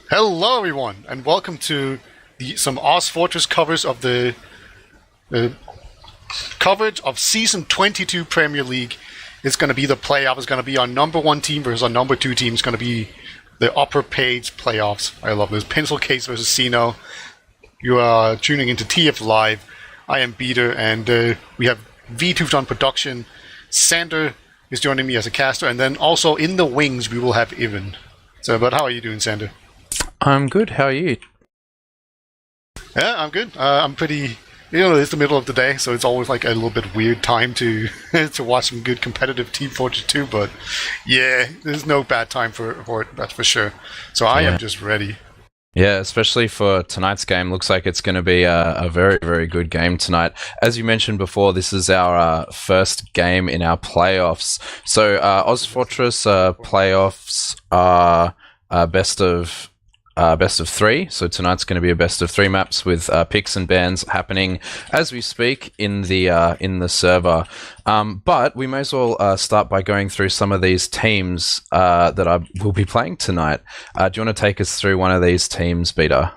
Hello, everyone, and welcome to some ozfortress covers of the coverage of Season 22 Premier League. It's going to be the playoff. It's going to be our number one team versus our number two team. It's going to be the upper page playoffs. I love this. Pencil Case versus Xeno. You are tuning into TF Live. I am Beater, and we have Wiethoofd on production. Xander is joining me as a caster, and then also in the wings we will have Iven. So, but how are you doing, Xander? I'm good. How are you? Yeah, I'm good. I'm pretty. It's the middle of the day, so it's always like a little bit weird time to to watch some good competitive Team Fortress 2. But yeah, there's no bad time for it. That's for sure. So I am just ready. Yeah, especially for tonight's game. Looks like it's going to be a very, very good game tonight. As you mentioned before, this is our first game in our playoffs. So ozfortress playoffs are best of three. So tonight's going to be a best of three maps with picks and bans happening as we speak in the server. But we may as well start by going through some of these teams that I will be playing tonight. Do you want to take us through one of these teams, Beta?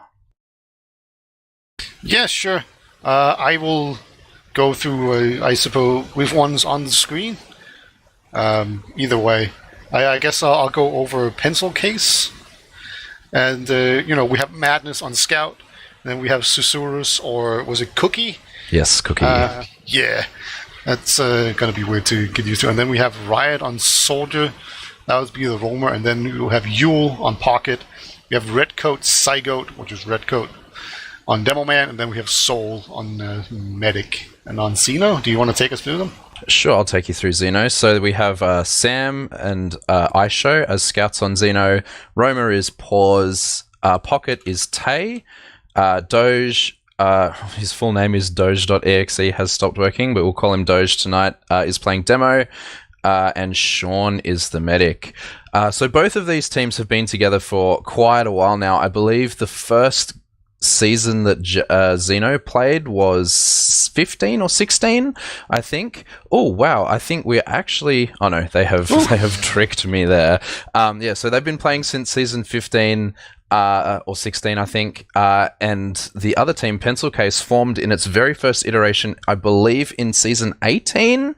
Yeah, sure. I will go through, I suppose, with ones on the screen. Either way. I guess I'll go over Pencil Case. And, we have Madness on Scout. And then we have Susurrus, or was it Cookie? Yes, Cookie. Yeah. That's going to be weird to get used to. And then we have Riot on Soldier. That would be the Roamer. And then we'll have Yule on Pocket. We have Redcoat Cygoat, which is Redcoat, on Demoman. And then we have Soul on Medic. And on Xeno, do you want to take us through them? Sure, I'll take you through Xeno. So we have Sam and Aisho as scouts on Xeno. Roma is Pause. Pocket is Tay. Doge, his full name is Doge.exe, has stopped working, but we'll call him Doge tonight, is playing Demo. And Sean is the medic. So both of these teams have been together for quite a while now. I believe the first season that Xeno played was 15 or 16, I think. Oh wow, I think we're actually they have tricked me there. So they've been playing since season 15 or 16, I think, and the other team, Pencil Case, formed in its very first iteration, I believe, in season 18,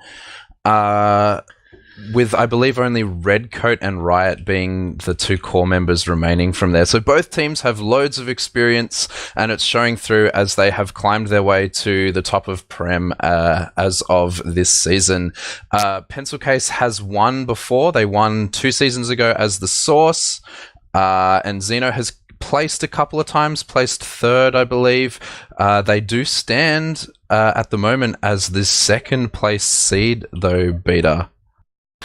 with, I believe, only Redcoat and Riot being the two core members remaining from there. So both teams have loads of experience, and it's showing through as they have climbed their way to the top of Prem as of this season. Pencil Case has won before. They won 2 seasons ago as the Source, and Xeno has placed a couple of times, placed third, I believe. They do stand at the moment as the second place seed, though, Beta.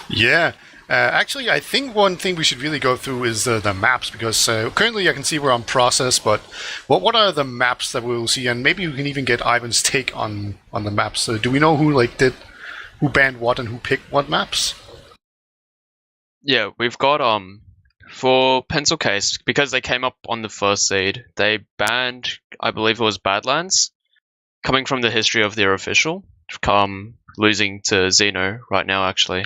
Yeah. Actually, I think one thing we should really go through is the maps, because currently I can see we're on process, but what are the maps that we'll see? And maybe we can even get Ivan's take on the maps. So do we know who banned what and who picked what maps? Yeah, we've got for Pencil Case, because they came up on the first seed, they banned, I believe it was Badlands, coming from the history of their official, losing to Xeno right now, actually.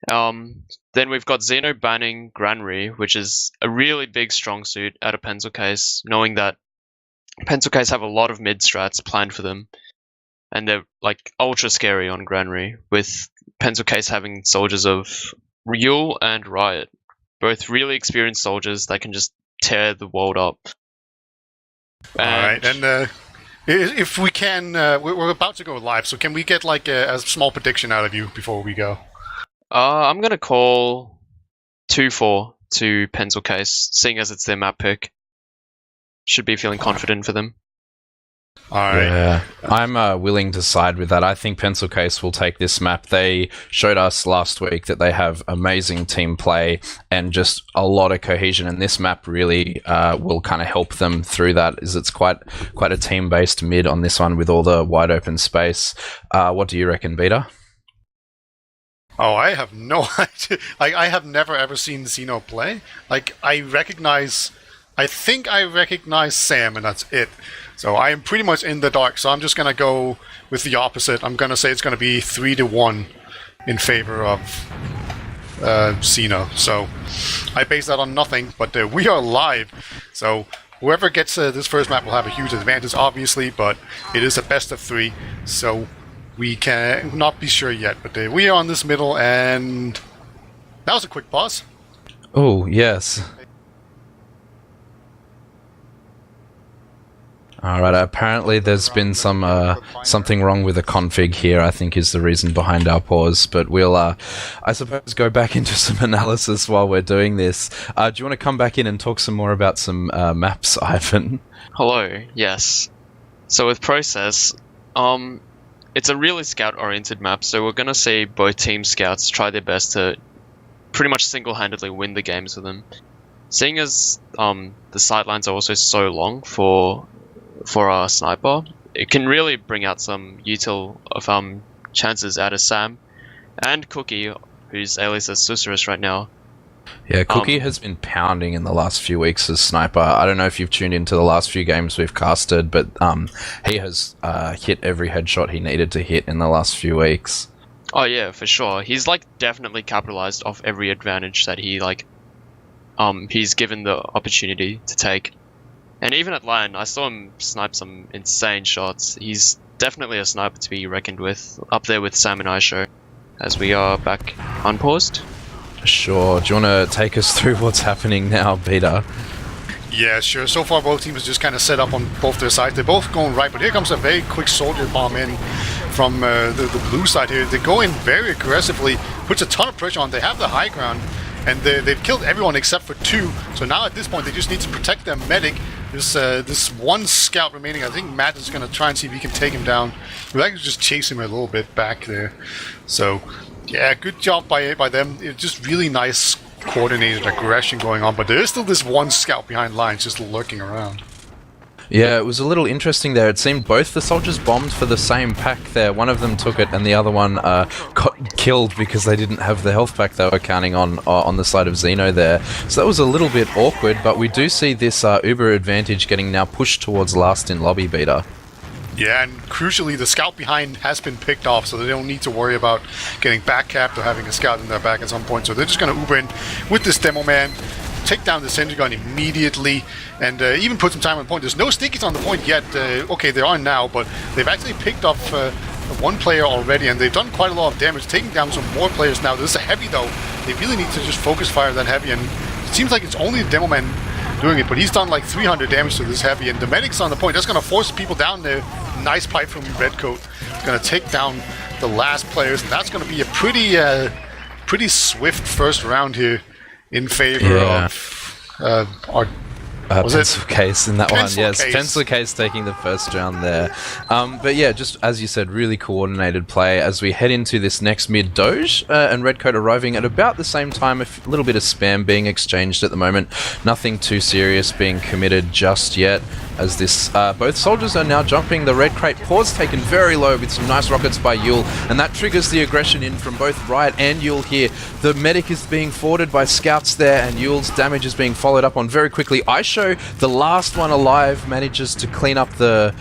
Then we've got Xeno banning Granary, which is a really big strong suit out of Pencil Case, knowing that Pencil Case have a lot of mid strats planned for them, and they're like ultra scary on Granary, with Pencil Case having soldiers of Yule and Riot, both really experienced soldiers that can just tear the world up. Alright, and if we can, we're about to go live, so can we get like a small prediction out of you before we go? I'm going to call 2-4 to Pencil Case, seeing as it's their map pick. Should be feeling confident for them. Alright. Yeah, I'm willing to side with that. I think Pencil Case will take this map. They showed us last week that they have amazing team play and just a lot of cohesion, and this map really will kind of help them through that, as it's quite a team-based mid on this one with all the wide open space. What do you reckon, Beta? Oh, I have no idea. I have never ever seen Xeno play. I think I recognize Sam, and that's it. So I am pretty much in the dark, so I'm just going to go with the opposite. I'm going to say it's going to be 3-1 in favor of xeno. So I base that on nothing, but we are live. So whoever gets this first map will have a huge advantage, obviously, but it is a best of 3, so we can not be sure yet. But we are on this middle, and that was a quick pause. Oh, yes. Alright, apparently there's been something wrong with the config here, I think is the reason behind our pause, but we'll, I suppose, go back into some analysis while we're doing this. Do you want to come back in and talk some more about some maps, Ivan? Hello, yes. So with Process, it's a really scout-oriented map, so we're going to see both team scouts try their best to pretty much single-handedly win the games with them. Seeing as the sidelines are also so long for our sniper, it can really bring out some util of chances out of Sam and Cookie, whose alias is Susurrus right now. Yeah, Cookie has been pounding in the last few weeks as sniper. I don't know if you've tuned into the last few games we've casted, but he has hit every headshot he needed to hit in the last few weeks. Oh yeah, for sure. He's definitely capitalized off every advantage that he's given the opportunity to take. And even at LAN, I saw him snipe some insane shots. He's definitely a sniper to be reckoned with, up there with Sam and Aisho, as we are back unpaused. Sure. Do you want to take us through what's happening now, Peter? Yeah, sure. So far, both teams just kind of set up on both their sides. They're both going right, but here comes a very quick soldier bomb in from the blue side here. They go in very aggressively, puts a ton of pressure on. They have the high ground, and they've killed everyone except for 2. So now at this point, they just need to protect their medic. This one scout remaining. I think Matt is going to try and see if he can take him down. We'll actually just chase him a little bit back there. So, yeah, good job by them. It's just really nice coordinated aggression going on. But there is still this one scout behind lines just lurking around. Yeah, it was a little interesting there. It seemed both the soldiers bombed for the same pack there. One of them took it and the other one got killed because they didn't have the health pack they were counting on the side of Xeno there. So that was a little bit awkward, but we do see this Uber advantage getting now pushed towards last in lobby, Beater. Yeah, and crucially, the scout behind has been picked off, so they don't need to worry about getting back-capped or having a scout in their back at some point. So they're just going to Uber in with this demo man, take down the sentry gun immediately, and even put some time on the point. There's no stickies on the point yet. Okay, there are now, but they've actually picked off one player already, and they've done quite a lot of damage, taking down some more players now. This is a heavy, though. They really need to just focus fire that heavy, and it seems like it's only the demo man doing it, but he's done like 300 damage to this heavy, and the medic's on the point. That's going to force people down there. Nice pipe from Redcoat. It's going to take down the last players, and that's going to be a pretty swift first round here in favor of our Pencil Case in that Pencil one, yes. Case. Pencil Case taking the first round there. But yeah, just as you said, really coordinated play as we head into this next mid Doge, and Redcoat arriving at about the same time, a little bit of spam being exchanged at the moment. Nothing too serious being committed just yet, as this both soldiers are now jumping. The red crate pause taken very low with some nice rockets by Yule, and that triggers the aggression in from both Riot and Yule here. The medic is being forwarded by scouts there, and Yule's damage is being followed up on very quickly. Aisho, the last one alive, manages to clean up the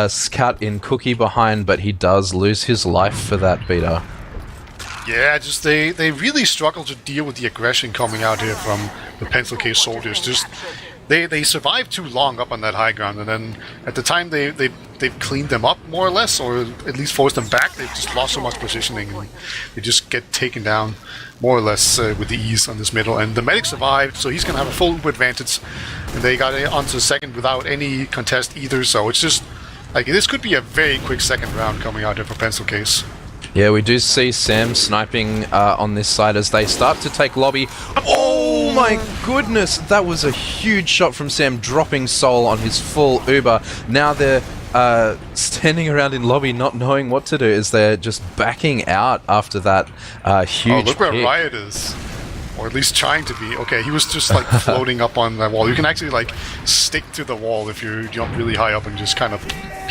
scout in Cookie behind, but he does lose his life for that, Beater. Yeah, just they really struggle to deal with the aggression coming out here from the Pencil Case soldiers. Just they survived too long up on that high ground, and then at the time they've cleaned them up more or less, or at least forced them back. They've just lost so much positioning, and they just get taken down more or less with the ease on this middle. And the medic survived, so he's gonna have a full advantage, and they got it onto the second without any contest either. So it's just like this could be a very quick second round coming out here for Pencil Case. Yeah, we do see Sam sniping on this side as they start to take lobby. Oh my goodness, that was a huge shot from Sam, dropping Soul on his full Uber. Now they're standing around in lobby not knowing what to do, as they're just backing out after that huge Oh, look where pick. Riot is. Or at least trying to be. Okay, he was just like floating up on that wall. You can actually like stick to the wall if you jump really high up and just kind of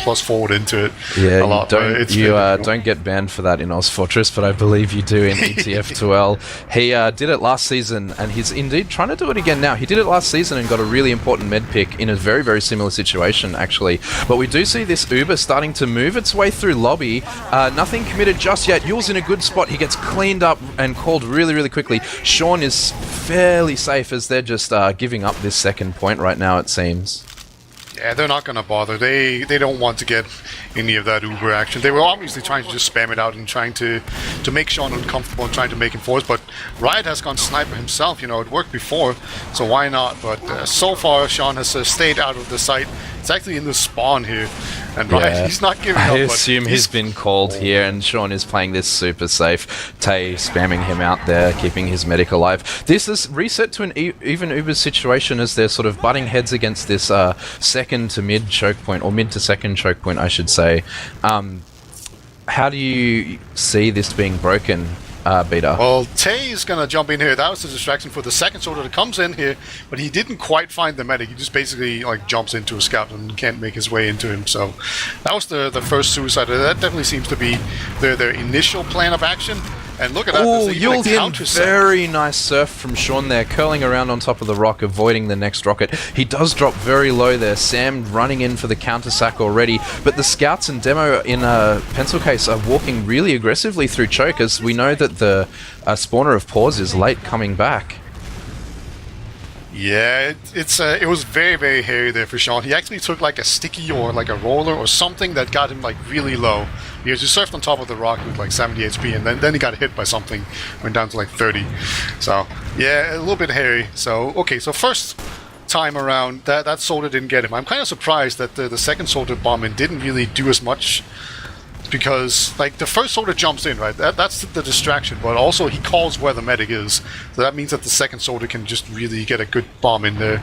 plus forward into it Yeah, a lot. Don't get banned for that in ozfortress, but I believe you do in ETF2L. He did it last season, and he's indeed trying to do it again now. He did it last season and got a really important med pick in a very, very similar situation, actually. But we do see this Uber starting to move its way through lobby. Nothing committed just yet. Yule's in a good spot. He gets cleaned up and called really, really quickly. Sean is fairly safe as they're just giving up this second point right now, it seems. Yeah, they're not going to bother. They don't want to get any of that Uber action. They were obviously trying to just spam it out and trying to make Sean uncomfortable and trying to make him force. But Riot has gone sniper himself. You know, it worked before, so why not? But so far, Sean has stayed out of the sight. It's actually in the spawn here, and Riot, he's not giving up. I assume he's been called here, and Sean is playing this super safe. Tay spamming him out there, keeping his medic alive. This is reset to an even Uber situation as they're sort of butting heads against this second to mid choke point, or mid to second choke point, I should say. How do you see this being broken, Beta? Well, Tay is going to jump in here. That was the distraction for the second soldier that comes in here, but he didn't quite find the medic. He just basically jumps into a scout and can't make his way into him. So that was the first suicide. That definitely seems to be their initial plan of action. And look at that. Oh, Yule in very nice surf from Sean there, curling around on top of the rock, avoiding the next rocket. He does drop very low there. Sam running in for the counter sack already, but the scouts and demo in pencil case are walking really aggressively through choke, as we know that the spawner of pause is late coming back. Yeah, it was very, very hairy there for Sean. He actually took a sticky or a roller or something that got him really low. Because he surfed on top of the rock with 70 HP, and then he got hit by something, went down to 30. So yeah, a little bit hairy. So okay, so first time around that soldier didn't get him. I'm kind of surprised that the second soldier bombing didn't really do as much. Because the first soldier jumps in, right? That's the distraction, but also he calls where the medic is, so that means that the second soldier can just really get a good bomb in there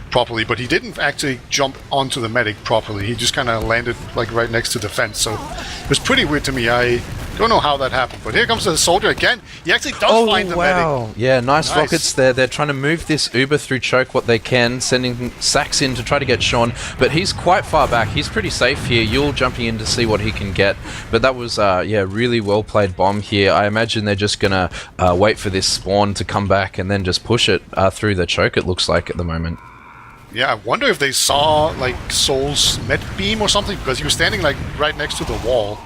properly. But he didn't actually jump onto the medic properly. He just kind of landed right next to the fence. So it was pretty weird to me. I don't know how that happened, but here comes the soldier again. He actually does find the medic. Yeah, nice rockets there. They're trying to move this Uber through choke what they can, sending sacks in to try to get Sean, but he's quite far back. He's pretty safe here. Yule jumping in to see what he can get, but that was really well played bomb here. I imagine they're just gonna wait for this spawn to come back and then just push it through the choke, it looks like at the moment. Yeah, I wonder if they saw Soul's med beam or something, because he was standing right next to the wall,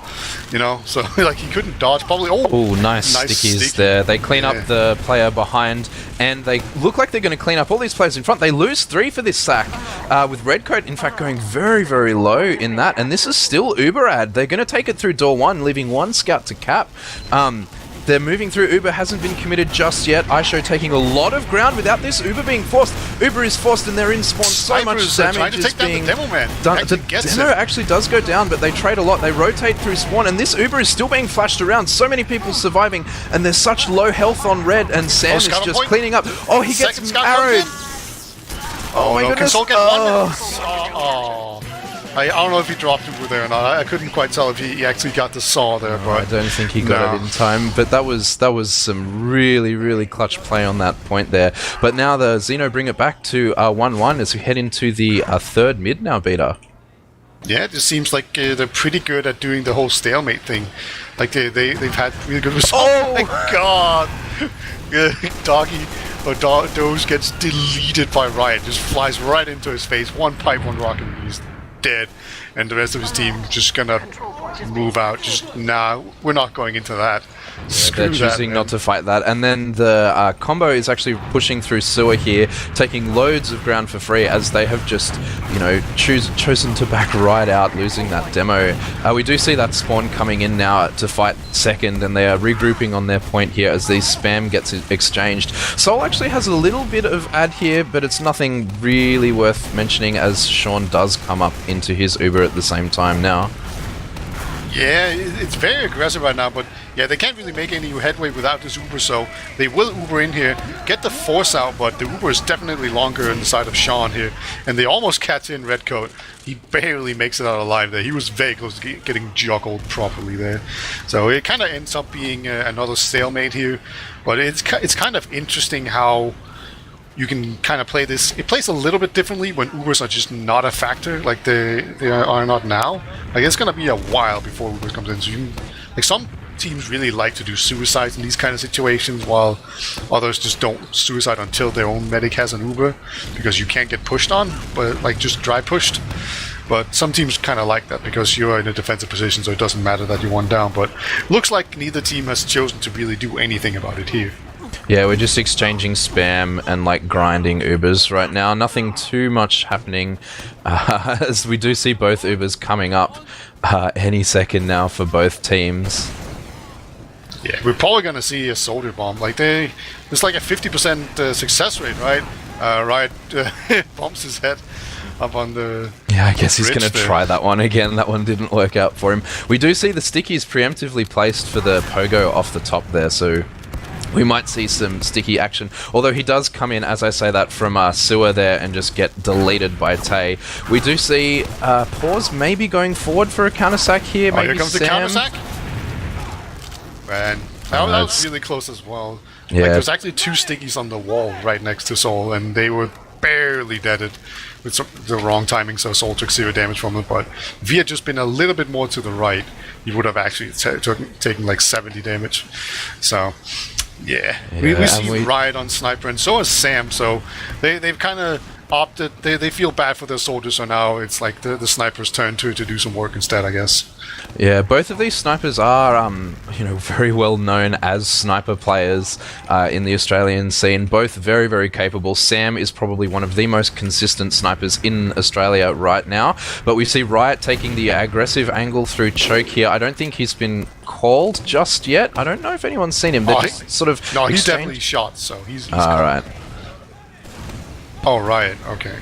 so he couldn't dodge. Probably. Oh, nice stickies there. They clean up the player behind, and they look like they're going to clean up all these players in front. They lose 3 for this sack, with Redcoat in fact going very, very low in that, and this is still Uber ad. They're going to take it through door 1, leaving 1 scout to cap. They're moving through. Uber hasn't been committed just yet. Aisho taking a lot of ground without this Uber being forced. Uber is forced and they're in spawn. So much damage is being done. The demo actually does go down, but they trade a lot. They rotate through spawn, and this Uber is still being flashed around. So many people surviving, and there's such low health on red, and Sam is just cleaning up. Oh, he gets arrowed. Oh my goodness. I don't know if he dropped Uber there or not. I couldn't quite tell if he actually got the saw there. But I don't think he got it in time. But that was some really, really clutch play on that point there. But now the Xeno bring it back to 1-1 as we head into the third mid now, Beta. Yeah, it just seems like they're pretty good at doing the whole stalemate thing. They've had really good results. Oh my god! Doggy or Doge gets deleted by Riot. Just flies right into his face. 1 pipe, 1 rocket, and he's dead. And the rest of his team just gonna move out. Just we're not going into that. They're choosing not to fight that. And then the combo is actually pushing through sewer here, taking loads of ground for free as they have just, chosen to back right out, losing that demo. We do see that spawn coming in now to fight second, and they are regrouping on their point here as the spam gets exchanged. Soul actually has a little bit of ad here, but it's nothing really worth mentioning as Sean does come up into his Uber at the same time now. Yeah, it's very aggressive right now, but yeah, they can't really make any headway without this Uber, so they will Uber in here, get the force out, but the Uber is definitely longer on the side of Sean here, and they almost catch in Redcoat. He barely makes it out alive there. He was very close to getting juggled properly there. So it kind of ends up being another stalemate here, but it's kind of interesting how you can kind of play this. It plays a little bit differently when Ubers are just not a factor, like they are not now. Like it's gonna be a while before Ubers comes in. So like some teams really like to do suicides in these kind of situations, while others just don't suicide until their own medic has an Uber, because you can't get pushed on, but like just dry pushed. But some teams kind of like that because you're in a defensive position, so it doesn't matter that you're one down. But looks like neither team has chosen to really do anything about it here. Yeah, we're just exchanging spam and like grinding Ubers right now. Nothing too much happening, as we do see both Ubers coming up any second now for both teams. Yeah, we're probably gonna see a soldier bomb. Like there's like a 50% success rate, right? Riot bumps his head up on the. Yeah, I guess he's gonna there. try that one again. That one didn't work out for him. We do see the stickies preemptively placed for the pogo off the top there, so we might see some sticky action. Although he does come in, as I say that, from sewer there and just get deleted by Tay. We do see Pause maybe going forward for a counter-sack here. Maybe here comes Sam. the counter-sack. Man, that was really close as well. Yeah. Like, there's actually 2 stickies on the wall right next to Soul, and they were barely deaded with the wrong timing, so Soul took 0 damage from it. But if he had just been a little bit more to the right, he would have actually taken like 70 damage. So, yeah. We see Riot on Sniper, and so has Sam, so they've kind of opted, they feel bad for their soldiers, so now it's like the Sniper's turn to do some work instead, I guess. Yeah, both of these snipers are, very well known as sniper players in the Australian scene. Both very, very capable. Sam is probably one of the most consistent snipers in Australia right now. But we see Riot taking the aggressive angle through choke here. I don't think he's been called just yet. I don't know if anyone's seen him. They're just sort of. No, he's definitely shot. So he's all right. Oh, Riot. Okay.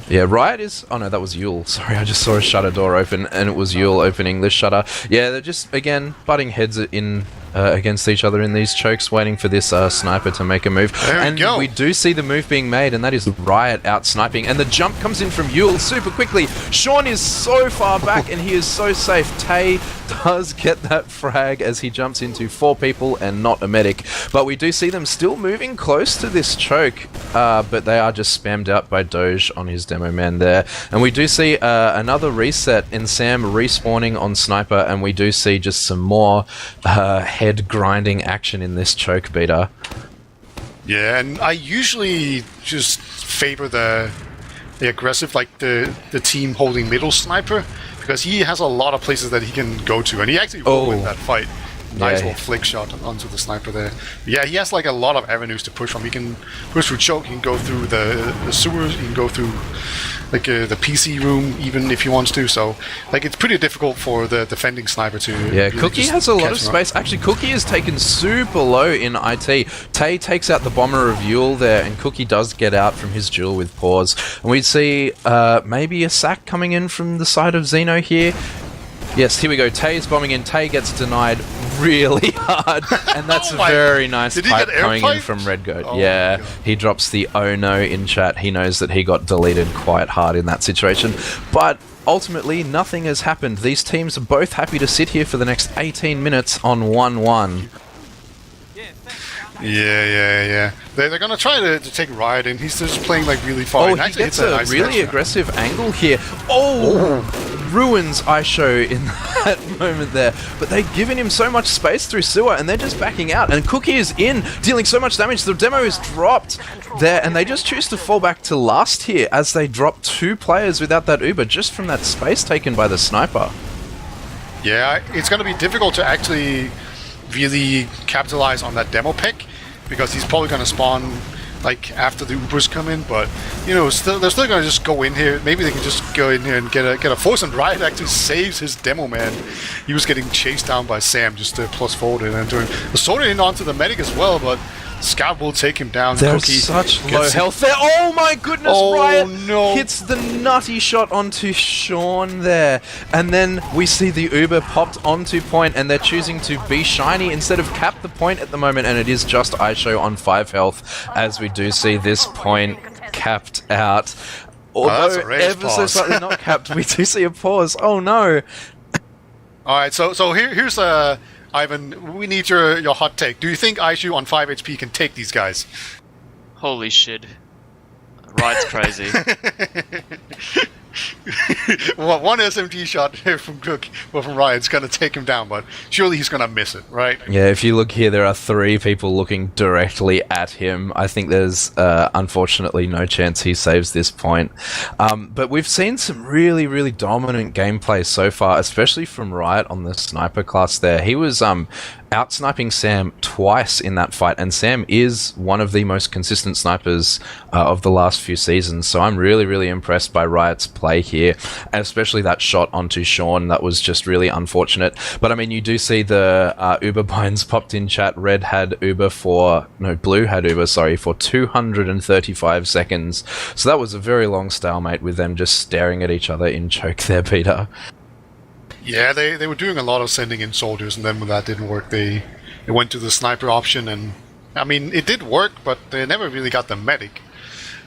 Yeah, Riot is... Oh no, that was Yule. Sorry, I just saw a shutter door open, and it was Yule opening the shutter. Yeah, they're just, again, butting heads in against each other in these chokes, waiting for this sniper to make a move. And we do see the move being made, and that is Riot out sniping. And the jump comes in from Yule super quickly. Sean is so far back, and he is so safe. Tay does get that frag as he jumps into 4 people and not a medic. But we do see them still moving close to this choke, but they are just spammed out by Doge on his demo man there. And we do see another reset in Sam respawning on Sniper, and we do see just some more head grinding action in this choke beater. Yeah, and I usually just favor the aggressive, like the team holding middle Sniper, because he has a lot of places that he can go to, and he actually will win that fight. Nice little flick shot onto the Sniper there. Yeah, he has like a lot of avenues to push from. He can push through choke, he can go through the sewers, he can go through like the PC room even if he wants to. So like it's pretty difficult for the defending Sniper to. Yeah, really Cookie has a lot of space. Actually, Cookie is taken super low in IT. Tay takes out the bomber of Yule there, and Cookie does get out from his duel with Pause. And we see maybe a sack coming in from the side of Xeno here. Yes, here we go. Tay is bombing in. Tay gets denied really hard, and that's a very nice pipe coming in from Red Goat. Oh, yeah, he drops the "oh no" in chat. He knows that he got deleted quite hard in that situation, but ultimately nothing has happened. These teams are both happy to sit here for the next 18 minutes on 1-1. Yeah. They're gonna try to take Riot in. He's just playing like really far. Oh, he gets a really aggressive angle here. Ruins ISHO in that moment there. But they've given him so much space through sewer, and they're just backing out. And Cookie is in, dealing so much damage. The demo is dropped there, and they just choose to fall back to last here as they drop 2 players without that Uber just from that space taken by the Sniper. Yeah, it's gonna be difficult to actually really capitalize on that demo pick, because he's probably going to spawn like after the Ubers come in, but you know, they're still going to just go in here. Maybe they can just go in here and get a force, and Riot actually saves his demo man. He was getting chased down by Sam just to plus forward and enter the sword in onto the medic as well, but Scout will take him down. There's such low health there. Oh my goodness, Riot hits the nutty shot onto Sean there. And then we see the Uber popped onto point, and they're choosing to be shiny instead of cap the point at the moment, and it is just ISHO on 5 health as we do see this point capped out. Although ever so slightly not capped, we do see a pause. Oh no. Alright, so here's Ivan, we need your hot take. Do you think Aishu on 5 HP can take these guys? Holy shit. Riot's crazy. Well, one SMG shot here from Cook or from Riot's going to take him down, but surely he's going to miss it, right? Yeah, if you look here, there are 3 people looking directly at him. I think there's unfortunately no chance he saves this point. But we've seen some really, really dominant gameplay so far, especially from Riot on the sniper class there. He was out-sniping Sam twice in that fight, and Sam is one of the most consistent snipers of the last few seasons, so I'm really, really impressed by Riot's play here, and especially that shot onto Sean. That was just really unfortunate. But I mean, you do see the Uber binds popped in chat. Blue had Uber for 235 seconds, so that was a very long stalemate with them just staring at each other in choke there, Peter. Yeah, they were doing a lot of sending in soldiers, and then when that didn't work, they went to the sniper option, and I mean, it did work, but they never really got the medic.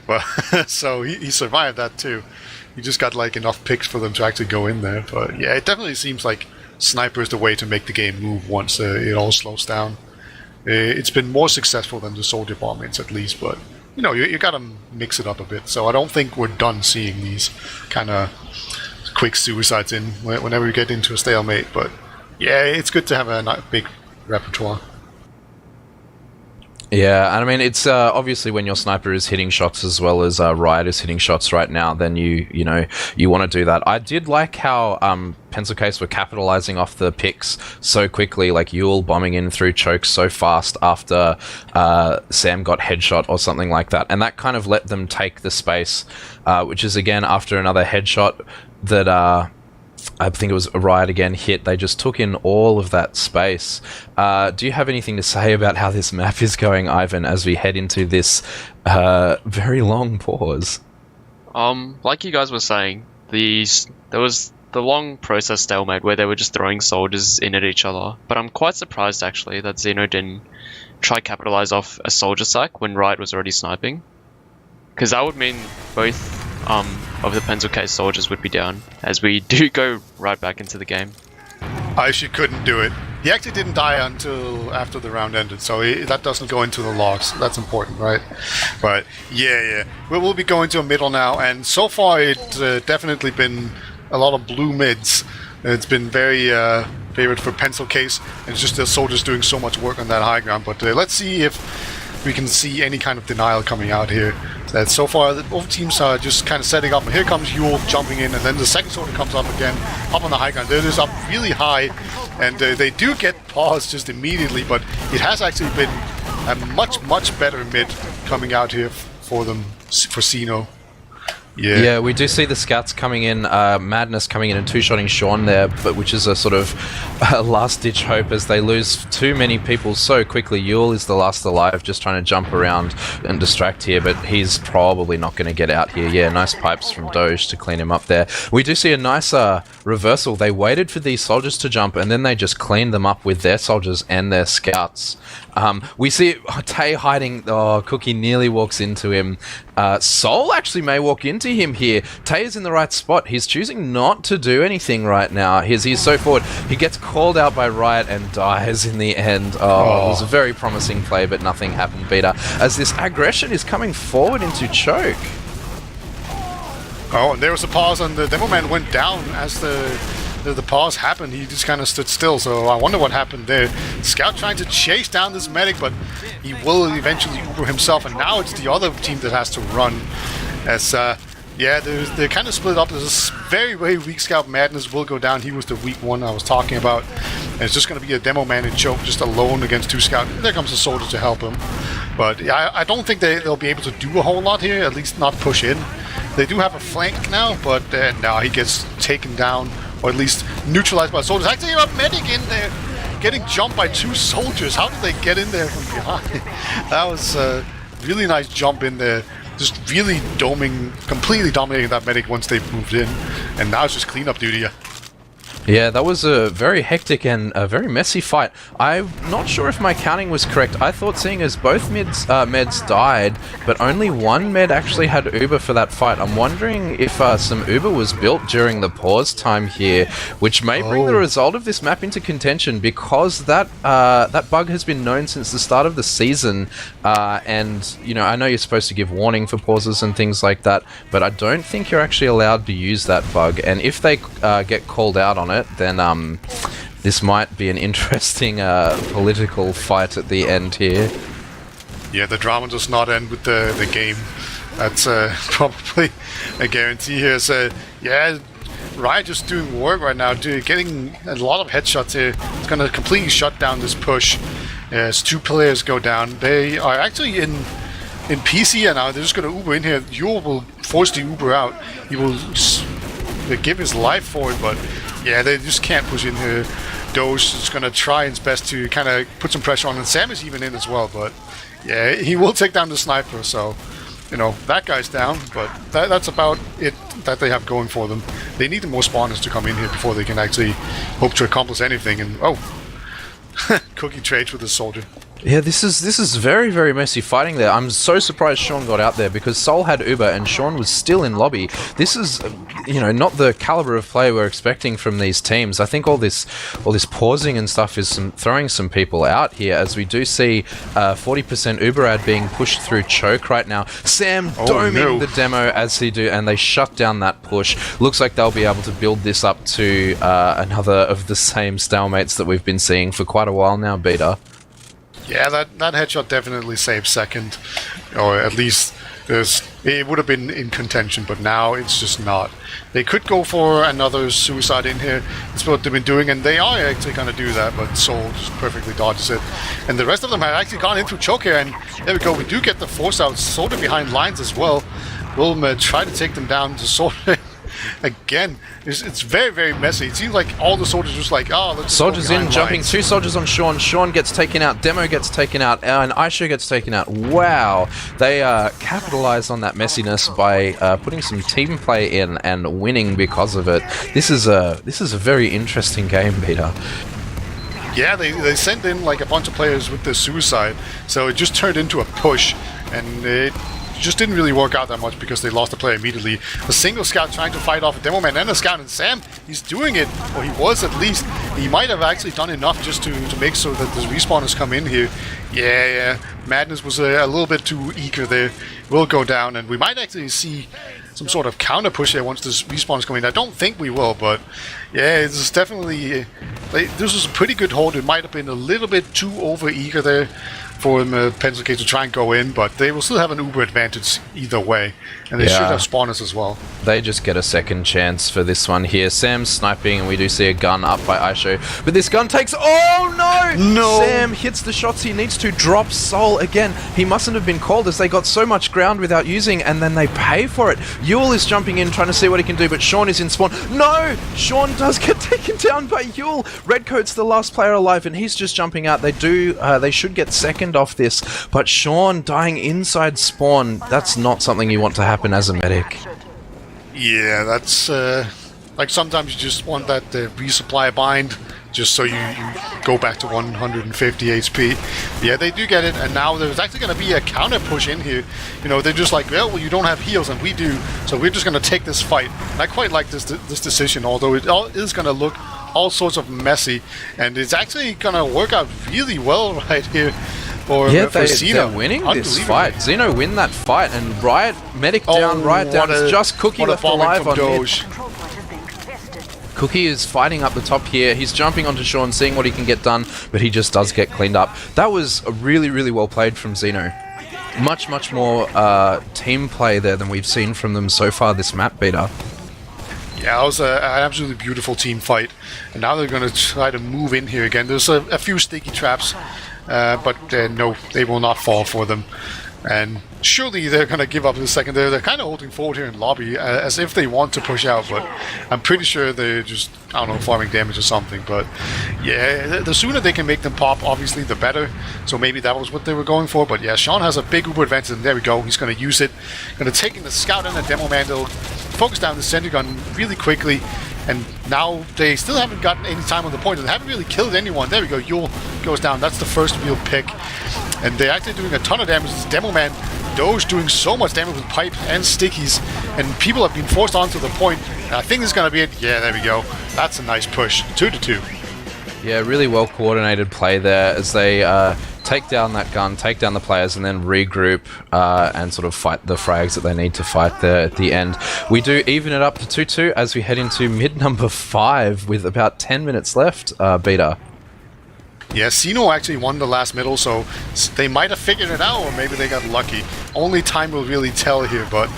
But so he survived that too. He just got like enough picks for them to actually go in there. But yeah, it definitely seems like sniper is the way to make the game move once it all slows down. It's been more successful than the soldier bombings at least, but you gotta mix it up a bit. So I don't think we're done seeing these kind of quick suicides in whenever you get into a stalemate, but yeah, it's good to have a big repertoire. Yeah, and I mean, it's obviously when your sniper is hitting shots as well as Riot is hitting shots right now, then you want to do that. I did like how Pencil Case were capitalizing off the picks so quickly, like Yule bombing in through chokes so fast after Sam got headshot or something like that, and that kind of let them take the space, which is again after another headshot that I think it was a Riot again hit. They just took in all of that space. Do you have anything to say about how this map is going, Ivan, as we head into this very long pause? Like you guys were saying, there was the long process stalemate where they were just throwing soldiers in at each other. But I'm quite surprised actually that Xeno didn't try capitalize off a soldier sack when Riot was already sniping, because that would mean both of the pencil case soldiers would be down, as we do go right back into the game. She couldn't do it. He actually didn't die until after the round ended, so that doesn't go into the logs. That's important, right? But yeah. We'll be going to a middle now, and so far it's definitely been a lot of blue mids. It's been very favored for pencil case, and it's just the soldiers doing so much work on that high ground. But let's see if we can see any kind of denial coming out here. That so far both teams are just kind of setting up, and here comes Yule jumping in, and then the second soldier comes up again, up on the high ground. They're just up really high, and they do get paused just immediately, but it has actually been a much better mid coming out here for them, for xeno. Yeah, we do see the scouts coming in, Madness coming in and two-shotting Sean there, but which is a sort of last-ditch hope as they lose too many people so quickly. Yule is the last alive, just trying to jump around and distract here, but he's probably not going to get out here. Yeah, nice pipes from Doge to clean him up there. We do see a nice reversal. They waited for these soldiers to jump, and then they just cleaned them up with their soldiers and their scouts. We see Tay hiding. Oh, Cookie nearly walks into him. Soul actually may walk into him here. Tay is in the right spot. He's choosing not to do anything right now. He's so forward. He gets called out by Riot and dies in the end. Oh, it was a very promising play, but nothing happened, Peter, as this aggression is coming forward into choke. Oh, and there was a pause, and the demo man went down as the pause happened. He just kind of stood still, so I wonder what happened there. Scout trying to chase down this medic, but he will eventually Uber himself, and now it's the other team that has to run. As they're kind of split up. There's this very weak Scout. Madness will go down. He was the weak one I was talking about, and it's just going to be a demo man in choke, just alone against two Scout. There comes a soldier to help him, but I don't think they'll be able to do a whole lot here, at least not push in. They do have a flank now, but now he gets taken down, or at least neutralized by soldiers. Actually, a medic in there, getting jumped by two soldiers. How did they get in there from behind? That was a really nice jump in there. Just really completely dominating that medic once they moved in. And now it's just cleanup duty. Yeah, that was a very hectic and a very messy fight. I'm not sure if my counting was correct. I thought, seeing as both meds died, but only one med actually had Uber for that fight. I'm wondering if some Uber was built during the pause time here, which may bring the result of this map into contention, because that that bug has been known since the start of the season. And, you know, I know you're supposed to give warning for pauses and things like that, but I don't think you're actually allowed to use that bug. And if they get called out on it, then this might be an interesting political fight at the end here. Yeah, the drama does not end with the game. That's probably a guarantee here. So, yeah, Riot just doing work right now, getting a lot of headshots here. It's going to completely shut down this push as 2 players go down. They are actually in PC now. They're just going to Uber in here. Yul will force the Uber out. He will give his life for it, but yeah, they just can't push in here. Doge is going to try his best to kind of put some pressure on, and Sam is even in as well, but yeah, he will take down the sniper, so, you know, that guy's down, but that's about it that they have going for them. They need the more spawners to come in here before they can actually hope to accomplish anything, and Cookie trades with his soldier. Yeah, this is very, very messy fighting there. I'm so surprised Sean got out there, because Sol had Uber and Sean was still in lobby. This is, you know, not the caliber of play we're expecting from these teams. I think all this pausing and stuff is throwing some people out here, as we do see 40% Uber ad being pushed through choke right now. Sam doming the demo as he do, and they shut down that push. Looks like they'll be able to build this up to another of the same stalemates that we've been seeing for quite a while now, Beta. Yeah, that headshot definitely saved second, or at least it would have been in contention, but now it's just not. They could go for another suicide in here. That's what they've been doing, and they are actually going to do that, but Soul just perfectly dodges it. And the rest of them have actually gone in through choke here, and there we go. We do get the force out, sort of behind lines as well. We'll try to take them down to sort of... Again, it's very, very messy. It seems like all the soldiers just like, let's soldiers in, jumping lines. 2 soldiers on Sean. Sean gets taken out, Demo gets taken out, and Aisha gets taken out. Wow, they capitalized on that messiness by putting some team play in and winning because of it. This is a very interesting game, Peter. Yeah, they sent in like a bunch of players with the suicide, so it just turned into a push, and it just didn't really work out that much because they lost a player immediately. A single scout trying to fight off a demo man and a scout, and Sam, he's doing it, or he was at least. He might have actually done enough just to make so that the respawners come in here. Yeah, Madness was a little bit too eager there. Will go down, and we might actually see some sort of counter push there once this respawners come in. I don't think we will, but yeah, it's definitely... this was a pretty good hold. It might have been a little bit too over eager there for Pencil Case to try and go in, but they will still have an Uber advantage either way, and they should have spawners as well. They just get a second chance for this one here. Sam's sniping, and we do see a gun up by Aisho, but this gun takes... Oh no! Sam hits the shots he needs to, drop Soul again. He mustn't have been called, as they got so much ground without using, and then they pay for it. Yul is jumping in, trying to see what he can do, but Sean is in spawn. No! Sean does get taken down by Yul. Redcoat's the last player alive, and he's just jumping out. They should get second off this, but Sean dying inside spawn, that's not something you want to happen as a medic. Yeah, that's like sometimes you just want that resupply bind just so you go back to 150 HP. Yeah, they do get it, and now there's actually going to be a counter push in here. You know, they're just like, well, you don't have heals and we do, so we're just going to take this fight. And I quite like this decision, although it is going to look all sorts of messy, and it's actually going to work out really well right here. For xeno. They're winning this fight. Xeno win that fight, and Riot medic down, Riot down. It's just Cookie left alive on Doge. Cookie is fighting up the top here. He's jumping onto Sean, seeing what he can get done, but he just does get cleaned up. That was really, really well played from Xeno. Much, much more team play there than we've seen from them so far this map, Beta. Yeah, it was an absolutely beautiful team fight, and now they're going to try to move in here again. There's a few sticky traps. But no, they will not fall for them. And surely they're going to give up in a second. They're kind of holding forward here in lobby as if they want to push out, but I'm pretty sure they're just, I don't know, farming damage or something. But yeah, the sooner they can make them pop, obviously, the better. So maybe that was what they were going for. But yeah, Sean has a big Uber advantage, and there we go. He's going to use it. Going to take in the scout and the demo man. They'll focus down the sentry gun really quickly. And now they still haven't gotten any time on the point and haven't really killed anyone. There we go. Yule goes down. That's the first real pick. And they're actually doing a ton of damage. This Demo Man, Doge doing so much damage with pipe and stickies. And people have been forced onto the point. And I think this is going to be it. Yeah, there we go. That's a nice push. 2-2. Yeah, really well coordinated play there as they take down that gun, take down the players, and then regroup and sort of fight the frags that they need to fight there at the end. We do even it up to 2-2 as we head into mid number 5 with about 10 minutes left, Beta. Yeah, xeno actually won the last middle, so they might have figured it out, or maybe they got lucky. Only time will really tell here, but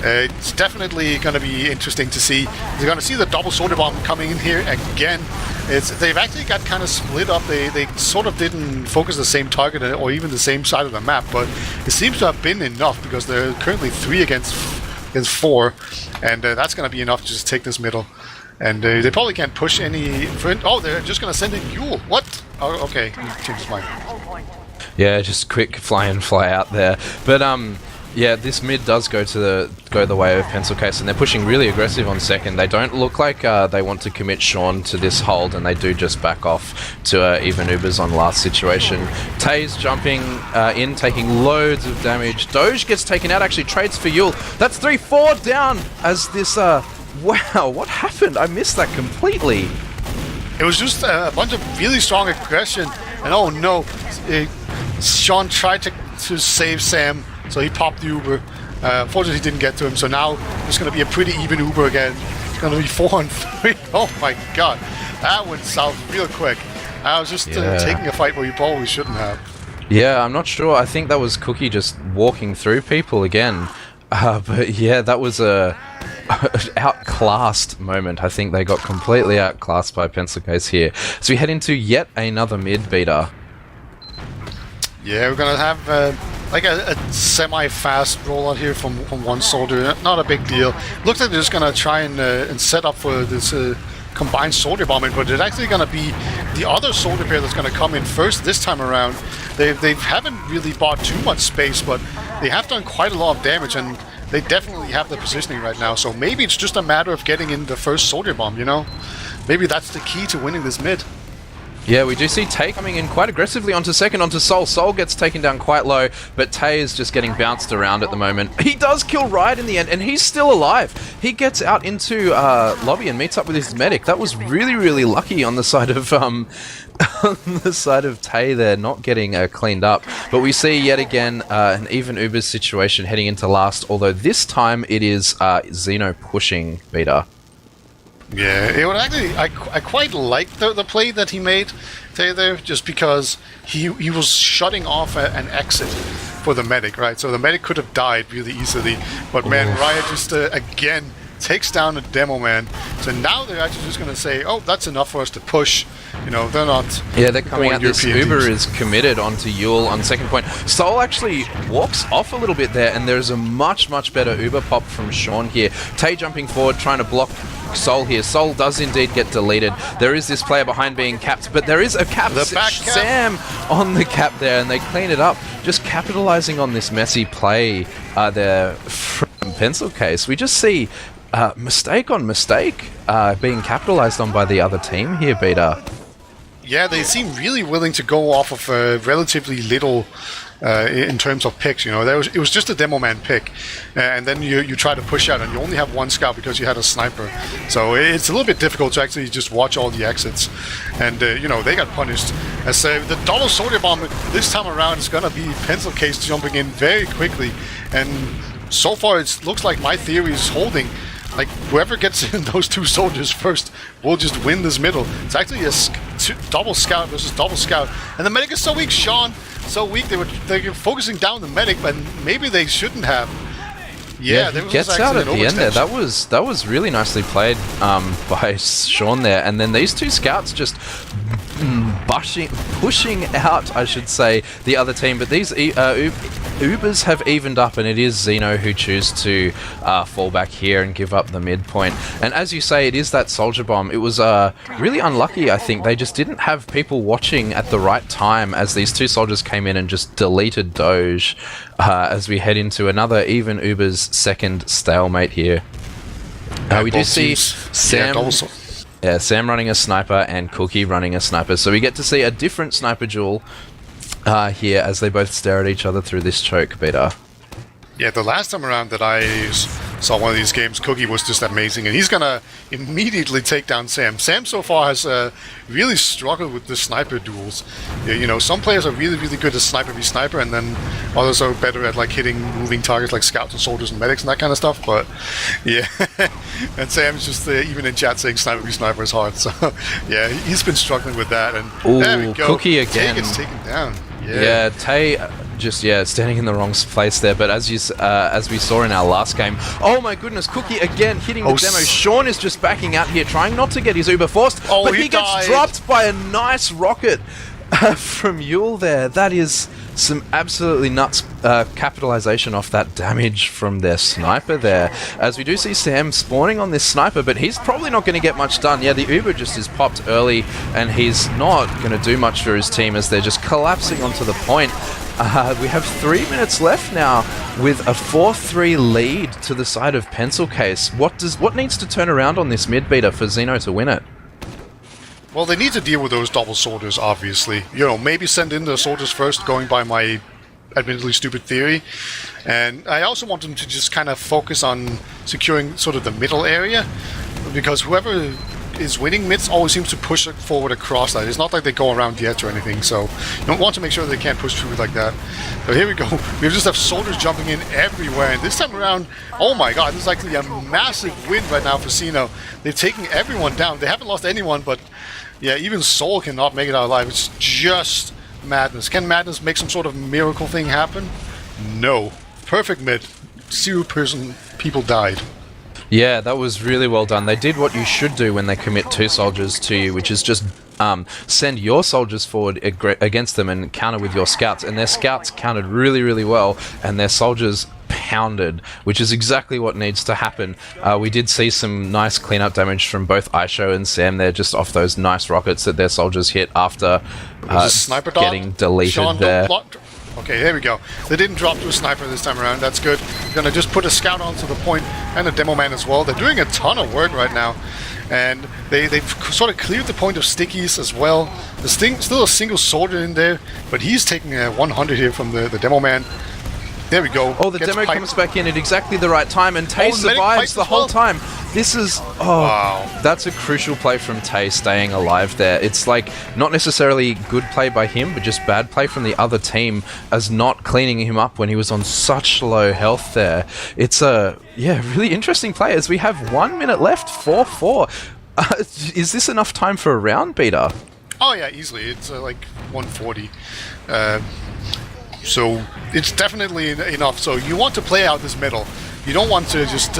it's definitely going to be interesting to see. They're going to see the double soldier bomb coming in here again. They've actually got kind of split up. They sort of didn't focus the same target or even the same side of the map, but it seems to have been enough because they're currently 3 against 4, and that's going to be enough to just take this middle. And they probably can't push any... Oh, they're just going to send in Yule. What? Oh, okay. He changed his mind. Yeah, just quick fly in, fly out there. But, yeah, this mid does go the way of Pencil Case, and they're pushing really aggressive on second. They don't look like they want to commit Sean to this hold, and they do just back off to even Ubers on last situation. Tay's jumping in, taking loads of damage. Doge gets taken out, actually trades for Yule. That's 3-4 down as this... Wow, what happened? I missed that completely. It was just a bunch of really strong aggression, and oh no, Sean tried to save Sam, so he popped the Uber. Unfortunately, he didn't get to him, so now it's going to be a pretty even Uber again. It's going to be 4-3. Oh my god, that went south real quick. I was just taking a fight where you probably shouldn't have. Yeah, I'm not sure. I think that was Cookie just walking through people again. But yeah, that was a outclassed moment. I think they got completely outclassed by Pencil Case here. So we head into yet another mid beater. Yeah, we're gonna have like a semi-fast rollout here from one soldier. Not a big deal. Looks like they're just gonna try and set up for this combined soldier bombing, but it's actually gonna be the other soldier pair that's gonna come in first this time around. They haven't really bought too much space, but they have done quite a lot of damage, and they definitely have the positioning right now. So maybe it's just a matter of getting in the first soldier bomb, you know? Maybe that's the key to winning this mid. Yeah, we do see Tay coming in quite aggressively onto second, onto Sol. Sol gets taken down quite low, but Tay is just getting bounced around at the moment. He does kill Riot in the end, and he's still alive. He gets out into lobby and meets up with his medic. That was really, really lucky on the side of on the side of Tay there, not getting cleaned up. But we see yet again an even Ubers situation heading into last, although this time it is xeno pushing Beta. Yeah, it would actually. I quite like the play that he made there, just because he was shutting off an exit for the medic, right? So the medic could have died really easily, but man, Riot just again takes down the demo man. So now they're actually just going to say, "Oh, that's enough for us to push." You know, they're not. Yeah, they're coming out. This Uber teams. is committed onto Yule on second point. Sol actually walks off a little bit there, and there's a much better Uber pop from Sean here. Tay jumping forward, trying to block Sol here. Sol does indeed get deleted. There is this player behind being capped, but there is a cap. Sam on the cap there, and they clean it up. Just capitalizing on this messy play there from Pencil Case. We just see mistake on mistake being capitalized on by the other team here, Beta. Yeah, they seem really willing to go off of relatively little in terms of picks. You know, it was just a demo man pick, and then you try to push out, and you only have one scout because you had a sniper. So it's a little bit difficult to actually just watch all the exits, and you know, they got punished. As the double soldier bomb this time around is gonna be Pencil Case jumping in very quickly, and so far it looks like my theory is holding. Like, whoever gets in those two soldiers first will just win this middle. It's actually a double scout versus double scout. And the medic is so weak, Sean. So weak, they're focusing down the medic, but maybe they shouldn't have. Yeah, he gets out at the end there. That was really nicely played by Sean there. And then these two scouts just pushing out, I should say, the other team. But these Ubers have evened up, and it is Xeno who choose to fall back here and give up the midpoint. And as you say, it is that soldier bomb. It was really unlucky, I think. They just didn't have people watching at the right time as these two soldiers came in and just deleted Doge as we head into another even Uber's second stalemate here. We do see Sam... Yeah, Sam running a sniper and Cookie running a sniper. So we get to see a different sniper duel here as they both stare at each other through this choke beta. Yeah, the last time around that I saw one of these games, Cookie was just amazing, and he's gonna immediately take down Sam. Sam so far has really struggled with the sniper duels. You know, some players are really, really good at sniper v sniper, and then others are better at like hitting moving targets like scouts and soldiers and medics and that kind of stuff. But yeah, and Sam's just even in chat saying sniper v sniper is hard. So yeah, he's been struggling with that. And there we go. Cookie again. Tay gets taken down. Yeah, Tay just standing in the wrong place there. But as we saw in our last game, oh my goodness, Cookie again hitting the demo. Sean is just backing out here, trying not to get his Uber forced, but he gets dropped by a nice rocket from Yule there. That is some absolutely nuts capitalization off that damage from their sniper there. As we do see Sam spawning on this sniper, but he's probably not going to get much done. Yeah, the Uber just is popped early, and he's not going to do much for his team as they're just collapsing onto the point. We have 3 minutes left now with a 4-3 lead to the side of Pencil Case. What needs to turn around on this mid beta for Xeno to win it? Well, they need to deal with those double soldiers, obviously. You know, maybe send in the soldiers first, going by my admittedly stupid theory. And I also want them to just kind of focus on securing sort of the middle area, because whoever is winning mids always seems to push it forward across that. It's not like they go around the edge or anything, so you don't want to make sure they can't push through like that. But here we go. We just have soldiers jumping in everywhere, and this time around, oh my god, this is actually a massive win right now for Xeno. They've taken everyone down. They haven't lost anyone, but yeah, even Soul cannot make it out alive. It's just madness. Can Madness make some sort of miracle thing happen? No. Perfect mid. 0 people died. Yeah, that was really well done. They did what you should do when they commit 2 soldiers to you, which is just send your soldiers forward against them and counter with your scouts. And their scouts countered really, really well, and their soldiers pounded, which is exactly what needs to happen. We did see some nice cleanup damage from both Aisho and Sam there, just off those nice rockets that their soldiers hit after getting deleted Sean, there. Okay, there we go. They didn't drop to a sniper this time around. That's good. They're going to just put a scout onto the point and a demo man as well. They're doing a ton of work right now. And they've sort of cleared the point of stickies as well. There's still a single soldier in there, but he's taking a 100 here from the demo man. There we go. Oh, the demo comes back in at exactly the right time, and Tay survives the whole time. This is... wow. That's a crucial play from Tay, staying alive there. It's like, not necessarily good play by him, but just bad play from the other team as not cleaning him up when he was on such low health there. It's a, really interesting play as we have 1 minute left, 4-4. Is this enough time for a round beater? Oh yeah, easily. It's like 140. So it's definitely enough. So you want to play out this middle. You don't want to just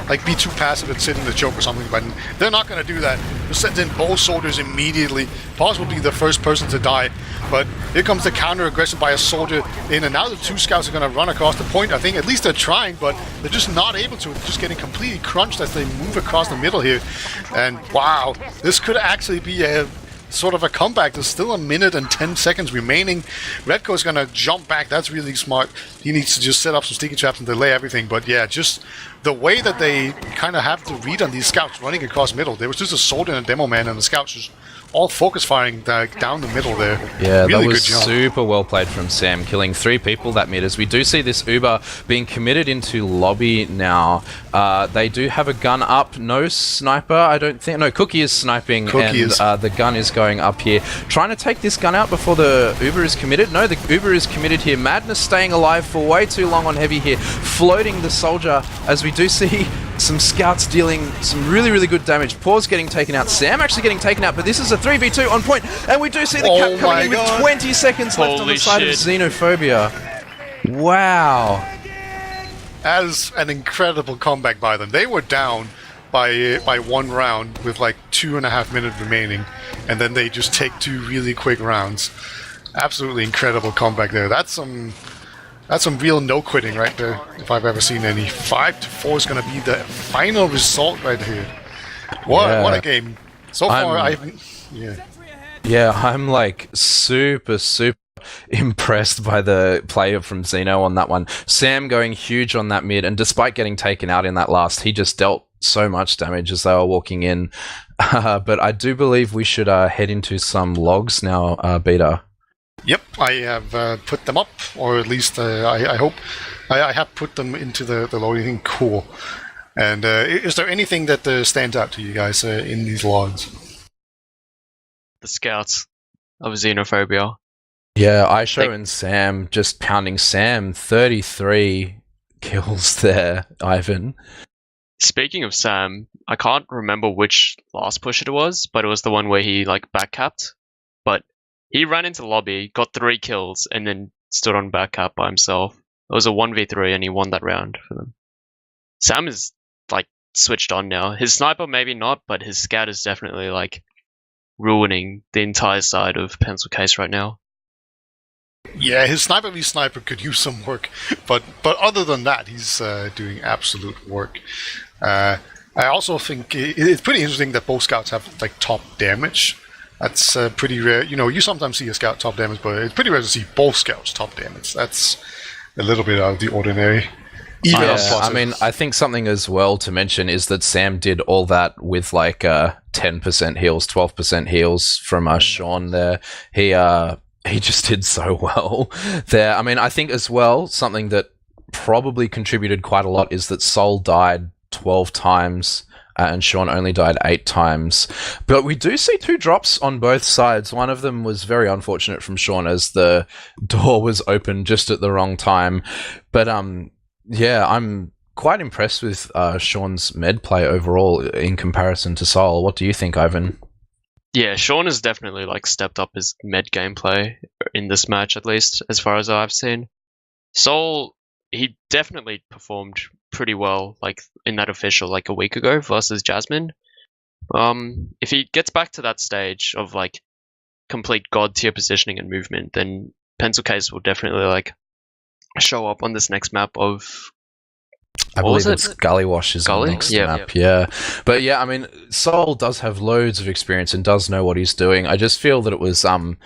like be too passive and sit in the choke or something. But they're not going to do that. Just send in both soldiers immediately. Possibly the first person to die. But here comes the counter aggression by a soldier in, and now the 2 scouts are going to run across the point. I think at least they're trying, but they're just not able to. They're just getting completely crunched as they move across the middle here. And wow, this could actually be a sort of a comeback. There's still 1 minute and 10 seconds remaining. Redco's gonna jump back. That's really smart. He needs to just set up some sticky traps and delay everything. But yeah, just the way that they kind of have to read on these scouts running across middle. There was just a soldier and a demo man, and the scouts just all focus firing down the middle there. Yeah, really that was good job. Super well played from Sam, killing 3 people that mid. As we do see this Uber being committed into lobby now. They do have a gun up. No sniper, I don't think. No, Cookie is sniping, the gun is going up here. Trying to take this gun out before the Uber is committed. No, the Uber is committed here. Madness staying alive for way too long on heavy here. Floating the soldier as we do see some scouts dealing some really, really good damage. Paws getting taken out. Sam actually getting taken out, but this is a 3v2 on point. And we do see the cap coming in with 20 seconds left on the side of Xenophobia. Wow. As an incredible comeback by them. They were down by 1 round with like 2.5 minutes remaining, and then they just take 2 really quick rounds. Absolutely incredible comeback there. That's some real no quitting right there, if I've ever seen any. 5-4 is going to be the final result right here. What a game! So far, I'm like super impressed by the play from Xeno on that one. Sam going huge on that mid, and despite getting taken out in that last, he just dealt so much damage as they were walking in. But I do believe we should head into some logs now, Beta. Yep, I have put them up, or at least I hope I have put them into the loading. Cool. And is there anything that stands out to you guys in these logs? The scouts of xenophobia. Yeah, Aisho and Sam just pounding Sam. 33 kills there, Ivan. Speaking of Sam, I can't remember which last push it was, but it was the one where he like backcapped. But he ran into lobby, got 3 kills, and then stood on backcap by himself. It was a 1v3 and he won that round for them. Sam is like switched on now. His sniper maybe not, but his scout is definitely like ruining the entire side of Pencil Case right now. Yeah, his sniper v sniper could use some work, but other than that, he's doing absolute work. I also think it's pretty interesting that both scouts have like top damage. That's pretty rare. You know, you sometimes see a scout top damage, but it's pretty rare to see both scouts top damage. That's a little bit out of the ordinary. I mean, I think something as well to mention is that Sam did all that with like 10% heals, 12% heals from Sean there. He just did so well there. I mean, I think as well, something that probably contributed quite a lot is that Sol died 12 times and Sean only died 8 times. But we do see 2 drops on both sides. One of them was very unfortunate from Sean as the door was open just at the wrong time. But yeah, I'm quite impressed with Sean's med play overall in comparison to Sol. What do you think, Ivan? Yeah, Sean has definitely like stepped up his med gameplay in this match, at least as far as I've seen. Sol, he definitely performed pretty well, like in that official like a week ago versus Jasmine. If he gets back to that stage of like complete god tier positioning and movement, then Pencil Case will definitely like show up on this next map of. I believe it's Gullywash is the next map, yeah. But yeah, I mean, Sol does have loads of experience and does know what he's doing. I just feel that it was some,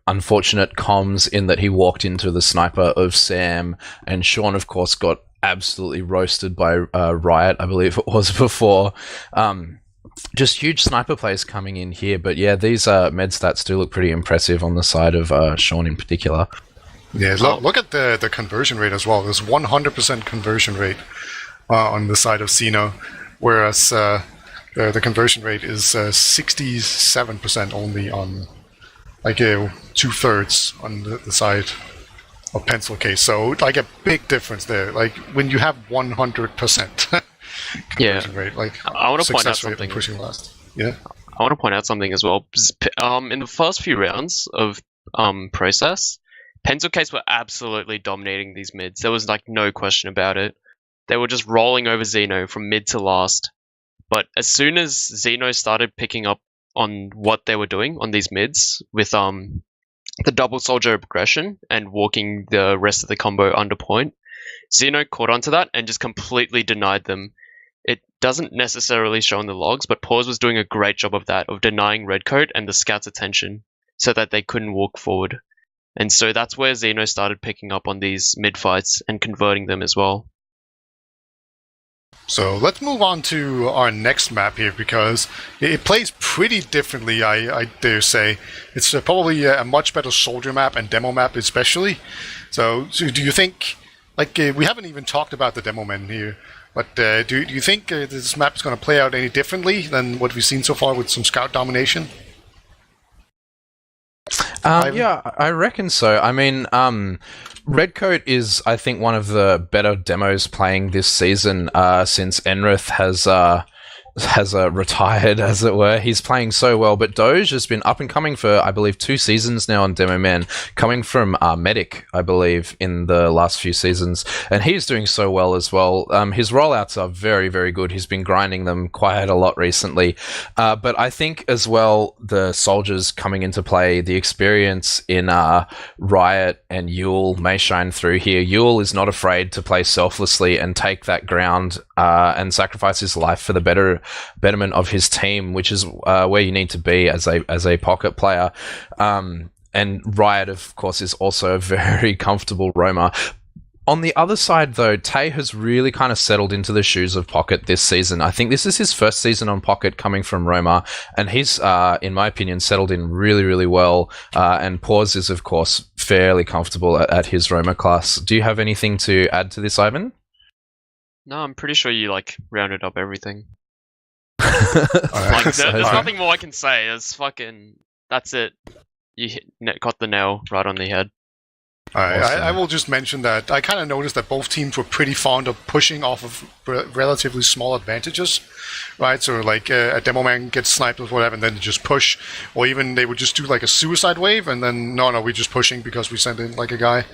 unfortunate comms in that he walked into the sniper of Sam, and Sean, of course, got absolutely roasted by Riot, I believe it was before. Just huge sniper plays coming in here, but yeah, these med stats do look pretty impressive on the side of Sean in particular. Yeah, look at the conversion rate as well. There's 100% conversion rate on the side of xeno, whereas the conversion rate is 67% only on like 2/3 on the side of Pencil Case. So like a big difference there. Like when you have 100% conversion rate, like I want to point out something. Pushing last. Yeah. I want to point out something as well. In the first few rounds of process, Pencil Case were absolutely dominating these mids. There was like no question about it. They were just rolling over Xeno from mid to last. But as soon as Xeno started picking up on what they were doing on these mids with the double soldier progression and walking the rest of the combo under point, Xeno caught onto that and just completely denied them. It doesn't necessarily show in the logs, but Pause was doing a great job of that, of denying Redcoat and the scouts' attention so that they couldn't walk forward. And so that's where Xeno started picking up on these mid-fights and converting them as well. So let's move on to our next map here, because it plays pretty differently, I dare say. It's probably a much better soldier map and demo map especially. So do you think, like we haven't even talked about the demo men here, but do you think this map is going to play out any differently than what we've seen so far with some scout domination? Yeah, I reckon so. I mean, Redcoat is, I think, one of the better demos playing this season since Enrith has has retired, as it were. He's playing so well, but Doge has been up and coming for, I believe, 2 seasons now on Demo Man, coming from Medic, I believe, in the last few seasons, and he's doing so well as well. His rollouts are very, very good. He's been grinding them quite a lot recently, but I think as well the soldiers coming into play, the experience in Riot and Yule may shine through here. Yule is not afraid to play selflessly and take that ground and sacrifice his life for the betterment of his team, which is where you need to be as a pocket player. And Riot, of course, is also a very comfortable roamer. On the other side, though, Tay has really kind of settled into the shoes of Pocket this season. I think this is his first season on Pocket coming from Roma, and he's, in my opinion, settled in really, really well. And Pause is, of course, fairly comfortable at his Roma class. Do you have anything to add to this, Ivan? No, I'm pretty sure you rounded up everything. There's nothing more I can say. That's it. You got the nail right on the head. Awesome. I will just mention that I kind of noticed that both teams were pretty fond of pushing off of relatively small advantages, right? So a demo man gets sniped or whatever, and then they just push, or even they would just do a suicide wave, and then no, we're just pushing because we sent in a guy.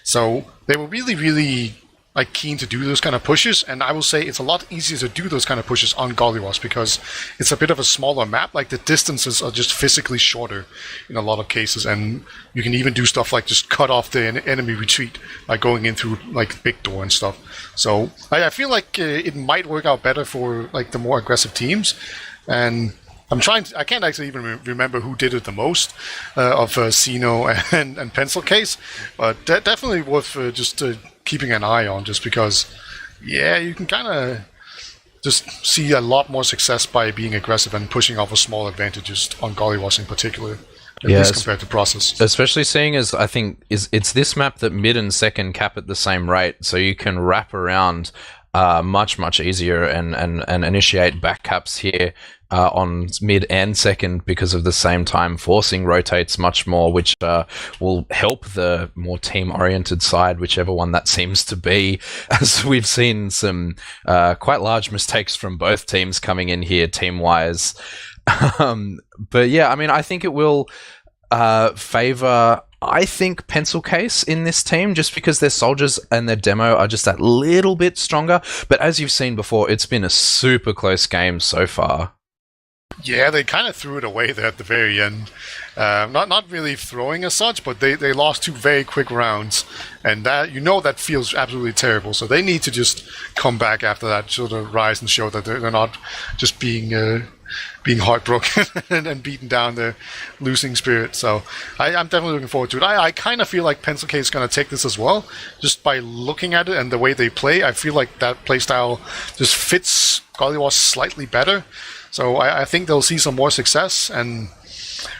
So they were really, really keen to do those kind of pushes, and I will say it's a lot easier to do those kind of pushes on Gullywash because it's a bit of a smaller map. The distances are just physically shorter in a lot of cases, and you can even do stuff like just cut off the enemy retreat by going in through big door and stuff. So I feel like it might work out better for the more aggressive teams, and I can't actually even remember who did it the most of xeno and Pencil Case, but definitely worth just keeping an eye on, just because, you can kind of just see a lot more success by being aggressive and pushing off of small advantages on Gullywash in particular, at least compared to Process. Especially seeing as I think it's this map that mid and second cap at the same rate, so you can wrap around much easier and initiate back caps here on mid and second because of the same time. Forcing rotates much more, which will help the more team-oriented side, whichever one that seems to be, as we've seen some quite large mistakes from both teams coming in here team-wise. But yeah, I mean, I think it will favor, I think, Pencil Case in this team, just because their soldiers and their demo are just that little bit stronger. But as you've seen before, it's been a super close game so far. Yeah, they kind of threw it away there at the very end. Not really throwing as such, but they lost 2 very quick rounds, and that feels absolutely terrible. So they need to just come back after that, sort of rise and show that they're not just being heartbroken and beaten down their losing spirit. So I'm definitely looking forward to it. I kind of feel like Pencil Case is going to take this as well. Just by looking at it and the way they play, I feel like that playstyle just fits Gullywash slightly better. So I think they'll see some more success, and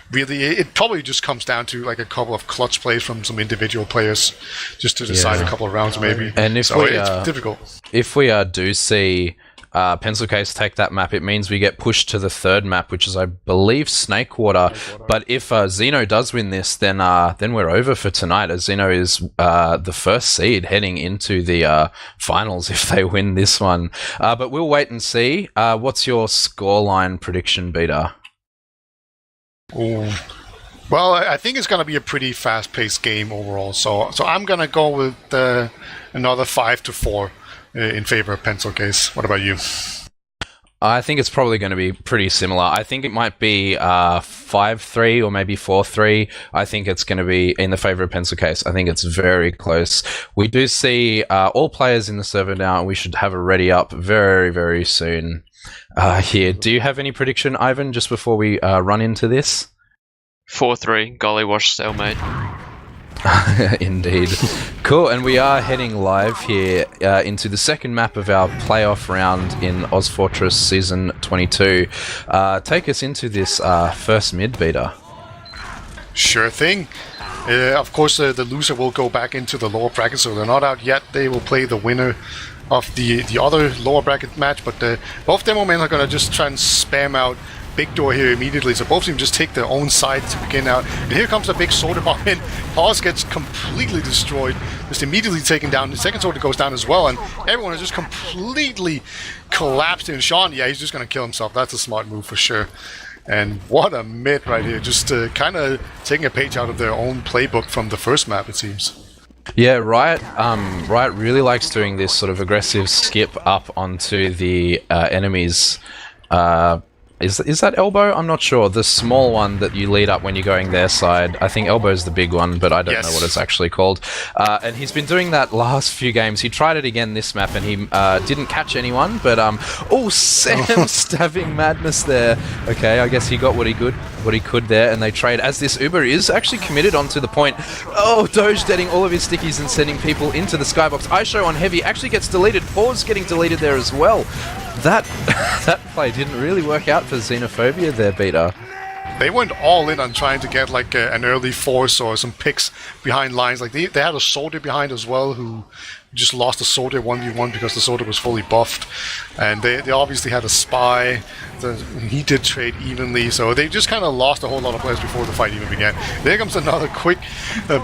really it probably just comes down to a couple of clutch plays from some individual players just to decide a couple of rounds maybe. And if it's difficult. If we do see Pencil Case take that map, it means we get pushed to the third map, which is, I believe, Snakewater. But if Xeno does win this, then we're over for tonight, as Xeno is the first seed heading into the finals if they win this one. But we'll wait and see. What's your scoreline prediction, Beta? Ooh. Well, I think it's going to be a pretty fast-paced game overall. So I'm going to go with another 5-4. In favor of Pencil Case. What about you? I think it's probably going to be pretty similar. I think it might be 5-3 or maybe 4-3. I think it's going to be in the favor of Pencil Case. I think it's very close. We do see all players in the server now, and we should have a ready up very, very soon here. Do you have any prediction, Ivan, just before we run into this? 4-3, Gullywash stalemate. Indeed. Cool, and we are heading live here into the second map of our playoff round in ozfortress Season 22. Take us into this first mid, Beta. Sure thing. Of course, the loser will go back into the lower bracket, so they're not out yet. They will play the winner of the other lower bracket match, but both demo men are going to just try and spam out big door here immediately, so both of them just take their own side to begin out. And here comes a big Sorter bomb in. Pause gets completely destroyed, just immediately taken down. The second Sorter goes down as well, and everyone is just completely collapsed. And Sean, yeah, he's just going to kill himself. That's a smart move for sure. And what a mid right here, just kind of taking a page out of their own playbook from the first map, it seems. Yeah, Riot really likes doing this sort of aggressive skip up onto the enemies. Is that elbow? I'm not sure. The small one that you lead up when you're going their side. I think elbow's the big one, but I don't know what it's actually called. And he's been doing that last few games. He tried it again this map, and he didn't catch anyone. But Sam stabbing madness there. Okay, I guess he got what he could there, and they trade as this Uber is actually committed onto the point. Oh, Doge deading all of his stickies and sending people into the skybox. iShow on heavy actually gets deleted. Pause getting deleted there as well. That play didn't really work out for Xenophobia there, Beta. They went all in on trying to get like an early force or some picks behind lines. Like they had a Sorter behind as well who just lost a Sorter 1v1 because the Sorter was fully buffed. And they obviously had a spy. He did trade evenly, so they just kind of lost a whole lot of players before the fight even began. There comes another quick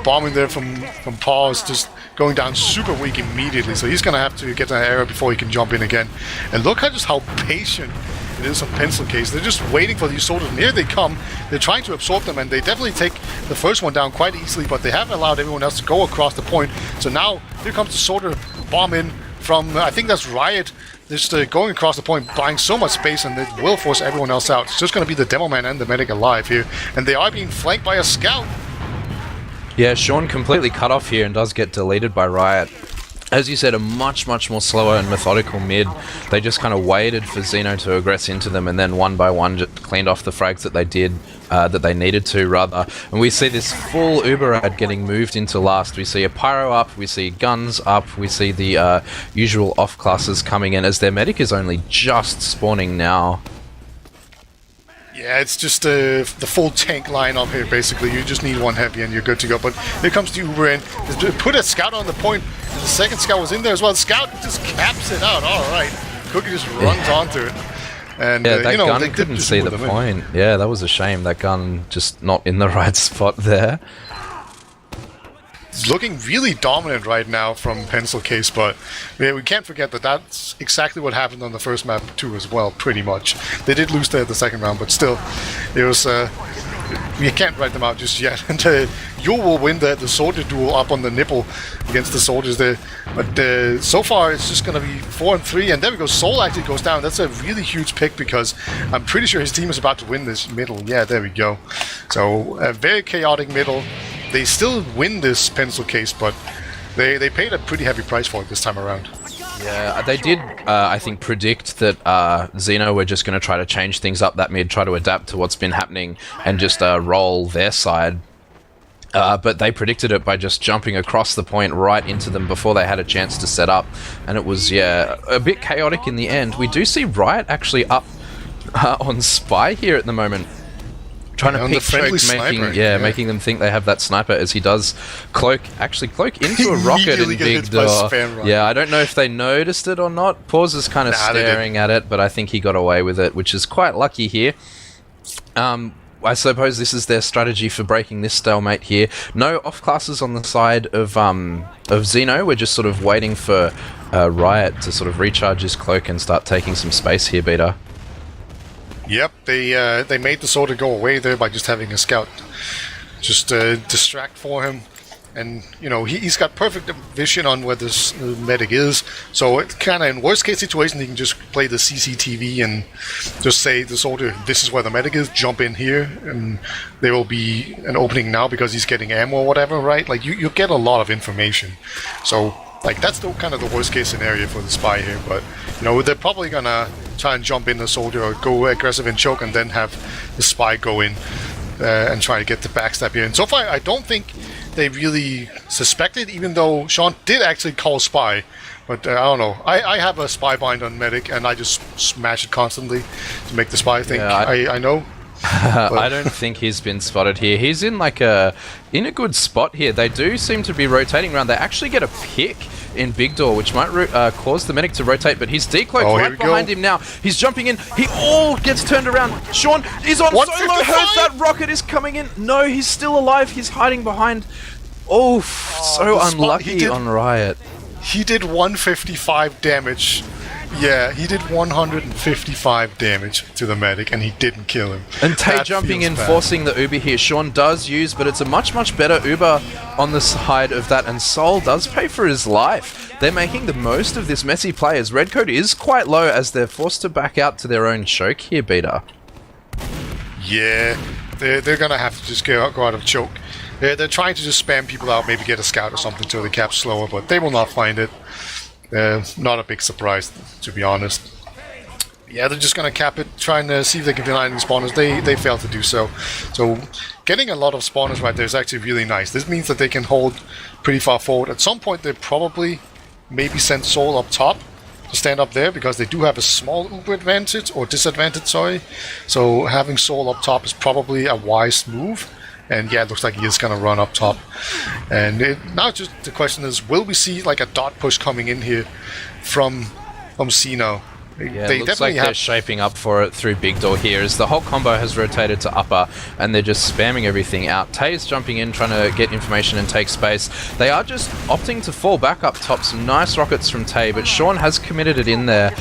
bombing there from Pause, just going down super weak immediately. So he's going to have to get an error before he can jump in again. And look at just how patient it is on Pencil Case. They're just waiting for these Sorters, and here they come. They're trying to absorb them, and they definitely take the first one down quite easily, but they haven't allowed everyone else to go across the point. So now, here comes the Sorter bomb in from, I think that's Riot, just going across the point, buying so much space, and it will force everyone else out. It's just going to be the Demo Man and the Medic alive here, and they are being flanked by a Scout. Yeah, Sean completely cut off here and does get deleted by Riot. As you said, a much more slower and methodical mid. They just kind of waited for Xeno to aggress into them, and then one by one just cleaned off the frags that they did, that they needed to, rather. And we see this full Uber ad getting moved into last. We see a Pyro up, we see guns up, we see the usual off classes coming in, as their medic is only just spawning now. Yeah, it's just the full tank lineup here, basically. You just need one heavy and you're good to go. But here comes the Uber in. Put a Scout on the point. The second Scout was in there as well. Scout just caps it out. All right. Cookie just runs onto it. And, yeah, that gun couldn't see the point. Yeah, that was a shame. That gun just not in the right spot there. It's looking really dominant right now from Pencil Case, but we can't forget that that's exactly what happened on the first map too as well, pretty much. They did lose the second round, but still, it was... you can't write them out just yet. And you will win the Sorter duel up on the nipple against the Soldiers there. But so far, it's just going to be 4-3, and there we go. Soul actually goes down. That's a really huge pick because I'm pretty sure his team is about to win this middle. Yeah, there we go. So, a very chaotic middle. They still win this Pencil Case, but they paid a pretty heavy price for it this time around. Yeah, they did, I think, predict that Xeno were just going to try to change things up that mid, try to adapt to what's been happening, and just roll their side. But they predicted it by just jumping across the point right into them before they had a chance to set up. And it was, yeah, a bit chaotic in the end. We do see Riot actually up on Spy here at the moment. Trying to pick choke, making them think they have that sniper, as he does cloak into a rocket in big door. Yeah, I don't know if they noticed it or not. Pause is kind of staring at it, but I think he got away with it, which is quite lucky here. I suppose this is their strategy for breaking this stalemate here. No off classes on the side of Xeno. We're just sort of waiting for Riot to sort of recharge his cloak and start taking some space here, Beta. Yep, they made the Sorter go away there by just having a Scout just distract for him. And, you know, he's got perfect vision on where this medic is. So it kind of, in worst case situation, he can just play the CCTV and just say the Sorter, this is where the medic is, jump in here, and there will be an opening now because he's getting ammo or whatever, right? Like, you get a lot of information. So, like, that's the kind of the worst case scenario for the Spy here. But, you know, they're probably going to try and jump in the Soldier or go aggressive and choke and then have the Spy go in and try to get the backstab here. And so far, I don't think they really suspected, even though Sean did actually call Spy. But I don't know. I have a Spy bind on Medic, and I just smash it constantly to make the Spy think I know. I don't think he's been spotted here. He's in like in a good spot here. They do seem to be rotating around. They actually get a pick in Big Door, which might cause the medic to rotate, but he's decloaked right behind him now. He's jumping in. He all gets turned around. Sean is on solo. Hurts. That rocket is coming in. No, he's still alive. He's hiding behind. Oh, so unlucky on Riot. He did 155 damage. Yeah, he did 155 damage to the medic, and he didn't kill him. And Tay jumping in, forcing the Uber here. Sean does use, but it's a much, much better Uber on the side of that, and Sol does pay for his life. They're making the most of this messy play, as Redcoat is quite low, as they're forced to back out to their own choke here, Beta. Yeah, they're going to have to just go out of choke. They're trying to just spam people out, maybe get a scout or something till they cap slower, but they will not find it. Not a big surprise, to be honest. Yeah, they're just going to cap it, trying to see if they can deny any spawners. They fail to do so. So getting a lot of spawners right there is actually really nice. This means that they can hold pretty far forward. At some point, they probably maybe send Soul up top to stand up there, because they do have a small Uber advantage, or disadvantage, sorry. So having Soul up top is probably a wise move. And yeah, it looks like he is going to run up top. And now just the question is, will we see like a dot push coming in here from xeno? Yeah, it looks like they're shaping up for it through Big Door here, as the whole combo has rotated to upper, and they're just spamming everything out. Tay's jumping in, trying to get information and take space. They are just opting to fall back up top. Some nice rockets from Tay, but Sean has committed it in there.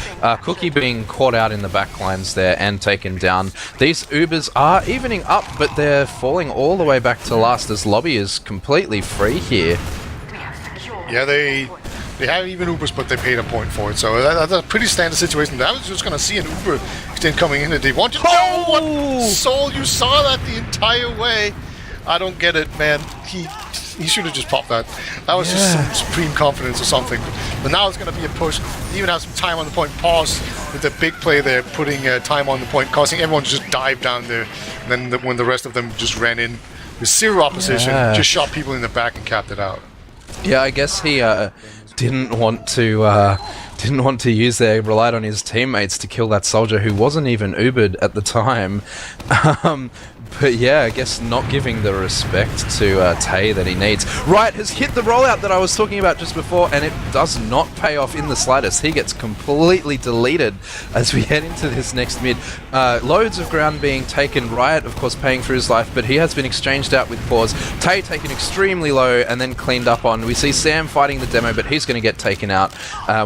Cookie being caught out in the back lines there and taken down. These Ubers are evening up, but they're falling all the way back to last, as Lobby is completely free here. Yeah, they have even Ubers, but they paid a point for it. So that's a pretty standard situation. I was just going to see an Uber extend coming in, and they want to... Oh, what? Soul, you saw that the entire way. I don't get it, man. He should have just popped that. That was just some supreme confidence or something. But now it's going to be a push. They even have some time on the point. Pause with the big play there, putting time on the point, causing everyone to just dive down there. And then when the rest of them just ran in with zero opposition, just shot people in the back and capped it out. Yeah, I guess he didn't want to use there, relied on his teammates to kill that soldier who wasn't even Ubered at the time. But yeah, I guess not giving the respect to Tay that he needs. Riot has hit the rollout that I was talking about just before, and it does not pay off in the slightest. He gets completely deleted as we head into this next mid. Loads of ground being taken. Riot, of course, paying for his life, but he has been exchanged out with Pause. Tay taken extremely low and then cleaned up on. We see Sam fighting the demo, but he's going to get taken out.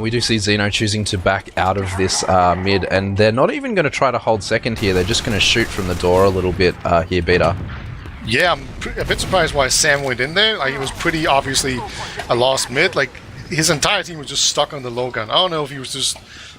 We do see Xeno choosing to back out of this mid, and they're not even going to try to hold second here. They're just going to shoot from the door a little bit here, Beta. Yeah, I'm a bit surprised why Sam went in there. Like, it was pretty obviously a lost mid. Like, his entire team was just stuck on the low ground. I don't know if he was just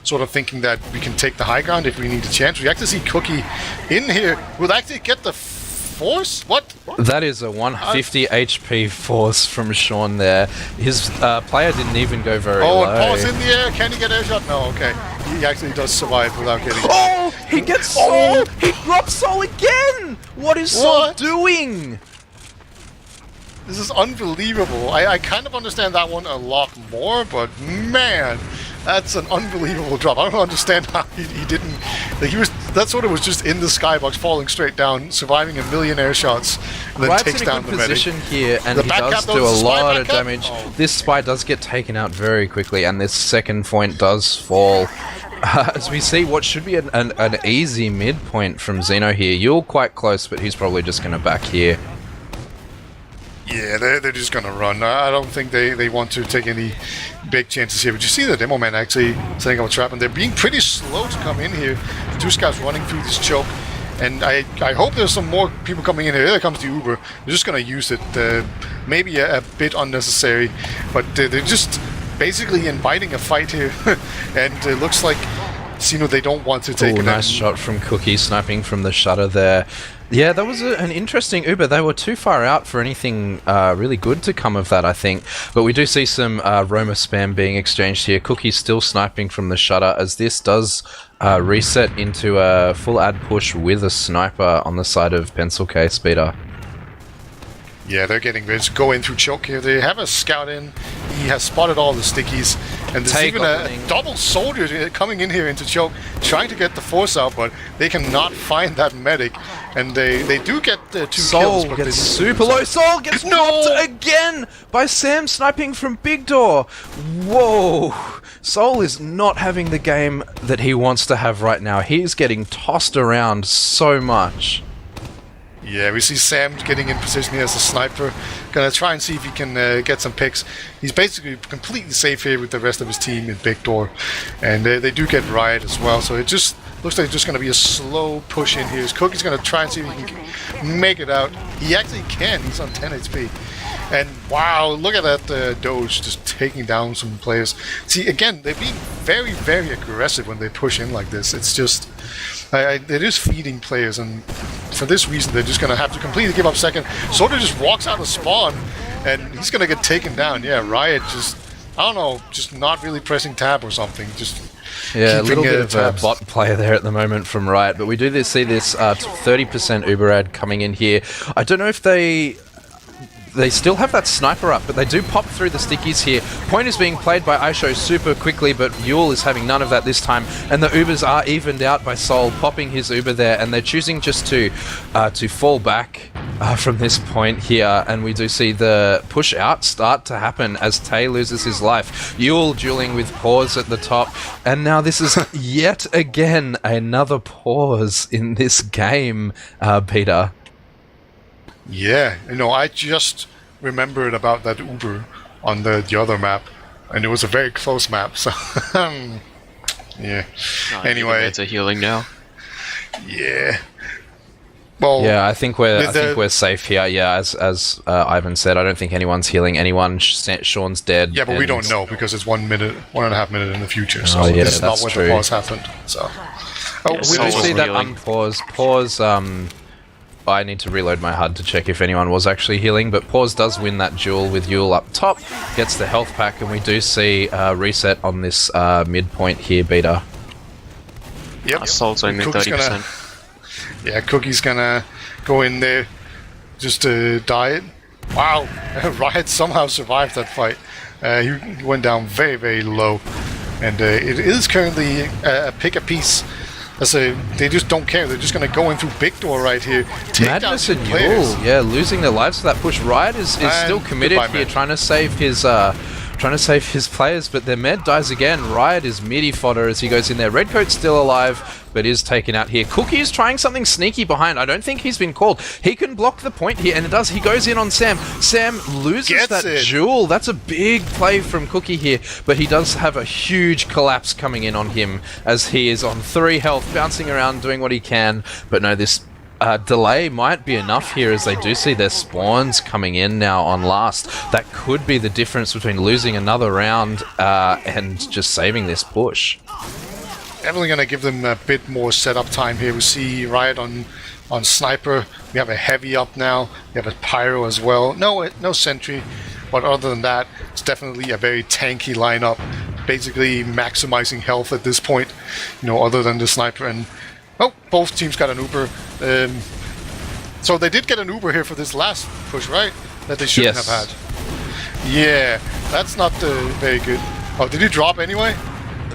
sort of thinking that we can take the high ground if we need a chance. We actually see Cookie in here. We'll actually get the force? What? That is a 150 HP force from Sean there. His player didn't even go very low. And Pause in the air. Can he get air shot? No, okay. He actually does survive without getting Oh! He gets Soul! He drops Soul again! What is Soul doing? This is unbelievable. I kind of understand that one a lot more, but man, that's an unbelievable drop. I don't understand how he didn't... Like, that sort of was just in the skybox, falling straight down, surviving a million air shots, and then takes down the medic. Position here, and he does do a lot of damage. This spy does get taken out very quickly, and this second point does fall. As we see what should be an easy midpoint from Xeno here. You're quite close, but he's probably just going to back here. Yeah, they're just going to run. I don't think they want to take any big chances here. But you see the demo man actually setting up a trap, and they're being pretty slow to come in here. Two scouts running through this choke. And I hope there's some more people coming in here. Here comes the Uber. They're just going to use it. Maybe a bit unnecessary, but they're just basically inviting a fight here. And it looks like Xeno, they don't want to take it. Nice shot from Cookie, sniping from the shutter there. Yeah, that was an interesting Uber. They were too far out for anything really good to come of that, I think. But we do see some Roma spam being exchanged here. Cookie still sniping from the shutter, as this does reset into a full ad push with a sniper on the side of Pencil Case, Beta. Yeah, they're getting ready to go in through choke here. They have a scout in. He has spotted all the stickies, And there's Tay even gobbling. a double soldier coming in here into choke, trying to get the force out, but they cannot find that medic. And they do get the 2 kills. Soul But gets they super low. Soul gets dropped again by Sam sniping from Big Door. Whoa. Soul is not having the game that he wants to have right now. He's getting tossed around so much. Yeah, we see Sam getting in position here as a sniper. Gonna try and see if he can get some picks. He's basically completely safe here with the rest of his team in Big Door. And they do get Riot as well, so it just looks like it's just gonna be a slow push in here. Cookie's gonna try and see if he can make it out. He actually can, he's on 10 HP. And wow, look at that Doge just taking down some players. See, again, they're being very, very aggressive when they push in like this. It's just... they're just feeding players, and for this reason, they're just going to have to completely give up second. Soldier just walks out of spawn, and he's going to get taken down. Yeah, Riot just, I don't know, just not really pressing tab or something. Just yeah, a keeping, little bit of tabs. a bot player there at the moment from Riot, but we do see this 30% Uber ad coming in here. I don't know if they still have that sniper up, but they do pop through the stickies here. Point is being played by Aisho super quickly, but Yule is having none of that this time, and the Ubers are evened out by Sol popping his Uber there, and they're choosing just to fall back from this point here, and we do see the push out start to happen as Tay loses his life. Yule dueling with Pause at the top, and now this is yet again another pause in this game, Peter. Yeah, I just remembered about that Uber on the other map, and it was a very close map, so yeah. Anyway, it's a healing now. Yeah. Well, yeah, I think we're safe here. Yeah, as Ivan said, I don't think anyone's healing anyone. Sean's dead. Yeah, but we don't know because it's 1 minute, 1.5 minutes in the future, so yeah, this is not that's when true. the pause happened. So, Yeah, We do Sol see was that healing. unpause. Pause. I need to reload my HUD to check if anyone was actually healing, but Pause does win that duel with Yule up top, gets the health pack, and we do see reset on this midpoint here, Beta. yep. Sol's only Cookie's 30%. Yeah, Cookie's gonna go in there just to die it. Wow, Riot somehow survived that fight. He went down very, very low, and it is currently a pick a piece. They just don't care. They're just going to go in through Big Door right here. Take Madness down and two players. Yule, yeah, losing their lives to that push. Riot is still committed goodbye, here, man. trying to save his players, but their med dies again. Riot is midi fodder as he goes in there. Redcoat's still alive, but is taken out here. Cookie is trying something sneaky behind. I don't think he's been called. He can block the point here, and it does. He goes in on Sam. Sam loses Gets that it. jewel. That's a big play from Cookie here, but he does have a huge collapse coming in on him as he is on 3 health, bouncing around, doing what he can. But no, this delay might be enough here as they do see their spawns coming in now on last. That could be the difference between losing another round and just saving this push. Definitely going to give them a bit more setup time here. We see Riot on Sniper. We have a Heavy up now. We have a Pyro as well. No Sentry. But other than that, it's definitely a very tanky lineup. Basically maximizing health at this point, other than the Sniper. And both teams got an Uber. So they did get an Uber here for this last push, right? That they shouldn't Yes. have had. Yeah, that's not very good. Oh, did he drop anyway?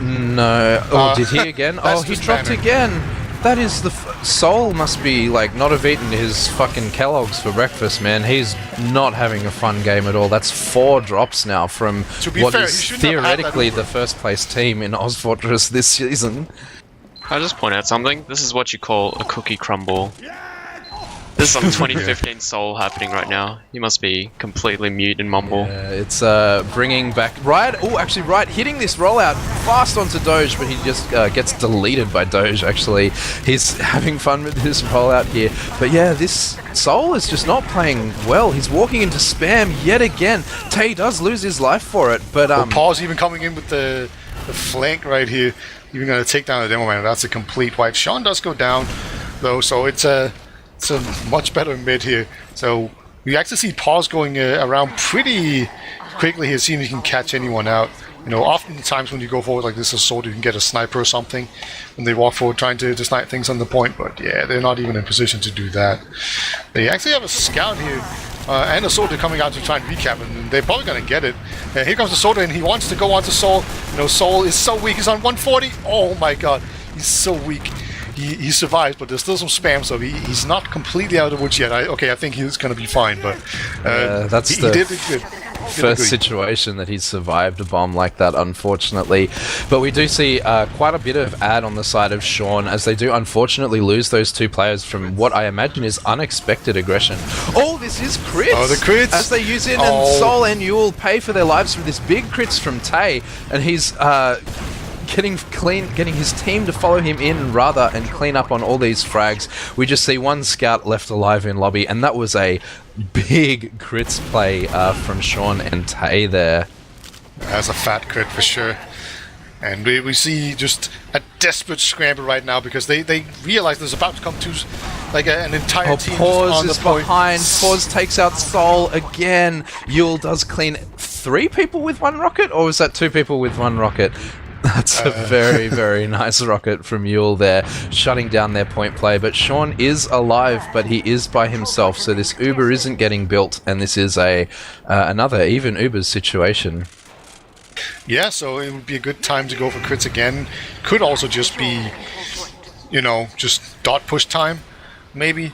No. Oh, did he again? That's Oh, he just dropped banner. again. That is the Soul must be not have eaten his fucking Kellogg's for breakfast, man. He's not having a fun game at all. That's 4 drops now from To be what fair, is he shouldn't have had that theoretically Uber. the first place team in ozfortress this season. Can I just point out something? This is what you call a cookie crumble. There's some 2015 Soul happening right now. You must be completely mute and mumble. It's bringing back Riot. Oh, actually, Riot hitting this rollout fast onto Doge, but he just gets deleted by Doge. Actually, he's having fun with this rollout here. But yeah, this Soul is just not playing well. He's walking into spam yet again. Tay does lose his life for it, but Paul's even coming in with the flank right here. Even going to take down the demo man. That's a complete wipe. Sean does go down though, so it's a much better mid here. So we actually see Paul's going around pretty quickly here, seeing if he can catch anyone out. Oftentimes when you go forward like this, a soldier, you can get a sniper or something when they walk forward trying to snipe things on the point. But yeah, they're not even in position to do that. They actually have a scout here and a soldier coming out to try and recap, and they're probably gonna get it. Here comes the soldier, and he wants to go on to Soul. Soul is so weak. He's on 140. Oh my god, he's so weak. He survives, but there's still some spam, so he's not completely out of the woods yet. I think he's gonna be fine, but that's he the did it good. first situation that he's survived a bomb like that, unfortunately. But we do see quite a bit of ad on the side of Sean, as they do unfortunately lose those two players from what I imagine is unexpected aggression. Oh, this is crits! Oh, the crits! As they use in, and Sol and Yule pay for their lives with this big crits from Tay, and he's getting his team to follow him in rather and clean up on all these frags. We just see one scout left alive in lobby, and that was a big crits play from Sean and Tay there. That's a fat crit for sure. And we see just a desperate scramble right now because they realize there's about to come an entire team Pause on the is point. behind. Pause takes out Sol again. Yule does clean 3 people with 1 rocket, or was that 2 people with 1 rocket? That's a very, very nice rocket from Yule there, shutting down their point play. But Sean is alive, but he is by himself, so this Uber isn't getting built, and this is another even Uber's situation. Yeah, so it would be a good time to go for crits again. Could also just be, just dot push time, maybe.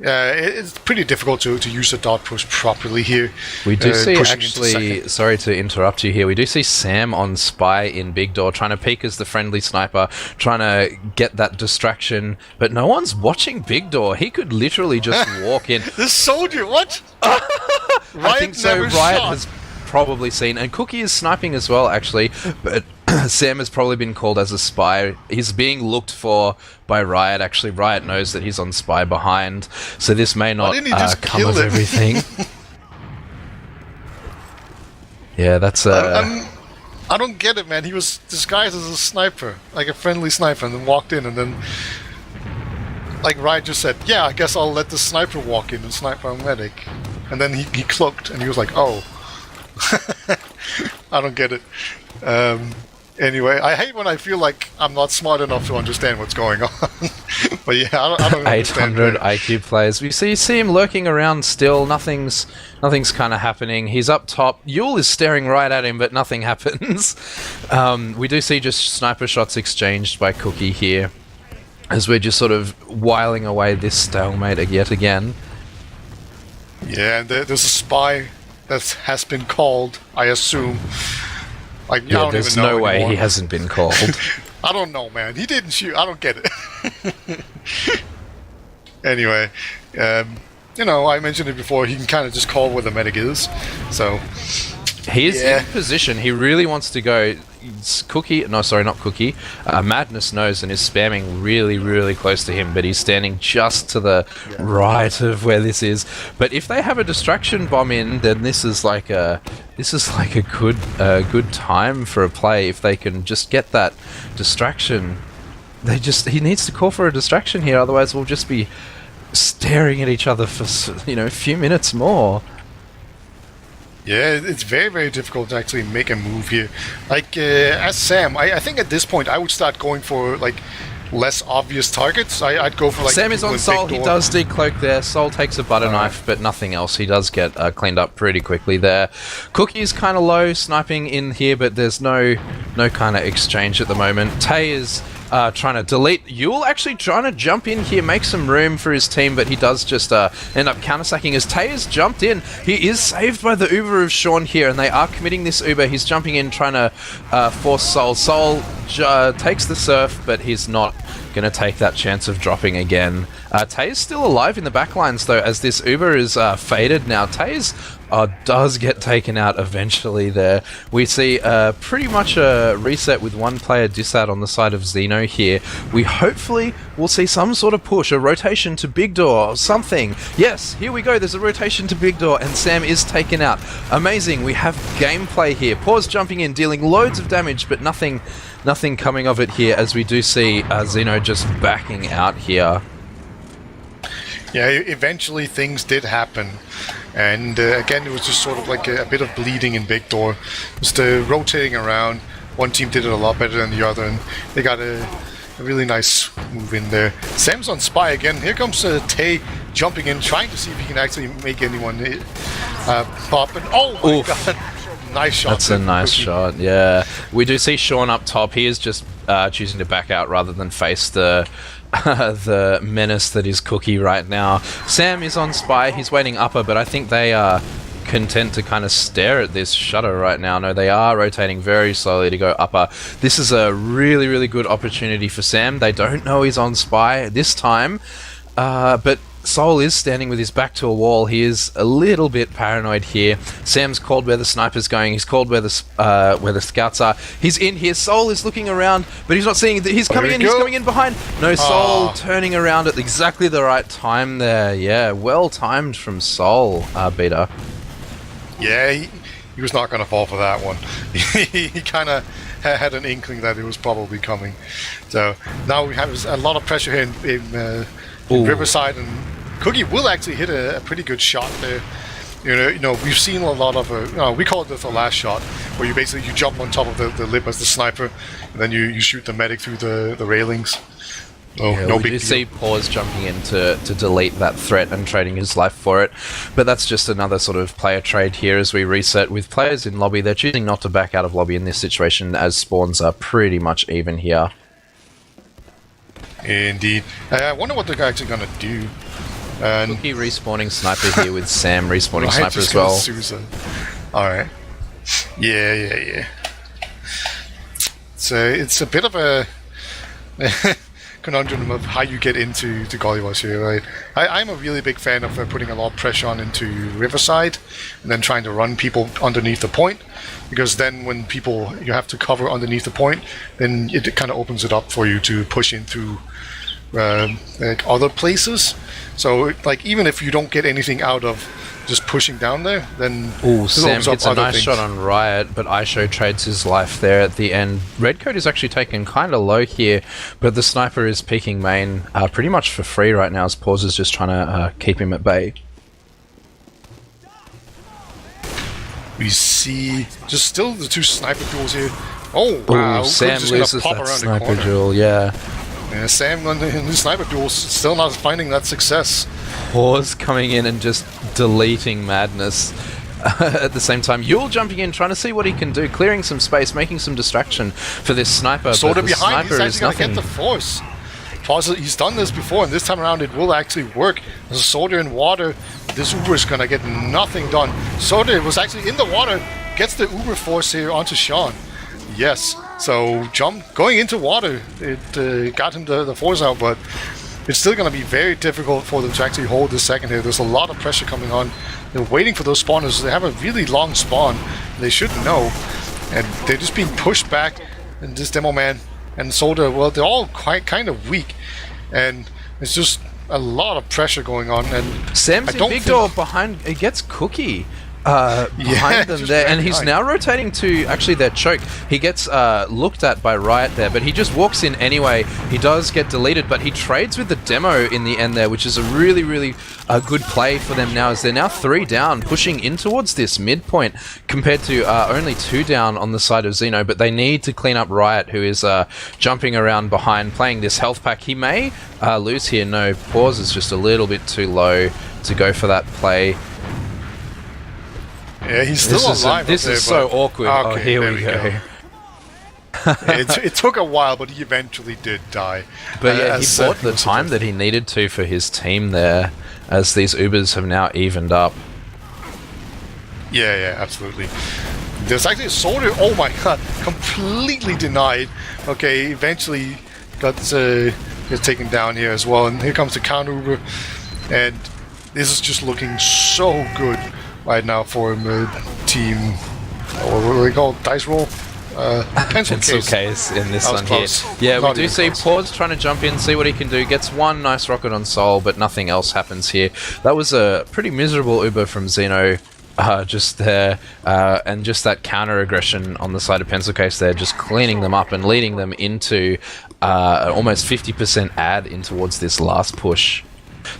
It's pretty difficult to use a dot push properly here. We do see, actually, sorry to interrupt you here, we do see Sam on Spy in Big Door, trying to peek as the friendly sniper, trying to get that distraction, but no one's watching Big Door. He could literally just walk in. The soldier, what? I think so. Riot has probably seen, and Cookie is sniping as well, actually, but Sam has probably been called as a spy. He's being looked for by Riot. Actually, Riot knows that he's on Spy behind, so this may not come of everything. Yeah, that's I don't get it, man. He was disguised as a sniper, like a friendly sniper, and then walked in, and then Riot just said, yeah, I guess I'll let the sniper walk in and snipe our medic. And then he cloaked, and he was like, oh. I don't get it. Anyway, I hate when I feel like I'm not smart enough to understand what's going on. But yeah, I don't understand. 800 IQ players. We see him lurking around still. Nothing's kind of happening. He's up top. Yule is staring right at him, but nothing happens. We do see just sniper shots exchanged by Cookie here, as we're just sort of whiling away this stalemate yet again. Yeah, and there's a spy that has been called, I assume. I don't there's even know no way anymore. he hasn't been called. I don't know, man. He didn't shoot. I don't get it. Anyway, I mentioned it before. He can kind of just call where the medic is. So he is in position. He really wants to go. Madness knows and is spamming really, really close to him, but he's standing just to the right of where this is. But if they have a distraction bomb in, then this is like a good time for a play. If they can just get that distraction, he needs to call for a distraction here. Otherwise, we'll just be staring at each other for a few minutes more. Yeah, it's very, very difficult to actually make a move here. As Sam, I think at this point I would start going for, less obvious targets. I'd go for, Sam is on Sol, he does decloak there. Sol takes a butter knife, but nothing else. He does get cleaned up pretty quickly there. Cookie is kind of low, sniping in here, but there's no kind of exchange at the moment. Tay is trying to delete. Yule actually trying to jump in here, make some room for his team, but he does just end up counter-sacking as Tay has jumped in. He is saved by the Uber of Sean here, and they are committing this Uber. He's jumping in, trying to force Sol. Sol takes the surf, but he's not going to take that chance of dropping again. Tay is still alive in the backlines, though, as this Uber is faded now. Tay does get taken out eventually there. We see pretty much a reset with one player disad on the side of Xeno here. We hopefully will see some sort of push, a rotation to Big Door or something. Yes, here we go. There's a rotation to Big Door, and Sam is taken out. Amazing. We have gameplay here. Pause jumping in, dealing loads of damage, but nothing coming of it here, as we do see Xeno just backing out here. Yeah, eventually things did happen. And again, it was just sort of like a bit of bleeding in Big Door. Just rotating around. One team did it a lot better than the other, and they got a really nice move in there. Sam's on Spy again. Here comes Tay jumping in, trying to see if he can actually make anyone pop. And oh my god, nice shot. That's a nice shot. Yeah, we do see Sean up top. He is just choosing to back out rather than face the the menace that is Cookie right now. Sam is on Spy. He's waiting upper, but I think they are content to kind of stare at this shutter right now. No, they are rotating very slowly to go upper. This is a really, really good opportunity for Sam. They don't know he's on Spy this time, but Soul is standing with his back to a wall. He is a little bit paranoid here. Sam's called where the sniper's going. He's called where the scouts are. He's in here. Soul is looking around, but he's not seeing. He's coming in. He's coming in behind. No, Soul turning around at exactly the right time there. Yeah, well timed from Soul, Beta. Yeah, he was not going to fall for that one. He kind of had an inkling that it was probably coming. So now we have a lot of pressure here in Riverside, and Cookie will actually hit a pretty good shot there. You know, we've seen a lot of we call it the last shot, where you basically jump on top of the lip as the sniper, and then you shoot the medic through the railings. No big deal. See Paws jumping in to delete that threat and trading his life for it, but that's just another sort of player trade here as we reset with players in lobby. They're choosing not to back out of lobby in this situation, as spawns are pretty much even here. Indeed. I wonder what they're actually going to do. Cookie respawning sniper here with Sam respawning sniper as well. Alright. Yeah. So it's a bit of a conundrum of how you get into Gullywash here, right? I'm a really big fan of putting a lot of pressure on into Riverside and then trying to run people underneath the point, because then when you have to cover underneath the point, then it kind of opens it up for you to push in through like other places. So like even if you don't get anything out of just pushing down there, then Sam gets a nice shot on Riot, but Aisho trades his life there at the end. Redcoat is actually taken kind of low here, but the sniper is peeking main pretty much for free right now, as Paws is just trying to keep him at bay. We see just still the two sniper duels here. Oh wow! Sam loses that sniper duel. Yeah, Sam in the sniper duel still not finding that success. Paws coming in and just deleting Madness at the same time. Yule jumping in, trying to see what he can do, clearing some space, making some distraction for this sniper. Sort of behind, he's actually going to get the force. He's done this before, and this time around it will actually work. There's a soldier in water. This Uber is going to get nothing done. Soldier was actually in the water, gets the Uber force here onto Sean. Yes, so going into water, it got him the force out, but it's still going to be very difficult for them to actually hold this second here. There's a lot of pressure coming on. They're waiting for those spawners. They have a really long spawn. They should know. And they're just being pushed back. And this Demo Man and Soldier, well, they're all kind of weak. And it's just a lot of pressure going on. And Sam's in big door behind. It gets Cookie behind them there, and he's now rotating to actually their choke. He gets looked at by Riot there, but he just walks in anyway. He does get deleted, but he trades with the Demo in the end there, which is a really, really good play for them now, as they're now 3 down, pushing in towards this midpoint compared to only 2 down on the side of Xeno, but they need to clean up Riot, who is jumping around behind, playing this health pack. He may lose here. No, Pause is just a little bit too low to go for that play. Yeah, he's still alive. This is so awkward. Okay, here we go. It took a while, but he eventually did die. But yeah, he bought the time that he needed to for his team there, as these Ubers have now evened up. Yeah, absolutely. There's actually a soldier. Oh my god, completely denied. Okay, eventually gets taken down here as well. And here comes the counter Uber, and this is just looking so good right now for team, what do they call it? Dice roll? Pencil case in this one here. Yeah, we do see Paws trying to jump in, see what he can do. Gets one nice rocket on Soul, but nothing else happens here. That was a pretty miserable Uber from Xeno just there, and just that counter aggression on the side of Pencil Case there, just cleaning them up and leading them into almost 50% ad in towards this last push.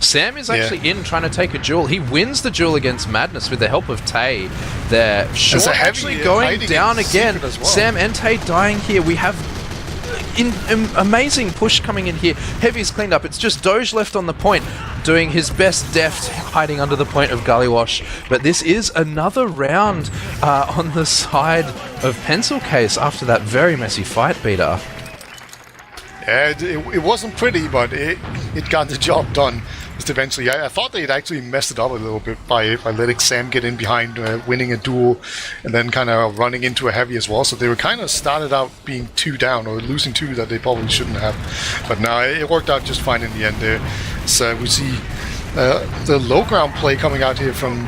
Sam is actually in trying to take a duel. He wins the duel against Madness with the help of Tay there. Sean actually going down again. Well. Sam and Tay dying here. We have amazing push coming in here. Heavy's cleaned up. It's just Doge left on the point, doing his best deft, hiding under the point of Gullywash. But this is another round on the side of Pencil Case after that very messy fight, Beater. Yeah, it wasn't pretty, but it got the job done. Just eventually, I thought they'd actually messed it up a little bit by letting Sam get in behind, winning a duel, and then kind of running into a heavy as well. So they were kind of started out being 2 down or losing 2 that they probably shouldn't have. But no, it worked out just fine in the end there. So we see the low ground play coming out here from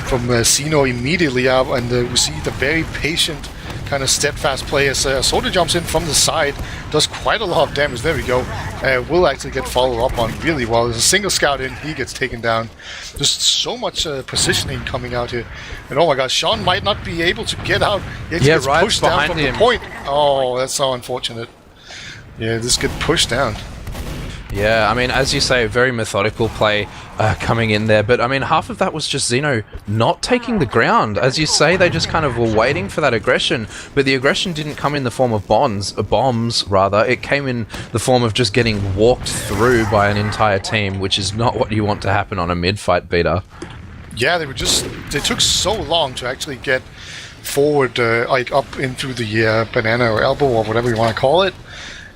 xeno immediately out, and we see the very patient, kind of steadfast play as Soda jumps in from the side, does quite a lot of damage. There we go. Will actually get followed up on really well. There's a single scout in, he gets taken down. Just so much positioning coming out here. And oh my gosh, Sean might not be able to get out. He gets right pushed down from him. the point. Oh, that's so unfortunate. Yeah, this get pushed down. Yeah, I mean, as you say, very methodical play coming in there. But, I mean, half of that was just Xeno not taking the ground. As you say, they just kind of were waiting for that aggression. But the aggression didn't come in the form of bombs. It came in the form of just getting walked through by an entire team, which is not what you want to happen on a mid-fight, Beater. Yeah, they took so long to actually get forward, like up in through the banana or elbow or whatever you want to call it.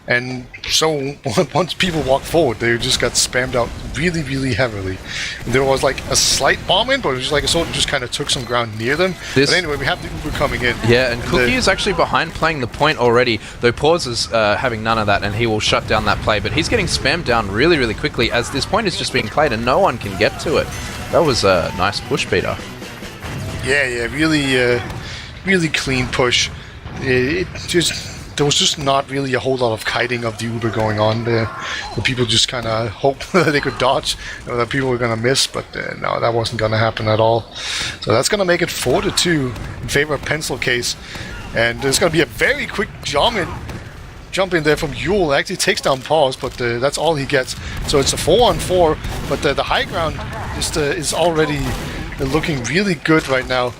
And so once people walked forward, they just got spammed out really, really heavily. And there was like a slight bomb in, but it was just like a soldier just kind of took some ground near them. But anyway, we have the Uber coming in. Yeah, and Cookie is actually behind playing the point already, though Pause is having none of that, and he will shut down that play. But he's getting spammed down really, really quickly as this point is just being played and no one can get to it. That was a nice push, Beater. Yeah, really clean push. There was just not really a whole lot of kiting of the Uber going on there. The people just kind of hoped that they could dodge, that people were going to miss, but no, that wasn't going to happen at all. So that's going to make it 4-2 in favor of Pencil Case. And there's going to be a very quick jump in there from Yule. Actually takes down Pause, but that's all he gets. So it's a 4-on-4, but the high ground is already looking really good right now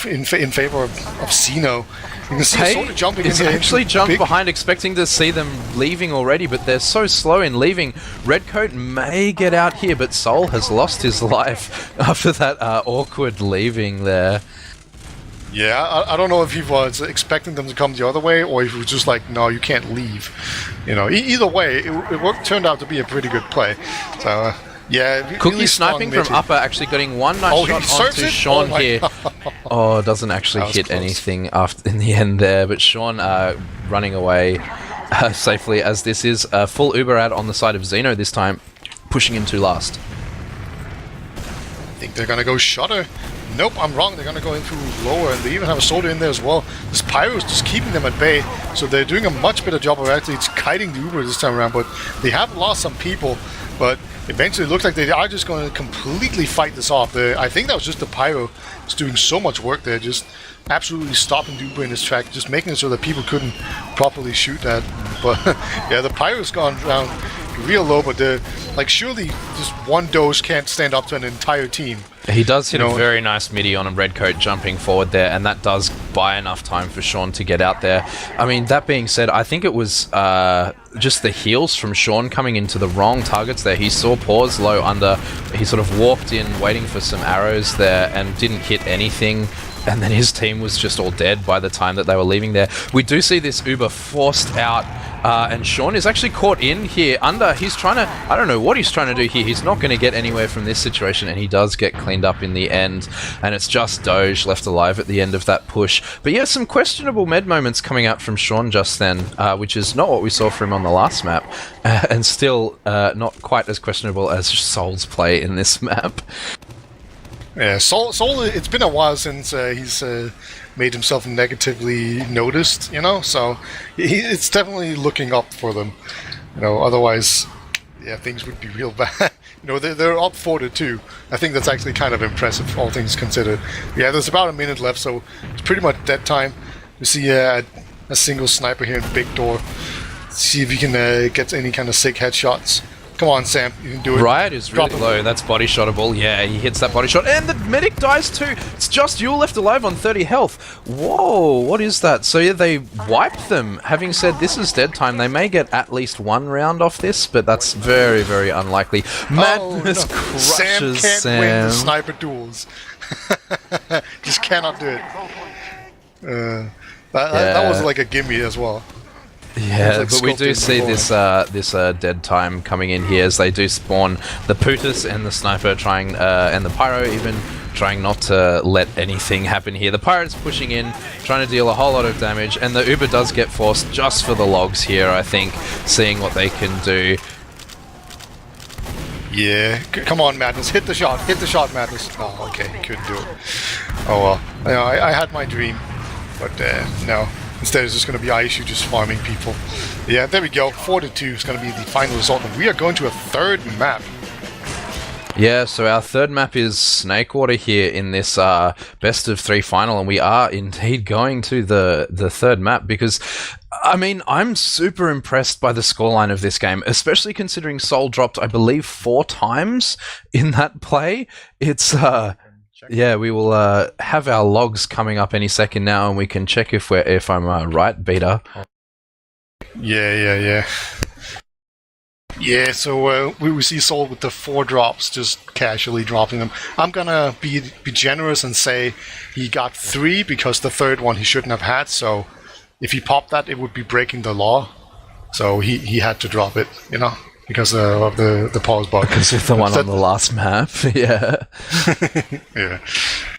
in favor of xeno. You can see sort of jumping in there. Actually jumped behind, expecting to see them leaving already, but they're so slow in leaving. Redcoat may get out here, but Soul has lost his life after that awkward leaving there. Yeah, I don't know if he was expecting them to come the other way, or if he was just like, no, you can't leave. Either way, it turned out to be a pretty good play. So, yeah. Cookie really sniping from upper, actually getting one nice shot onto Sean here. Oh, doesn't actually hit close. Anything after in the end there, but Sean running away safely, as this is a full Uber ad on the side of Xeno this time, pushing into last. I think they're going to go Shutter. Nope, I'm wrong. They're going to go in through lower, and they even have a Soda in there as well. This Pyro is just keeping them at bay, so they're doing a much better job of actually kiting the Uber this time around, but they have lost some people, but eventually it looks like they are just going to completely fight this off. I think that was just the Pyro just doing so much work there, just absolutely stopping the Uber in his track, just making it so that people couldn't properly shoot that. But yeah, the Pyro's gone down real low, but surely just one dose can't stand up to an entire team. He does hit a very nice midi on a Redcoat jumping forward there, and that does buy enough time for Sean to get out there. I mean, that being said, I think it was just the heals from Sean coming into the wrong targets there. He saw Pause low under, he sort of walked in waiting for some arrows there and didn't hit anything, and then his team was just all dead by the time that they were leaving there. We do see this Uber forced out, and Sean is actually caught in here under. He's trying to, I don't know what he's trying to do here. He's not going to get anywhere from this situation, and he does get cleaned up in the end, and it's just Doge left alive at the end of that push. But yeah, some questionable med moments coming out from Sean just then, which is not what we saw from him on the last map, and still not quite as questionable as Soul's play in this map. Yeah, Soul, it's been a while since he's made himself negatively noticed, so it's definitely looking up for them. Otherwise, yeah, things would be real bad. They're up 4-2. I think that's actually kind of impressive, all things considered. Yeah, there's about a minute left, so it's pretty much dead time. We see a single sniper here in Big Door. See if he can get any kind of sick headshots. Come on, Sam, you can do it. Riot is really Drop it. low. That's body shotable. Yeah, he hits that body shot. And the medic dies too. It's just Yule left alive on 30 health. Whoa, what is that? So yeah, they wiped them. Having said this is dead time, they may get at least one round off this, but that's very, very unlikely. Madness crushes Sam can't win the Sam. sniper duels. Just cannot do it. That was like a gimme as well. Yeah, like but we do sculpted see before. this dead time coming in here as they do spawn the Putus and the sniper trying and the pyro even trying not to let anything happen here. The pirate's pushing in, trying to deal a whole lot of damage, and the Uber does get forced just for the logs here. I think seeing what they can do. Yeah, come on, Madness, hit the shot, Madness. Oh, okay, he couldn't do it. Oh well, you know, I had my dream, but no. Instead, it's just going to be Aishu just farming people. Yeah, there we go. 4-2 is going to be the final result, and we are going to a third map. Yeah, so our third map is Snakewater here in this best of 3 final, and we are indeed going to the third map because, I mean, I'm super impressed by the scoreline of this game, especially considering Soul dropped, I believe, 4 times in that play. It's yeah, we will have our logs coming up any second now, and we can check if I'm right, Beta. Yeah. Yeah, so we see Soul with the 4 drops, just casually dropping them. I'm gonna be generous and say he got 3 because the third one he shouldn't have had. So if he popped that, it would be breaking the law. So he had to drop it, you know, because of the pause bug. Because it's the one on the last map, yeah. Yeah,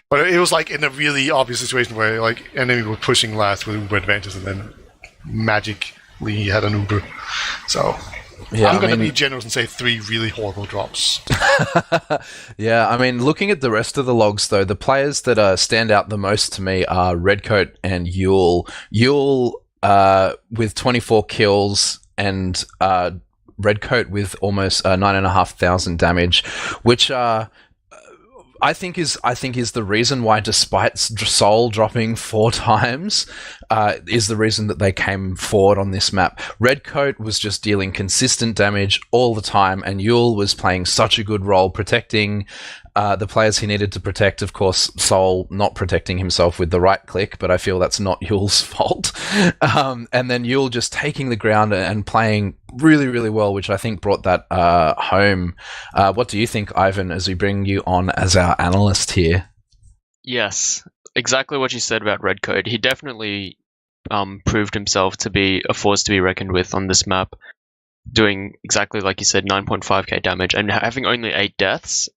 but it was like in a really obvious situation where like enemy were pushing last with Uber advantage, and then magically he had an Uber. So. Yeah, I'm going to be generous and say 3 really horrible drops. Yeah, I mean, looking at the rest of the logs, though, the players that stand out the most to me are Redcoat and Yule. Yule with 24 kills and Redcoat with almost 9,500 damage, which I think is the reason why, despite Soul dropping 4 times, is the reason that they came forward on this map. Redcoat was just dealing consistent damage all the time, and Yule was playing such a good role protecting the players he needed to protect. Of course, Soul not protecting himself with the right click, but I feel that's not Yule's fault. And then Yule just taking the ground and playing really, really well, which I think brought that home. What do you think, Ivan, as we bring you on as our analyst here? Yes, exactly what you said about Redcoat. He definitely proved himself to be a force to be reckoned with on this map, doing exactly like you said, 9.5k damage, and having only 8 deaths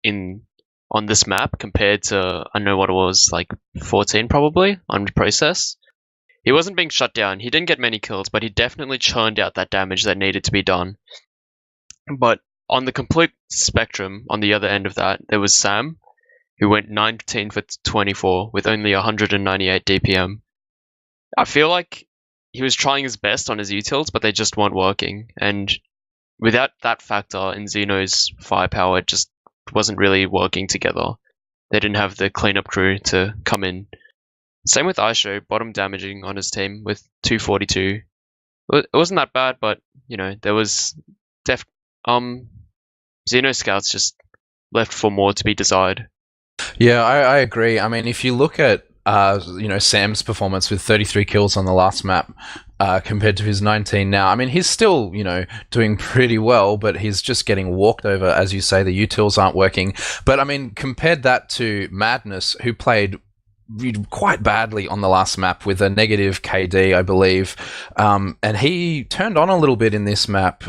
on this map compared to, I don't know what it was, like 14 probably on process. He wasn't being shut down. He didn't get many kills, but he definitely churned out that damage that needed to be done. But on the complete spectrum, on the other end of that, there was Sam, who went 19 for 24 with only 198 DPM. I feel like he was trying his best on his utils, but they just weren't working. And without that factor in Xeno's firepower, it just wasn't really working together. They didn't have the cleanup crew to come in. Same with Aisho, bottom damaging on his team with 242. It wasn't that bad, but you know, there was Xeno scouts just left for more to be desired. Yeah, I agree. I mean, if you look at Sam's performance with 33 kills on the last map compared to his 19 now, I mean, he's still, doing pretty well, but he's just getting walked over. As you say, the utils aren't working. But I mean, compared that to Madness, who played quite badly on the last map with a negative KD, I believe. And he turned on a little bit in this map,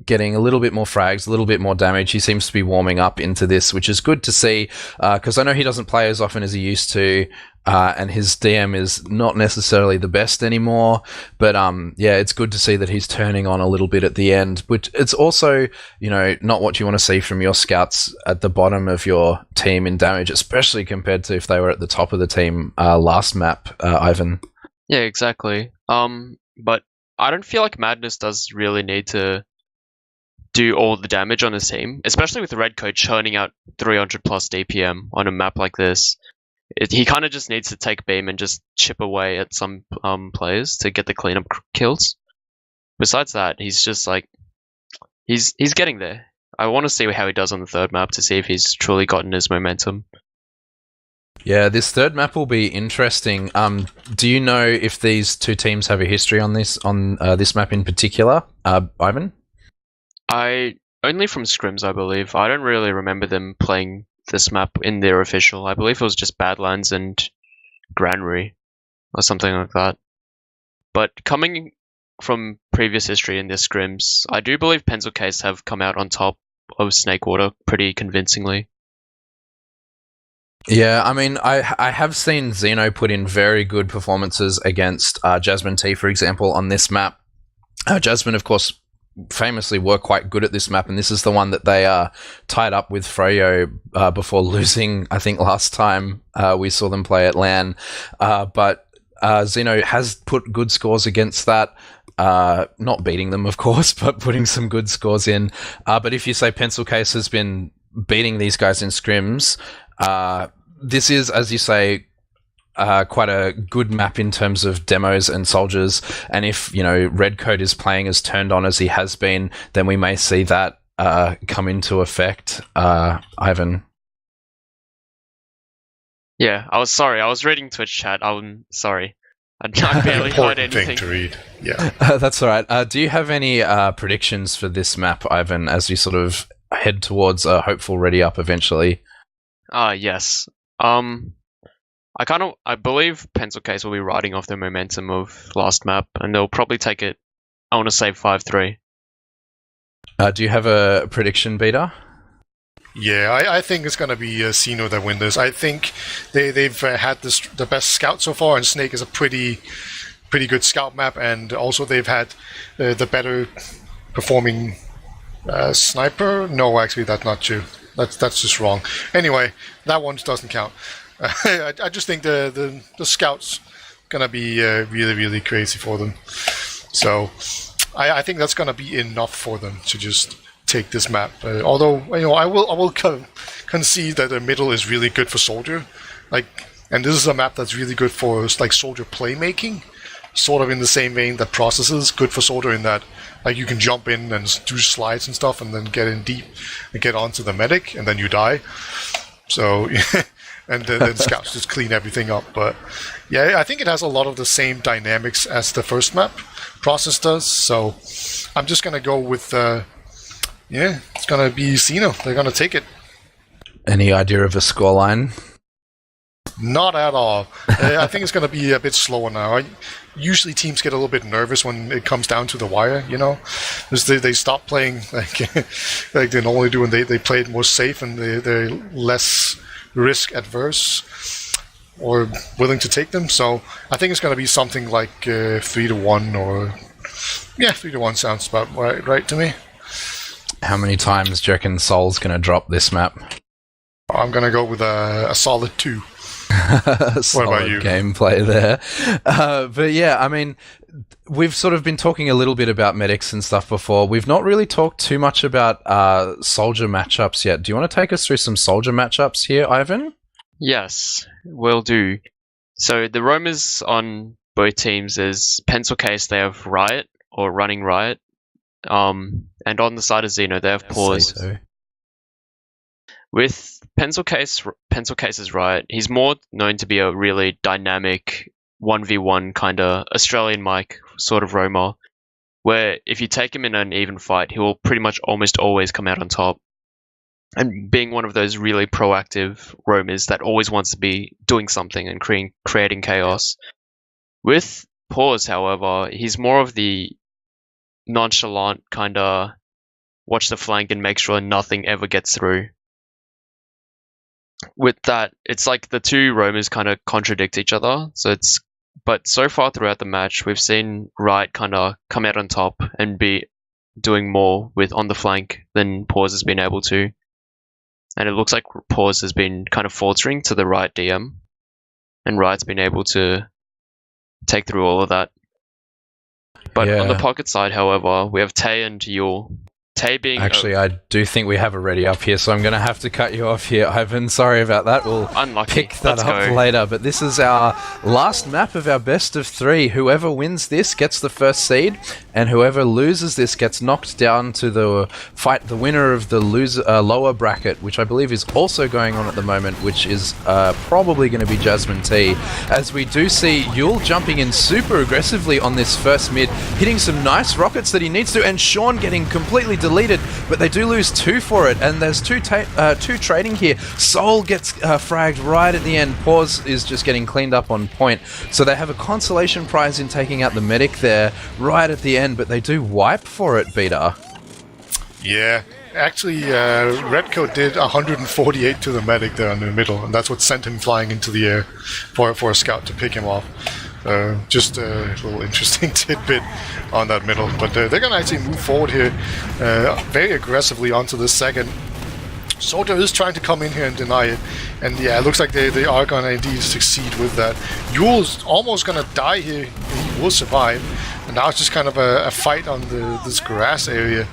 getting a little bit more frags, a little bit more damage. He seems to be warming up into this, which is good to see, because I know he doesn't play as often as he used to, and his DM is not necessarily the best anymore. But yeah, it's good to see that he's turning on a little bit at the end, which it's also, not what you want to see from your scouts at the bottom of your team in damage, especially compared to if they were at the top of the team last map, Ivan. Yeah, exactly. But I don't feel like Madness does really need to do all the damage on his team, especially with Redcoat churning out 300 plus DPM on a map like this. He kind of just needs to take beam and just chip away at some players to get the cleanup kills. Besides that, he's just like, he's getting there. I want to see how he does on the third map to see if he's truly gotten his momentum. Yeah, this third map will be interesting. Do you know if these two teams have a history on this map in particular, Ivan? Only from scrims, I believe. I don't really remember them playing this map in their official. I believe it was just Badlands and Granary or something like that. But coming from previous history in their scrims, I do believe Pencil Case have come out on top of Snakewater pretty convincingly. Yeah, I mean, I have seen Xeno put in very good performances against Jasmine T, for example, on this map. Jasmine, of course, famously were quite good at this map, and this is the one that they tied up with Freyo before losing, I think, last time we saw them play at LAN. But Xeno has put good scores against that. Not beating them, of course, but putting some good scores in. But if you say Pencil Case has been beating these guys in scrims, this is, as you say, quite a good map in terms of demos and soldiers. And if, Redcoat is playing as turned on as he has been, then we may see that come into effect. Ivan? Yeah, I was reading Twitch chat. I'm sorry. I barely heard Important anything. thing to read. Yeah. That's all right. Do you have any predictions for this map, Ivan, as we sort of head towards a hopeful ready up eventually? Yes. I believe Pencil Case will be riding off the momentum of last map, and they'll probably take it, I want to say 5-3. Do you have a prediction, Beta? Yeah, I think it's going to be xeno that win this. I think they've had the best scout so far, and Snake is a pretty good scout map, and also they've had the better performing sniper. No, actually, that's not true. That's just wrong. Anyway, that one doesn't count. I just think the scout's gonna be really crazy for them. So I think that's gonna be enough for them to just take this map. Although I will concede that the middle is really good for soldier. And this is a map that's really good for soldier playmaking. Sort of in the same vein that Process is good for soldier in that you can jump in and do slides and stuff and then get in deep and get onto the medic and then you die. So and then scouts just clean everything up. But yeah, I think it has a lot of the same dynamics as the first map Process does. So I'm just gonna go with it's gonna be xeno. They're gonna take it. Any idea of a scoreline? Not at all. I think it's going to be a bit slower now. Usually teams get a little bit nervous when it comes down to the wire, because they stop playing like they normally do, and they play it more safe, and they're less risk adverse or willing to take them. So I think it's going to be something like 3-1 or 3-1 sounds about right to me. How many times do you reckon Sol's going to drop this map? I'm going to go with a solid 2. What about you? Gameplay there. But yeah, I mean, we've sort of been talking a little bit about medics and stuff before. We've not really talked too much about soldier matchups yet. Do you want to take us through some soldier matchups here, Ivan? Yes, will do. So the roamers on both teams is Pencil Case, they have Riot or Running Riot. And on the side of Xeno, they have Pause. With Pencil Case's Riot, he's more known to be a really dynamic 1v1 kind of Australian Mike sort of roamer, where if you take him in an even fight, he will pretty much almost always come out on top. And being one of those really proactive roamers that always wants to be doing something and creating chaos. With Pause, however, he's more of the nonchalant kind of watch the flank and make sure nothing ever gets through. With that, it's like the two roamers kind of contradict each other. But so far throughout the match, we've seen Riot kind of come out on top and be doing more on the flank than Pause has been able to. And it looks like Pause has been kind of faltering to the Riot DM, and Riot's been able to take through all of that. But on the pocket side, however, we have Tay and Yule. Tay being actually, I do think we have a ready up here, so I'm going to have to cut you off here, Ivan. Sorry about that. We'll pick that up later. But this is our last map of our best of 3. Whoever wins this gets the first seed. and whoever loses this gets knocked down to the fight the winner of the lower bracket, which I believe is also going on at the moment, which is probably going to be Jasmine T, as we do see Yule jumping in super aggressively on this first mid, hitting some nice rockets that he needs to, and Sean getting completely deleted, but they do lose 2 for it, and there's two trading here. Soul gets fragged right at the end. Pause is just getting cleaned up on point, so they have a consolation prize in taking out the medic there right at the end, but they do wipe for it, Beta. Yeah, actually, Redcoat did 148 to the medic there in the middle, and that's what sent him flying into the air for a scout to pick him off. Just a little interesting tidbit on that middle, but they're going to actually move forward here very aggressively onto the second. Soldier is trying to come in here and deny it, and yeah, it looks like they are going to indeed succeed with that. Yule's almost going to die here, he will survive, and now it's just kind of a fight on this grass area,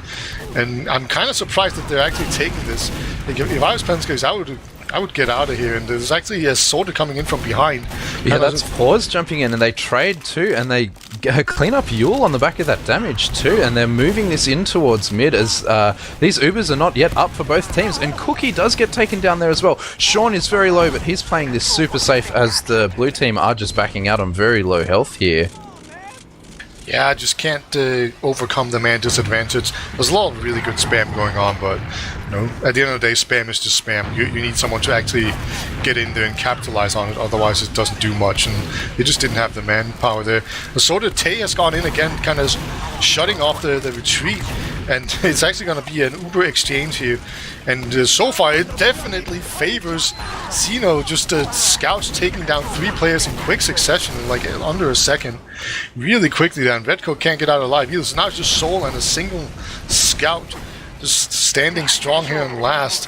and I'm kind of surprised that they're actually taking this. Like, if I was Penskase, I would get out of here, and there's actually a Soldier coming in from behind. Yeah, that's Pause jumping in, and they trade too, and they clean up Yule on the back of that damage too, and they're moving this in towards mid as these Ubers are not yet up for both teams, and Cookie does get taken down there as well. Sean is very low, but he's playing this super safe as the blue team are just backing out on very low health here. Yeah, I just can't overcome the man disadvantage. There's a lot of really good spam going on, but you know, at the end of the day, spam is just spam. You need someone to actually get in there and capitalize on it, otherwise it doesn't do much, and they just didn't have the manpower there. The sort of Tay has gone in again, kind of shutting off the retreat, and it's actually going to be an Uber exchange here, and so far it definitely favors xeno. Just scouts taking down 3 players in quick succession in like under a second, really quickly. Then Redcoat can't get out alive either, so now it's just Soul and a single scout just standing strong here in last,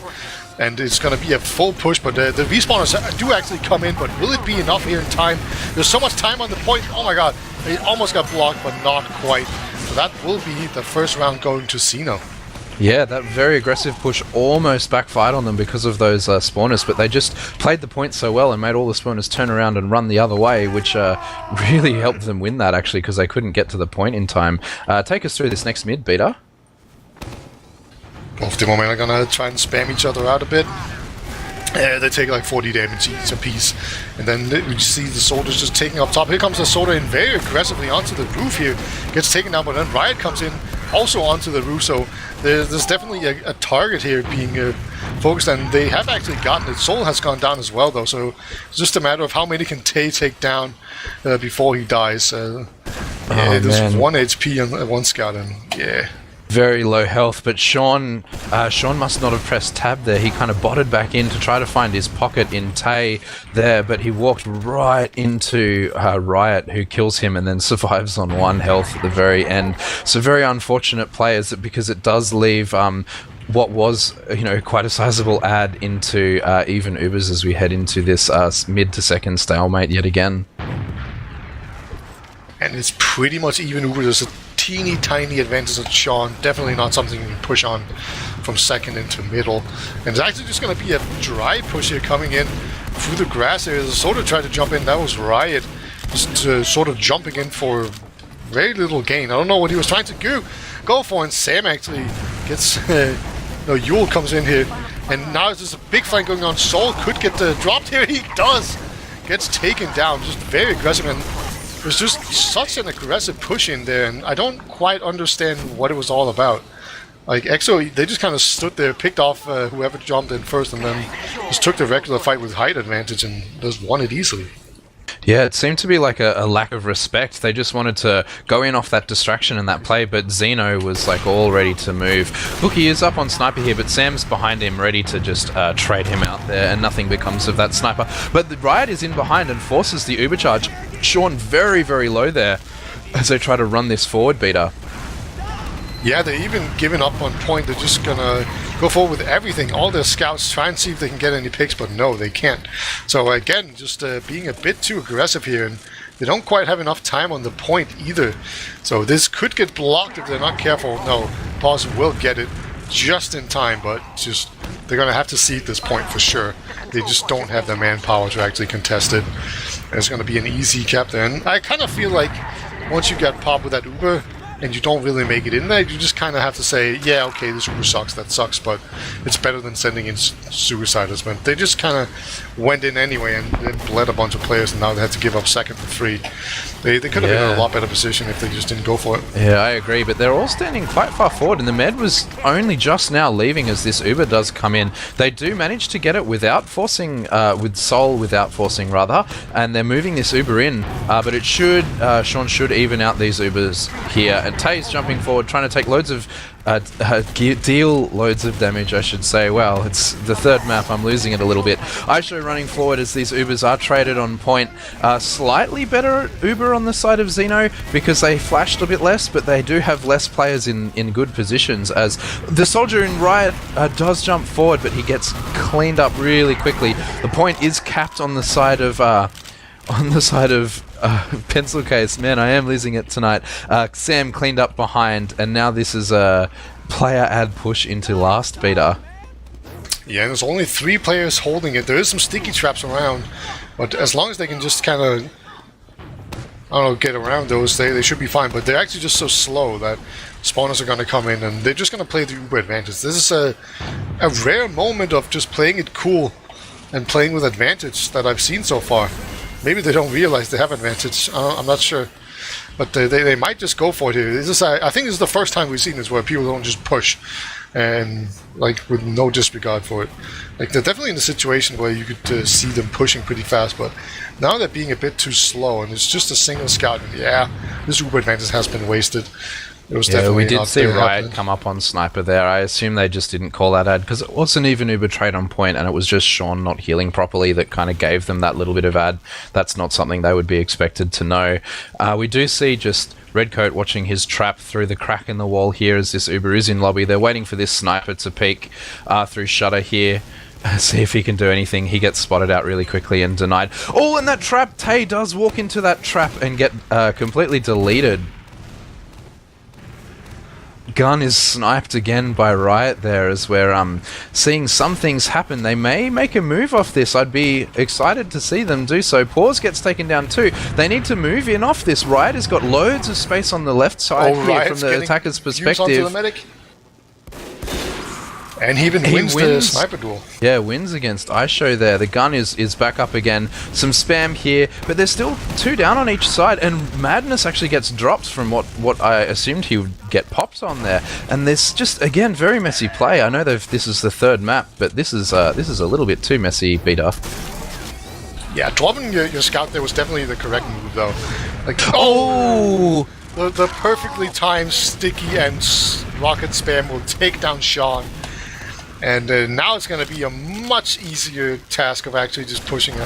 and it's going to be a full push, but the respawners do actually come in, but will it be enough here in time? There's so much time on the point. Oh my god, it almost got blocked, but not quite. So that will be the first round going to xeno. Yeah, that very aggressive push almost backfired on them because of those spawners, but they just played the point so well and made all the spawners turn around and run the other way, which really helped them win that, actually, because they couldn't get to the point in time. Take us through this next mid, Beta. Both the moment are gonna try and spam each other out a bit. They take like 40 damage each apiece, and then we see the Soldiers just taking up top. Here comes the Soldier in very aggressively onto the roof here, gets taken down, but then Riot comes in also onto the roof, so there's definitely a target here being focused, and they have actually gotten it. Soul has gone down as well though, so it's just a matter of how many can Tay take down before he dies. There's 1 HP on 1 scout, and yeah. Very low health, but Sean must not have pressed tab there. He kind of botted back in to try to find his pocket in Tay there, but he walked right into Riot, who kills him and then survives on 1 health at the very end. So very unfortunate players, because it does leave what was, quite a sizable ad into even Ubers as we head into this mid to second stalemate yet again. And it's pretty much even Uber. There's a teeny tiny advantage of Sean. Definitely not something you can push on from second into middle. And it's actually just going to be a dry push here coming in through the grass area. The Soldier tried to jump in. That was Riot. Just sort of jumping in for very little gain. I don't know what he was trying to go for. And Sam actually gets... Yule comes in here. And now there's a big fight going on. Soul could get dropped here. He does. Gets taken down. Just very aggressive. And there's just such an aggressive push in there, and I don't quite understand what it was all about. Like, EXO, they just kind of stood there, picked off whoever jumped in first, and then just took the regular fight with height advantage and just won it easily. Yeah, it seemed to be like a lack of respect. They just wanted to go in off that distraction and that play, but Xeno was like all ready to move. Cookie is up on Sniper here, but Sam's behind him ready to just trade him out there, and nothing becomes of that Sniper. But the Riot is in behind and forces the Uber charge. Sean very, very low there as they try to run this forward, Beta. Yeah, they're even giving up on point. They're just gonna go forward with everything. All their scouts try and see if they can get any picks, but no, they can't. So again, just being a bit too aggressive here, and they don't quite have enough time on the point either. So this could get blocked if they're not careful. No, Pause will get it just in time, but just they're gonna have to seed this point for sure. They just don't have the manpower to actually contest it. It's gonna be an easy cap there, and I kind of feel like once you get popped with that Uber, and you don't really make it in there, you just kind of have to say, yeah, okay, this Uber sucks, that sucks, but it's better than sending in suiciders. But they just kind of went in anyway and bled a bunch of players, and now they had to give up second and 3. They could have been in a lot better position if they just didn't go for it. Yeah, I agree, but they're all standing quite far forward, and the med was only just now leaving as this Uber does come in. They do manage to get it without forcing, with Sol without forcing rather, and they're moving this Uber in, but it should, Sean should even out these Ubers here, and Tay's jumping forward, trying to take loads of deal loads of damage, I should say. Well, it's the third map, I'm losing it a little bit. Aisho running forward as these Ubers are traded on point. Slightly better Uber on the side of Xeno because they flashed a bit less, but they do have less players in good positions as the soldier in Riot does jump forward, but he gets cleaned up really quickly. The point is capped on the side of Pencil Case. Man, I am losing it tonight. Sam cleaned up behind, and now this is a player ad push into last beta. Yeah, there's only 3 players holding it. There is some sticky traps around, but as long as they can just kind of, I don't know, get around those, they should be fine. But they're actually just so slow that spawners are going to come in, and they're just going to play the Uber advantage. This is a rare moment of just playing it cool and playing with advantage that I've seen so far. Maybe they don't realize they have advantage. I'm not sure. But they might just go for it here. I think this is the first time we've seen this where people don't just push and like with no disregard for it. Like they're definitely in a situation where you could see them pushing pretty fast, but now they're being a bit too slow, and it's just a single scout. And yeah, this Uber advantage has been wasted. It was definitely we did not see Riot happening. come up on Sniper there. I assume they just didn't call that ad because it wasn't even Uber trade on point, and it was just Sean not healing properly that kind of gave them that little bit of ad. That's not something they would be expected to know. We do see just Redcoat watching his trap through the crack in the wall here as this Uber is in lobby. They're waiting for this Sniper to peek through Shutter here. See if he can do anything. He gets spotted out really quickly and denied. Oh, and that trap! Tay does walk into that trap and get completely deleted. Gun is sniped again by Riot there as we're seeing some things happen. They may make a move off this. I'd be excited to see them do so. Pause gets taken down too. They need to move in off this. Riot has got loads of space on the left side here from the attacker's perspective. Onto the medic. And he even wins the sniper duel. Yeah, wins against Aisho there. The gun is back up again. Some spam here, but there's still 2 down on each side, and Madness actually gets dropped from what I assumed he would get popped on there. And there's just, again, very messy play. I know this is the 3rd map, but this is a little bit too messy, beta. Yeah, dropping your scout there was definitely the correct move, though. Like, the perfectly timed sticky and rocket spam will take down Sean. And now it's going to be a much easier task of actually just pushing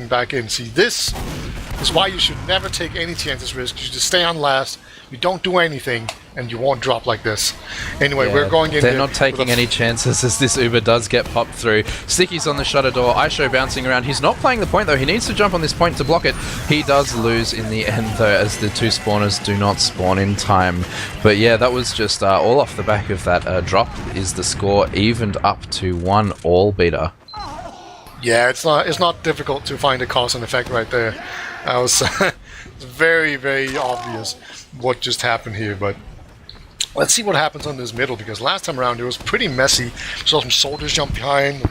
back in. See, this is why you should never take any chances risks. You just stay on last, you don't do anything, and you won't drop like this. Anyway, we're going in. They're not taking any chances as this Uber does get popped through. Sticky's on the shutter door. Aisho bouncing around. He's not playing the point though. He needs to jump on this point to block it. He does lose in the end though, as the 2 spawners do not spawn in time. But yeah, that was just all off the back of that drop. Is the score evened up to 1-all, beta? Yeah, it's not difficult to find a cause and effect right there. I was it's very, very obvious what just happened here, but let's see what happens on this middle, because last time around it was pretty messy. Saw some soldiers jump behind,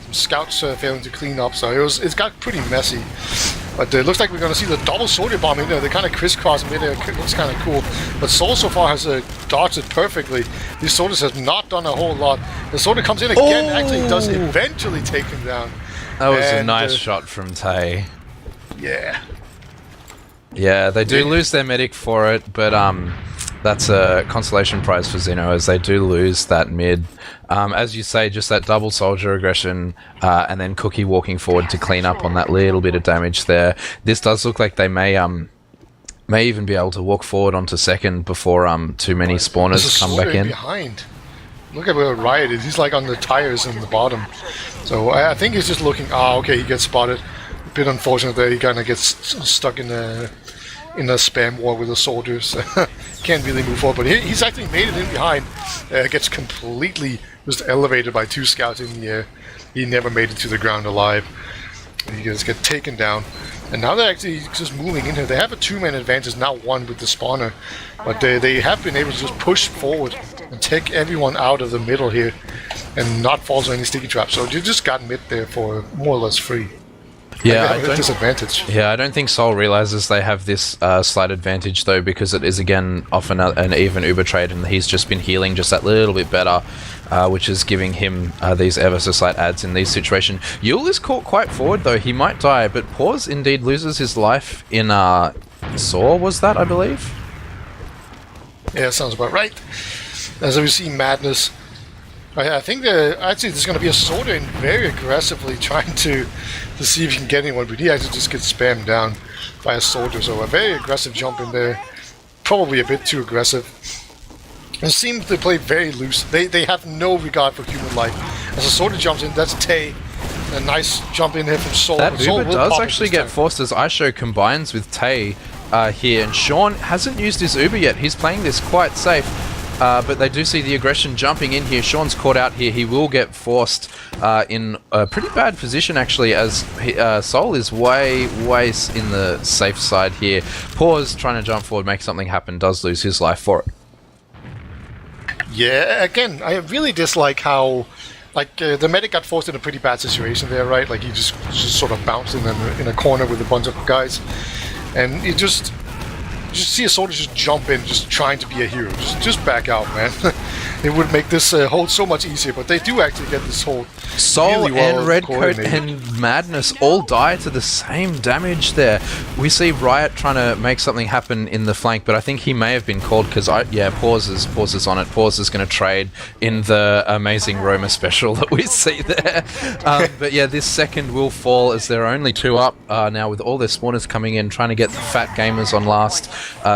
some scouts failing to clean up, so it's got pretty messy. But it looks like we're going to see the double soldier bomb in there. They kind of crisscross midair. It looks kind of cool. But Sol so far has dodged it perfectly. These soldiers have not done a whole lot. The soldier comes in again, actually does eventually take him down. That was a nice shot from Tay. Yeah. Yeah, they do lose their medic for it, but that's a consolation prize for Xeno as they do lose that mid. As you say, just that double soldier aggression and then Cookie walking forward to clean up on that little bit of damage there. This does look like they may even be able to walk forward onto second before too many spawners come back in. Behind. Look at where Riot is. He's like on the tires in the bottom. So I think he's just looking. Okay, he gets spotted. A bit unfortunate that he kind of gets stuck in a spam war with the soldiers. Can't really move forward, but he's actually made it in behind. Gets completely just elevated by 2 scouts in the air. He never made it to the ground alive. You guys get taken down. And now they're actually just moving in here. They have a 2-man advantage, not one with the spawner. But they have been able to just push forward and take everyone out of the middle here and not fall to any sticky traps. So you just got mid there for more or less free. Yeah, disadvantage. Yeah, I don't think Seoul realizes they have this slight advantage though, because it is again often an even Uber trade, and he's just been healing just that little bit better, which is giving him these ever so slight adds in these situations. Yule is caught quite forward though; he might die, but Pause indeed loses his life in Saw. Was that, I believe? Yeah, sounds about right. As we see Madness. I think actually there's going to be a Sorter in very aggressively trying to see if he can get anyone, but he actually just gets spammed down by a Sorter. So a very aggressive jump in there, probably a bit too aggressive. It seems to play very loose. They have no regard for human life. As a Sorter jumps in, that's Tay. A nice jump in here from Soul. That Soul Uber will does pop actually this get time. forced as Aisho combines with Tay here, and Sean hasn't used his Uber yet. He's playing this quite safe. But they do see the aggression jumping in here. Sean's caught out here. He will get forced in a pretty bad position, actually, as Soul is way in the safe side here. Pause trying to jump forward, make something happen, does lose his life for it. Yeah, again, I really dislike how, the medic got forced in a pretty bad situation there, right? Like, he just sort of bounced in a corner with a bunch of guys. And you just see a soldier just jump in, just trying to be a hero. Just back out, man. It would make this hold so much easier, but they do actually get this hold. Soul really well and Redcoat coordinated. and Madness all die to the same damage there. We see Riot trying to make something happen in the flank, but I think he may have been called because, Pause is on it. Pause is going to trade in the amazing Roma special that we see there. But yeah, this second will fall as there are only 2 up now with all their spawners coming in, trying to get the fat gamers on last.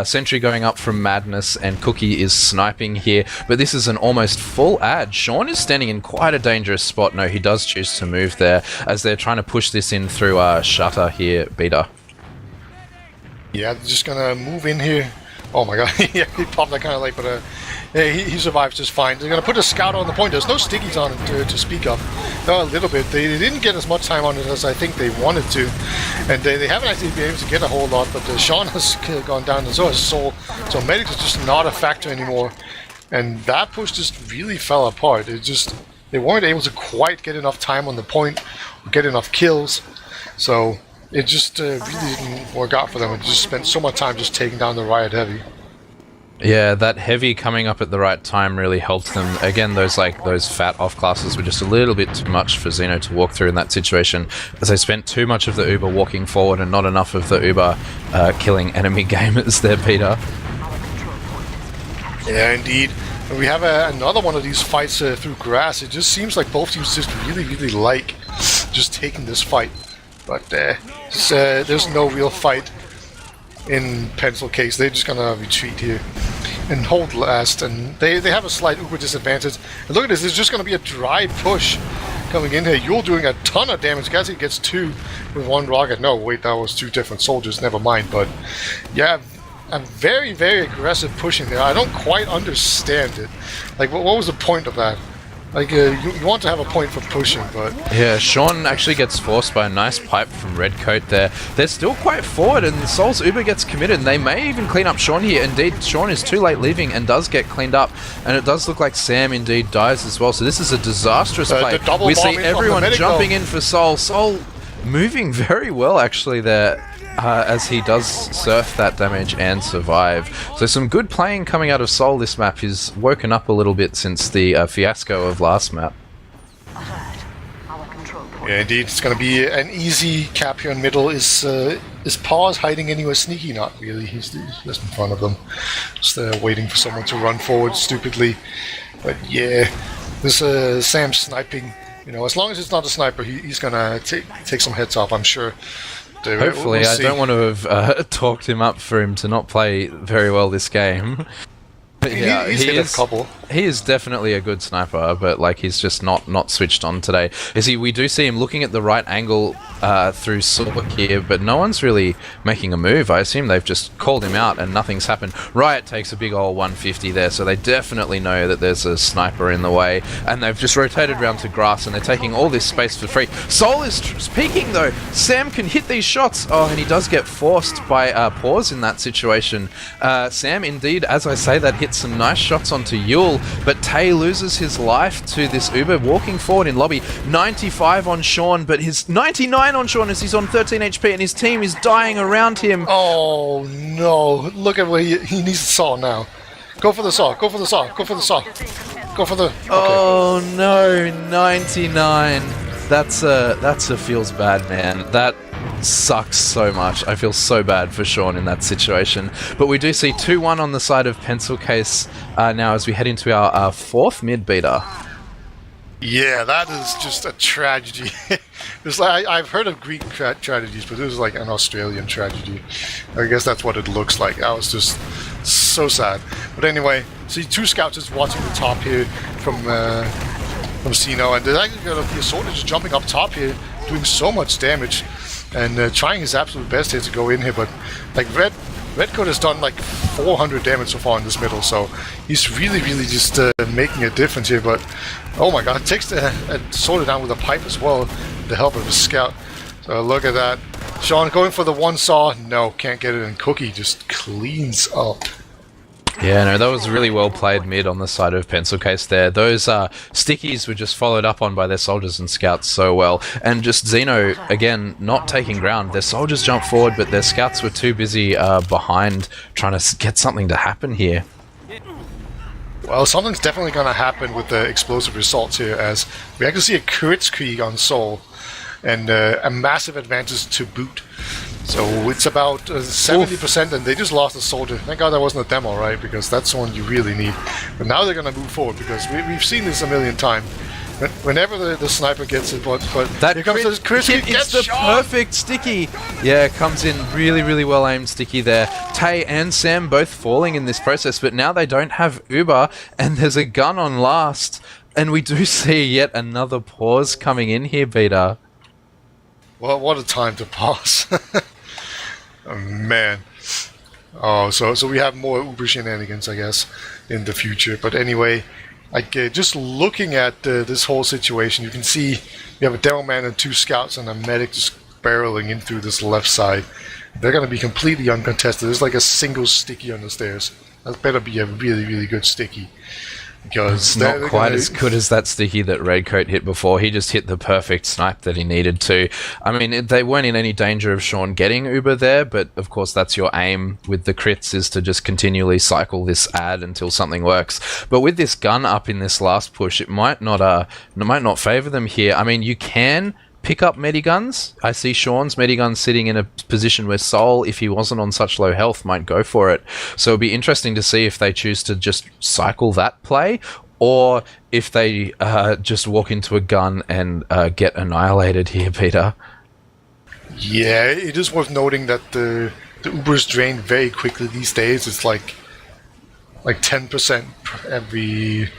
Sentry going up from Madness, and Cookie is sniping here, but this is an almost full ad. Sean is standing in quite a dangerous spot. No, he does choose to move there as they're trying to push this in through Shutter here, Beta. Yeah, they're just gonna move in here. Oh my god, yeah, he popped that kind of late, but yeah, he survives just fine. They're gonna put a scout on the point. There's no stickies on it to speak of. No, a little bit. They didn't get as much time on it as I think they wanted to, and they haven't actually been able to get a whole lot. But Sean has gone down, and so has Soul. So medics is just not a factor anymore, and that push just really fell apart. They weren't able to quite get enough time on the point or get enough kills. So it just really didn't work out for them. It just spent so much time just taking down the Riot Heavy. Yeah, that Heavy coming up at the right time really helped them. Again, those fat off classes were just a little bit too much for Xeno to walk through in that situation, as they spent too much of the Uber walking forward and not enough of the Uber killing enemy gamers there, Peter. Yeah, indeed. And we have another one of these fights through grass. It just seems like both teams just really like just taking this fight. But there's no real fight in Pencil Case. They're just gonna retreat here and hold last, and they have a slight Uber disadvantage. And look at this, there's just gonna be a dry push coming in here. You're doing a ton of damage. Guys, he gets 2 with 1 rocket. No, wait, that was 2 different soldiers, never mind. But yeah, a very aggressive pushing there. I don't quite understand it. Like, what was the point of that? Like, you want to have a point for pushing, but... Yeah, Sean actually gets forced by a nice pipe from Redcoat there. They're still quite forward, and Soul's Uber gets committed, and they may even clean up Sean here. Indeed, Sean is too late leaving and does get cleaned up, and it does look like Sam indeed dies as well. So this is a disastrous play. We see everyone jumping in for Soul. Soul moving very well, actually, there. As he does surf that damage and survive. So some good playing coming out of Soul this map. He's woken up a little bit since the fiasco of last map. Yeah, indeed. It's going to be an easy cap here in middle. Is Paws hiding anywhere sneaky? Not really. He's just in front of them. Just waiting for someone to run forward stupidly. But yeah, this Sam sniping. You know, as long as it's not a sniper, he's going to take some heads off, I'm sure. Hopefully, I don't want to have talked him up for him to not play very well this game. But yeah, he is definitely a good sniper, but like he's just not switched on today. We do see him looking at the right angle, through Sork here, but no one's really making a move. I assume they've just called him out and nothing's happened. Riot takes a big old 150 there, so they definitely know that there's a sniper in the way, and they've just rotated around to grass, and they're taking all this space for free. Soul is peeking though. Sam can hit these shots. Oh, and he does get forced by Pause in that situation. Sam, indeed, as I say, that hits some nice shots onto Yule, but Tay loses his life to this Uber walking forward in lobby. 95 on Sean, but his 99 on Sean as he's on 13 HP, and his team is dying around him. Oh no! Look at where he needs the saw now. Go for the saw. Go for the saw. Go for the saw. Go for the. Okay. Oh no! 99. That's a feels bad, man. That sucks so much. I feel so bad for Sean in that situation. But we do see 2-1 on the side of Pencil Case now as we head into our fourth mid beater. Yeah, that is just a tragedy. It's like I've heard of Greek tragedies, but this is like an Australian tragedy. I guess that's what it looks like. That was just so sad. But anyway, see two scouts just watching the top here from xeno, and there's actually going to be a soldier just jumping up top here, doing so much damage, and trying his absolute best here to go in here. But like Redcoat has done like 400 damage so far in this middle, so he's really just making a difference here. But oh my god, takes the soldier down with a pipe as well, with the help of his scout. So look at that. Sean going for the one saw. No, can't get it, and Cookie just cleans up. Yeah, no, that was really well played mid on the side of Pencil Case there. Those stickies were just followed up on by their soldiers and scouts so well. And just Xeno, again, not taking ground. Their soldiers jumped forward, but their scouts were too busy behind trying to get something to happen here. Well, something's definitely going to happen with the explosive results here, as we actually see a Kritzkrieg on Soul, and a massive advantage to boot. So it's about 70%, and they just lost a soldier. Thank God that wasn't a demo, right? Because that's the one you really need. But now they're going to move forward, because we've seen this a million times. Whenever the sniper gets it, but that here comes this Chris, it's the perfect sticky. Yeah, comes in really well aimed sticky there. Tay and Sam both falling in this process, but now they don't have Uber, and there's a gun on last, and we do see yet another pause coming in here, Beta. Well, what a time to pause. Oh, man. Oh, so we have more Uber shenanigans, I guess, in the future. But anyway, like just looking at this whole situation, you can see we have a demo man and two scouts and a medic just barreling in through this left side. They're going to be completely uncontested. There's like a single sticky on the stairs. That better be a really good sticky. Because it's not quite as good as that sticky that Redcoat hit before. He just hit the perfect snipe that he needed to. I mean, they weren't in any danger of Sean getting Uber there, but of course that's your aim with the crits, is to just continually cycle this ad until something works. But with this gun up in this last push, it might not favor them here. I mean, you can pick up mediguns. I see Sean's medigun sitting in a position where Soul, if he wasn't on such low health, might go for it. So it'll be interesting to see if they choose to just cycle that play, or if they just walk into a gun and get annihilated here, Peter. Yeah, it is worth noting that the Uber's drained very quickly these days. It's like 10% every,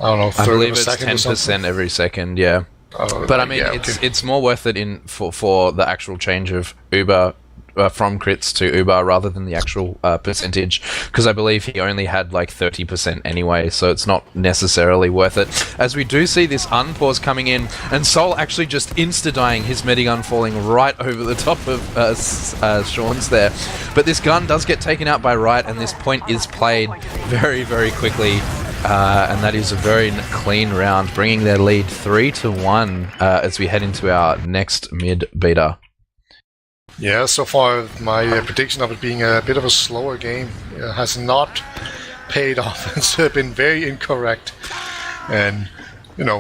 I don't know, third I believe of a second it's 10% or something. every second, yeah. But I mean, yeah, it's more worth it for the actual change of Uber from crits to Uber rather than the actual percentage, because I believe he only had like 30% anyway, so it's not necessarily worth it. As we do see this unpause coming in, and Soul actually just insta-dying, his medigun falling right over the top of Sean's there. But this gun does get taken out by Riot, and this point is played very quickly. And that is a very clean round, bringing their lead 3-1 as we head into our next mid beater. Yeah, so far my prediction of it being a bit of a slower game has not paid off. It's been very incorrect, and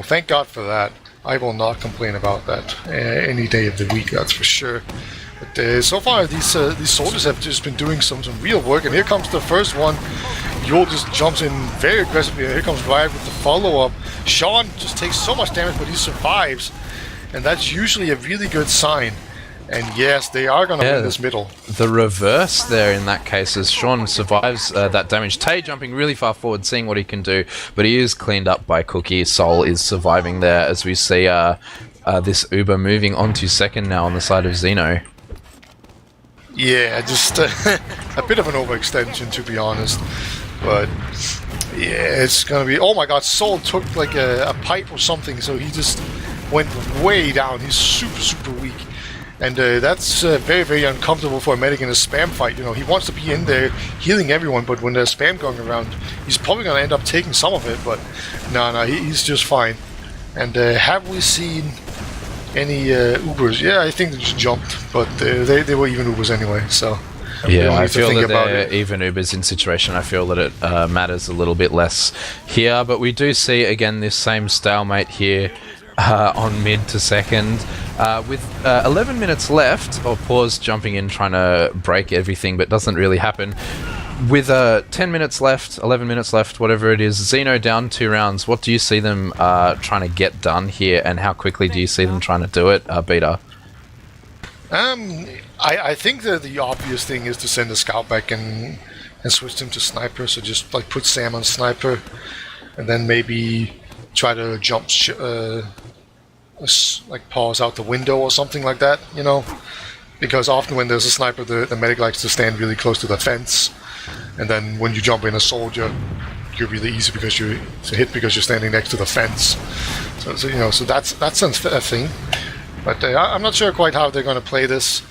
thank God for that. I will not complain about that any day of the week, that's for sure. But so far these soldiers have just been doing some real work, and here comes the first one. Yule just jumps in very aggressively. Here comes Riot with the follow-up. Sean just takes so much damage, but he survives, and that's usually a really good sign. And yes, they are going to win this middle. The reverse there in that case is Sean survives that damage. Tay jumping really far forward, seeing what he can do, but he is cleaned up by Cookie. Soul is surviving there, as we see this Uber moving on to second now on the side of Xeno. Yeah, just a bit of an overextension, to be honest. But yeah, it's gonna be. Oh my God, Sol took like a pipe or something, so he just went way down. He's super weak, and that's very, very uncomfortable for a medic in a spam fight. You know, he wants to be in there healing everyone, but when there's spam going around, he's probably gonna end up taking some of it. But no, he's just fine. And have we seen any Ubers? Yeah, I think they just jumped, but they were even Ubers anyway, so... Yeah, I feel that they're even Ubers in situation. I feel that it matters a little bit less here, but we do see, again, this same stalemate here on mid to second. With 11 minutes left, or Pause jumping in trying to break everything, but doesn't really happen. With 10 minutes left, 11 minutes left, whatever it is, Xeno down 2 rounds. What do you see them trying to get done here, and how quickly do you see them trying to do it, Beta? I think that the obvious thing is to send a scout back and switch him to sniper. So just like put Sam on sniper, and then maybe try to jump like Pause out the window or something like that. You know, because often when there's a sniper, the medic likes to stand really close to the fence. And then when you jump in a soldier, you're really easy because you're standing next to the fence. So you know, so that's a thing. But I'm not sure quite how they're going to play this.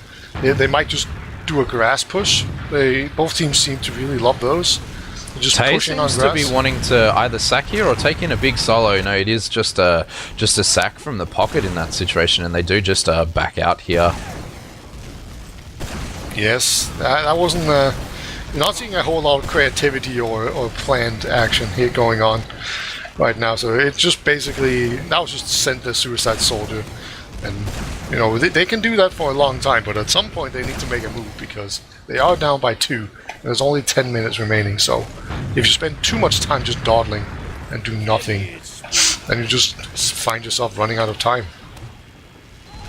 They might just do a grass push. Both teams seem to really love those. They're just pushing on grass. To be wanting to either sack here or take in a big solo. No, it is just a sack from the pocket in that situation, and they do just back out here. Yes, that wasn't. You're not seeing a whole lot of creativity or planned action here going on right now. So it's just basically that was just to send the suicide soldier, and you know they can do that for a long time. But at some point they need to make a move because they are down by 2. And there's only 10 minutes remaining. So if you spend too much time just dawdling and do nothing, then you just find yourself running out of time.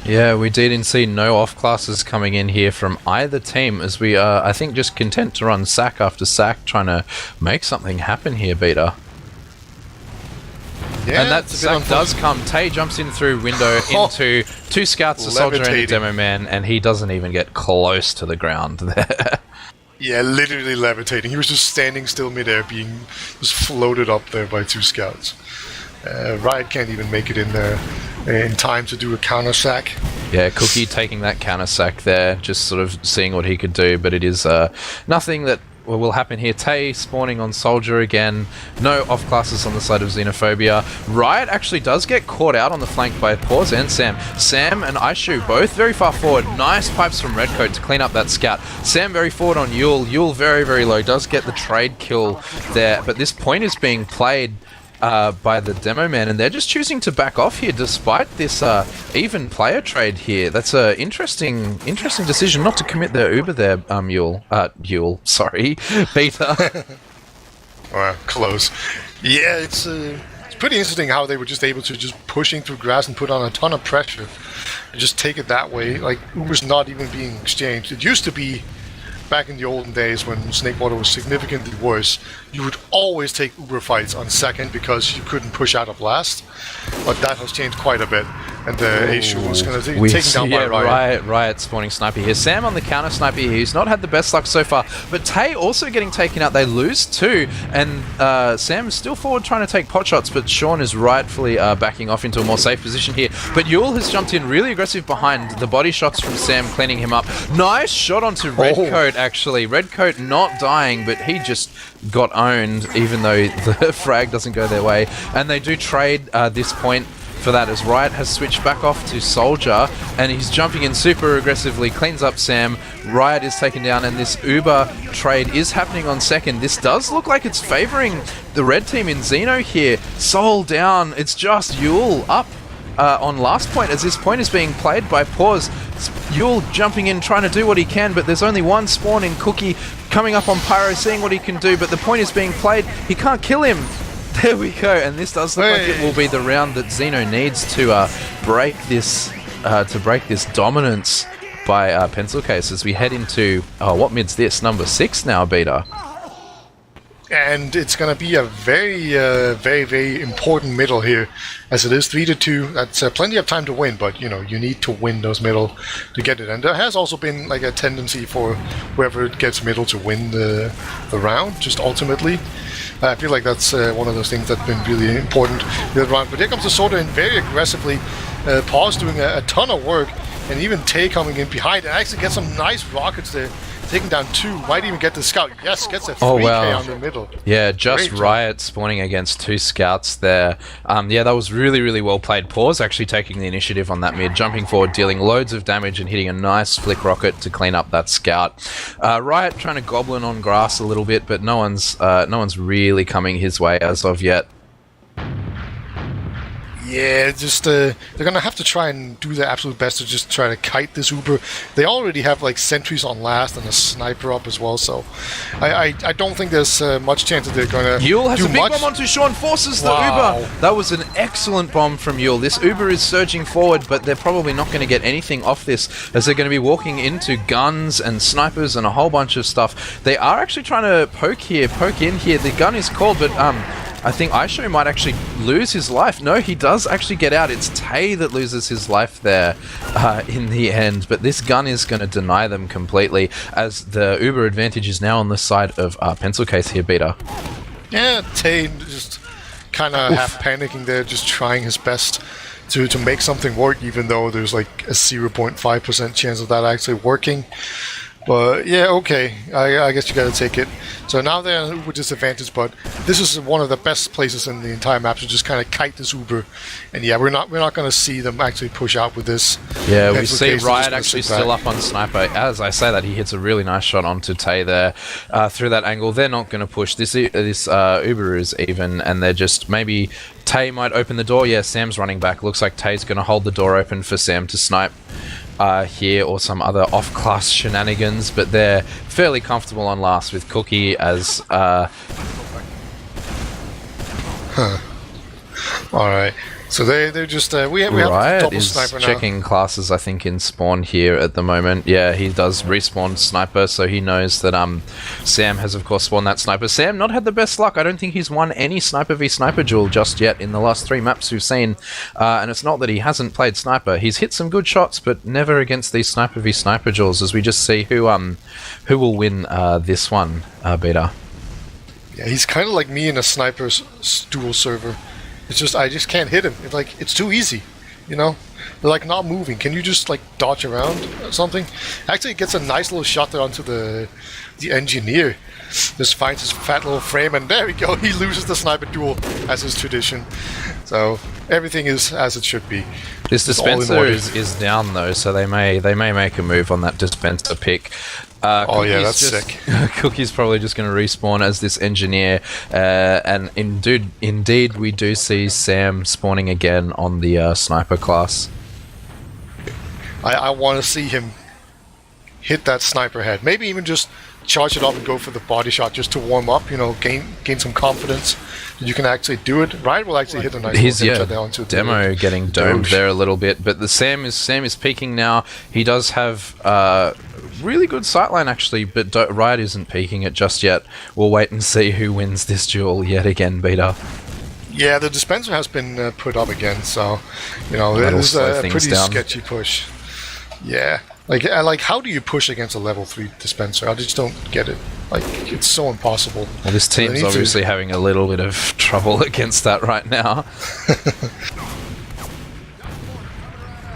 Yeah, we didn't see no off classes coming in here from either team, as we are, I think, just content to run sack after sack, trying to make something happen here, Beta. Yeah, and that sack does come. Tay jumps in through window into 2 scouts, a soldier and a demo man, and he doesn't even get close to the ground there. Yeah, literally levitating. He was just standing still midair, being just floated up there by 2 scouts. Riot can't even make it in there in time to do a counter sack. Yeah, Cookie taking that counter sack there, just sort of seeing what he could do, but it is nothing that will happen here. Tay spawning on Soldier again. No off classes on the side of Xenophobia. Riot actually does get caught out on the flank by Pause and Sam. Sam and Aishu both very far forward. Nice pipes from Redcoat to clean up that scout. Sam very forward on Yule. Yule very, very low. Does get the trade kill there, but this point is being played by the demo man, and they're just choosing to back off here despite this even player trade here. That's a interesting decision not to commit their Uber there, Yule, sorry, Beta. Well, close. Yeah, it's pretty interesting how they were just able to just pushing through grass and put on a ton of pressure and just take it that way. Like, Uber's not even being exchanged. It used to be back in the olden days when Snakewater was significantly worse, you would always take Uber fights on second because you couldn't push out of last. But that has changed quite a bit, and the Aishu was going to take down by Riot. Riot spawning sniper here. Sam on the counter sniper here. He's not had the best luck so far, but Tay also getting taken out. They lose 2, and Sam is still forward trying to take pot shots, but Sean is rightfully backing off into a more safe position here. But Yule has jumped in really aggressive behind. The body shots from Sam cleaning him up. Nice shot onto Redcoat, actually. Redcoat not dying, but he just got owned, even though the frag doesn't go their way. And they do trade this point for that, as Riot has switched back off to Soldier, and he's jumping in super aggressively, cleans up Sam. Riot is taken down, and this Uber trade is happening on second. This does look like it's favoring the red team in Xeno here. Soul down. It's just Yule up on last point, as this point is being played by Pause. Yule jumping in, trying to do what he can, but there's only one spawn in. Cookie coming up on Pyro, seeing what he can do, but the point is being played. He can't kill him. There we go, and this does look like it will be the round that Xeno needs to break this dominance by Pencil Case as we head into what mid's this, number 6 now, Beta. And it's going to be a very important middle here, as it is 3-2. That's plenty of time to win, but you need to win those middle to get it. And there has also been like a tendency for whoever gets middle to win the round, just ultimately. I feel like that's one of those things that's been really important in the round. But here comes the Sorter in very aggressively. Paul's doing a ton of work, and even Tay coming in behind and actually gets some nice rockets there. Taking down 2, might even get the scout. Yes, gets a 3k on the middle. Yeah, just Great Riot spawning against 2 scouts there. Yeah, that was really well played. Paws actually taking the initiative on that mid, jumping forward, dealing loads of damage and hitting a nice flick rocket to clean up that scout. Riot trying to goblin on grass a little bit, but no one's really coming his way as of yet. Yeah, just they're gonna have to try and do their absolute best to just try to kite this Uber. They already have like sentries on last and a sniper up as well, so I don't think there's much chance that they're gonna. Yule has do a big much. bomb onto Sean, forces the Wow. Uber. That was an excellent bomb from Yule. This Uber is surging forward, but they're probably not going to get anything off this, as they're going to be walking into guns and snipers and a whole bunch of stuff. They are actually trying to poke in here. The gun is called, but I think Aisho might actually lose his life. No, he does actually get out. It's Tay that loses his life there in the end. But this gun is going to deny them completely, as the Uber advantage is now on the side of Pencil Case here, Beta. Yeah, Tay just kind of half panicking there, just trying his best to make something work, even though there's like a 0.5% chance of that actually working. But yeah, okay, I guess you gotta take it. So now they're with disadvantage, but this is one of the best places in the entire map to just kind of kite this Uber. And yeah, we're not gonna see them actually push out with this. Yeah, we Pencil see Case, Riot actually still up on Sniper. As I say that, he hits a really nice shot onto Tay there through that angle. They're not going to push. This Uber is even, and they're just maybe Tay might open the door. Yeah, Sam's running back. Looks like Tay's going to hold the door open for Sam to snipe here, or some other off-class shenanigans, but they're fairly comfortable on last with Cookie as Alright, so they're just we have Riot double is sniper now. checking classes, I think, in spawn here at the moment. Yeah, he does respawn sniper, so he knows that Sam has of course spawned that sniper. Sam not had the best luck. I don't think he's won any sniper v sniper duel just yet in the last 3 maps we've seen, and it's not that he hasn't played sniper. He's hit some good shots, but never against these sniper v sniper duels, as we just see who will win this one, Beta. Yeah, he's kind of like me in a sniper's duel server. It's just I just can't hit him. It's too easy, They're like not moving. Can you just like dodge around or something? Actually, it gets a nice little shot there onto the engineer. Just finds his fat little frame, and there we go. He loses the sniper duel, as is tradition. So everything is as it should be. This It's all in dispenser order. is down though, so they may make a move on that dispenser pick. Oh yeah, that's Cookie's sick. Cookie's probably just going to respawn as this engineer, and indeed we do see Sam spawning again on the sniper class. I want to see him hit that sniper head. Maybe even just charge it up and go for the body shot just to warm up. Gain some confidence that you can actually do it. Riot will actually hit a nice His little headshot there onto the demo getting domed Doge. there a little bit, but the Sam is peaking now. He does have really good sightline actually, but Riot isn't peaking it just yet. We'll wait and see who wins this duel yet again, Beta. Yeah, the dispenser has been put up again, so it That'll is slow a things pretty down. sketchy push. Yeah, like how do you push against a level 3 dispenser? I just don't get it. It's so impossible. Well, this They team's need obviously to- having a little bit of trouble against that right now.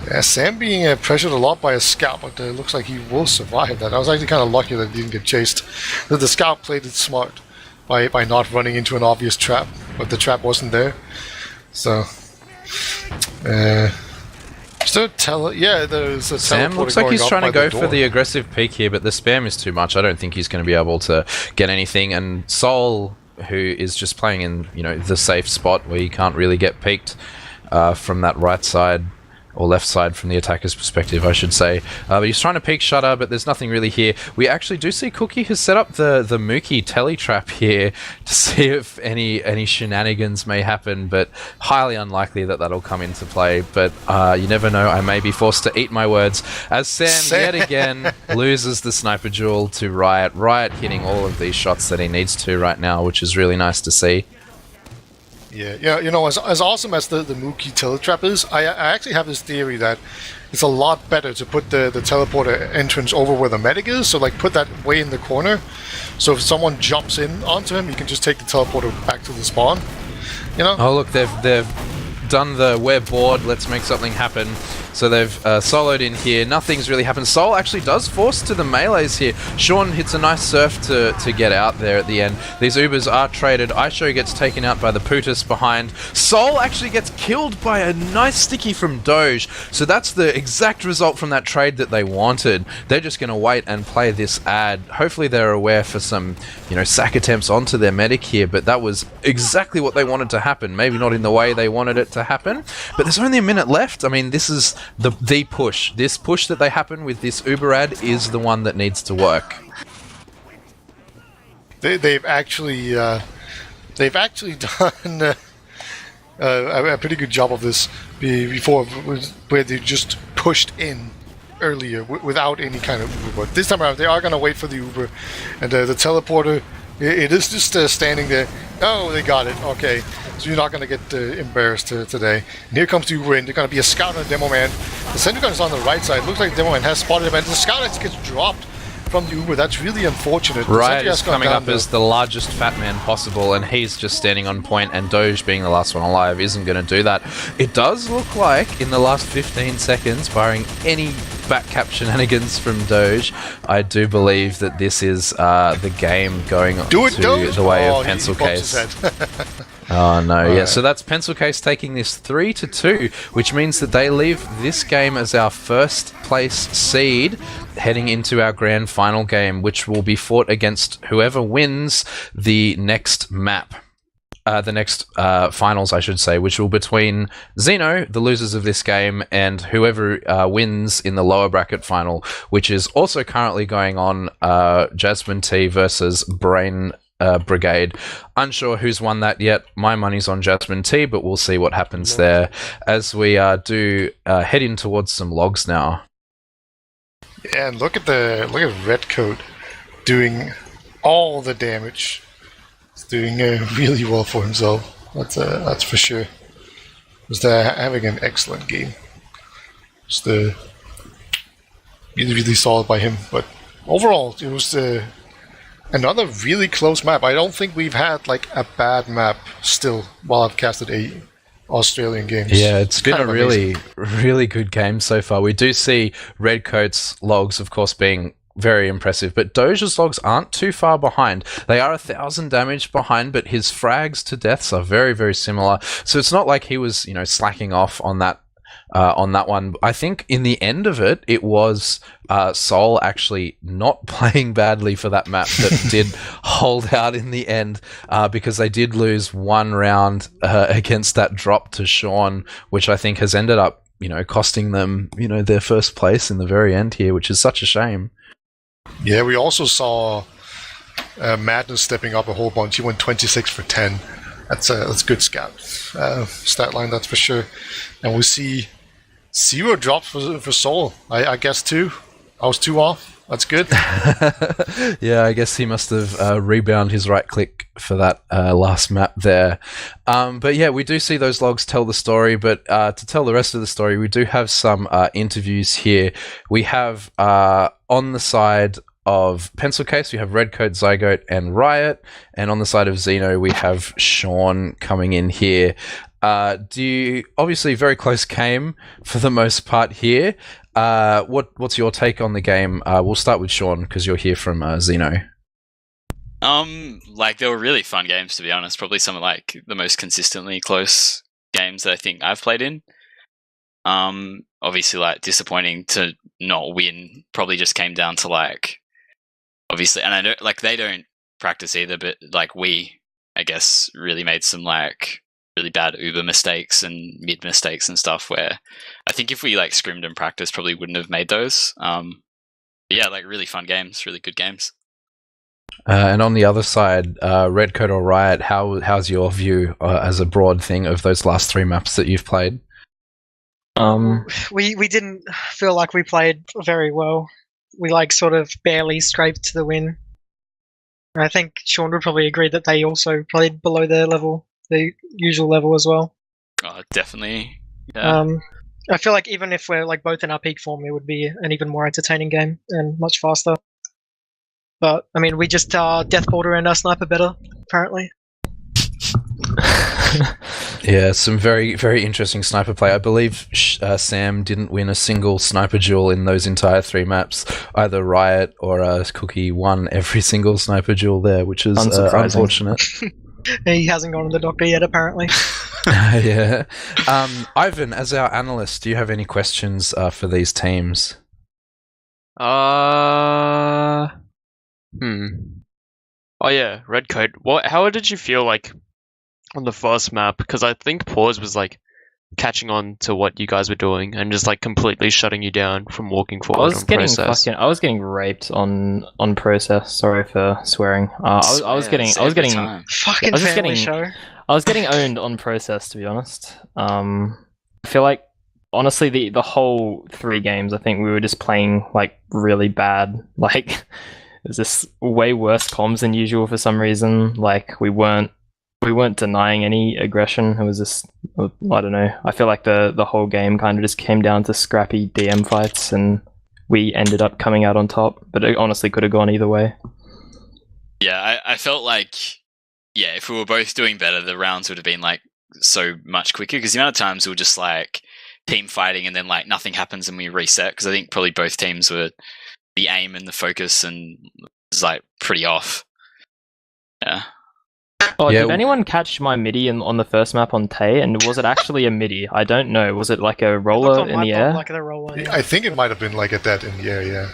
Yeah, Sam being pressured a lot by a scout, but it looks like he will survive that. I was actually kind of lucky that he didn't get chased. The scout played it smart by not running into an obvious trap, but the trap wasn't there. So, there's a Sam looks like he's trying to go for the aggressive peak here, but the spam is too much. I don't think he's going to be able to get anything. And Sol, who is just playing in the safe spot where you can't really get peaked from that right side, or left side from the attacker's perspective, I should say. But he's trying to peek shutter, but there's nothing really here. We actually do see Cookie has set up the Mookie telly trap here to see if any shenanigans may happen, but highly unlikely that that'll come into play. But you never know, I may be forced to eat my words as Sam yet again loses the sniper duel to Riot. Riot hitting all of these shots that he needs to right now, which is really nice to see. Yeah, you know, as awesome as the Mookie teletrap is, I actually have this theory that it's a lot better to put the teleporter entrance over where the medic is, so like put that way in the corner, so if someone jumps in onto him, you can just take the teleporter back to the spawn, you know? Oh look, they've done the we're bored, let's make something happen. So they've soloed in here. Nothing's really happened. Soul actually does force to the melees here. Sean hits a nice surf to get out there at the end. These Ubers are traded. Aisho gets taken out by the Putus behind. Soul actually gets killed by a nice sticky from Doge. So that's the exact result from that trade that they wanted. They're just going to wait and play this ad. Hopefully they're aware for some, sack attempts onto their medic here, but that was exactly what they wanted to happen. Maybe not in the way they wanted it to happen, but there's only a minute left. I mean, this is the push. This push that they happen with this Uber ad is the one that needs to work. They've actually done a pretty good job of this before, where they just pushed in earlier without any kind of Uber. But this time around, they are going to wait for the Uber, and the teleporter. It is just standing there. Oh, they got it. Okay. So you're not going to get embarrassed today. And here comes the Uber in. They're going to be a scout and a demo man. The center gun is on the right side. Looks like the demo man has spotted him. And the scout actually gets dropped from the Uber. That's really unfortunate. Riot is coming up as the largest fat man possible, and he's just standing on point, and Doge, being the last one alive, isn't going to do that. It does look like, in the last 15 seconds, barring any back-cap shenanigans from Doge, I do believe that this is the game going the way of Pencil Case. Oh no, yeah, so that's Pencil Case taking this 3-2, which means that they leave this game as our first place seed heading into our grand final game, which will be fought against whoever wins the next map. The next finals, I should say, which will be between Xeno, the losers of this game, and whoever wins in the lower bracket final, which is also currently going on, Jasmine T versus Brain Brigade. Unsure who's won that yet. My money's on Jasmine T, but we'll see what happens there as we do head in towards some logs now. Yeah, and look at Redcoat doing all the damage. He's doing really well for himself. That's for sure. Just having an excellent game. Just really, really solid by him. But overall, it was another really close map. I don't think we've had like a bad map still while I've casted a Australian games. Yeah, it's been a really, really good game so far. We do see Redcoat's logs, of course, being very impressive, but Doge's logs aren't too far behind. They are 1,000 damage behind, but his frags to deaths are very, very similar. So it's not like he was, slacking off on that one. I think in the end of it, it was Soul actually not playing badly for that map that did hold out in the end, because they did lose one round against that drop to Sean, which I think has ended up, costing them, their first place in the very end here, which is such a shame. Yeah, we also saw Madness stepping up a whole bunch. He went 26 for 10. That's good stat line, that's for sure. And we see 0 drops for Soul. I guess 2. I was 2 off. That's good. Yeah, I guess he must have rebound his right click for that last map there. But yeah, we do see those logs tell the story, but to tell the rest of the story, we do have some interviews here. We have on the side of Pencil Case, we have Redcoat, Zygote, and Riot, and on the side of Xeno, we have Sean coming in here. Obviously very close game for the most part here. What's your take on the game? We'll start with Sean because you're here from Xeno. They were really fun games, to be honest. Probably some of the most consistently close games that I think I've played in. Obviously disappointing to not win probably just came down to obviously, and I don't they don't practice either, but we, I guess, really made some really bad Uber mistakes and mid mistakes and stuff where I think if we like scrimmed and practiced, probably wouldn't have made those. But yeah, like really fun games, really good games. And on the other side, Redcoat or Riot, how's your view as a broad thing of those last 3 maps that you've played? We didn't feel like we played very well. We like sort of barely scraped to the win. And I think Sean would probably agree that they also played below their level, the usual level as well. Oh, definitely. Yeah. I feel like even if we're like both in our peak form, it would be an even more entertaining game and much faster. But I mean, we just deathballed around our sniper better, apparently. Yeah, some very, very interesting sniper play. I believe Sam didn't win a single sniper duel in those entire 3 maps. Either Riot or Cookie won every single sniper duel there, which is unfortunate. He hasn't gone to the doctor yet, apparently. Yeah. Ivan, as our analyst, do you have any questions for these teams? Oh yeah, Redcoat. How did you feel like on the first map? Because I think Pause was like catching on to what you guys were doing and just like completely shutting you down from walking forward on process. I was getting raped on process. Sorry for swearing. I was getting Fucking family show. I was getting owned on process, to be honest. I feel like honestly the whole 3 games, I think we were just playing like really bad. Like it was just way worse comms than usual for some reason. Like we weren't denying any aggression. It was just, I don't know. I feel like the whole game kind of just came down to scrappy DM fights, and we ended up coming out on top. But it honestly could have gone either way. Yeah, I felt like, yeah, if we were both doing better, the rounds would have been like so much quicker. Because the amount of times we were just like team fighting and then like nothing happens and we reset. Because I think probably both teams were, the aim and the focus and was like pretty off. Yeah. Oh, Yeah. did anyone catch my MIDI on the first map on Tay? And was it actually a MIDI? I don't know. Was it like a It roller looked on in my the bot air? like a roller. I think it might have been like at that in the air, yeah.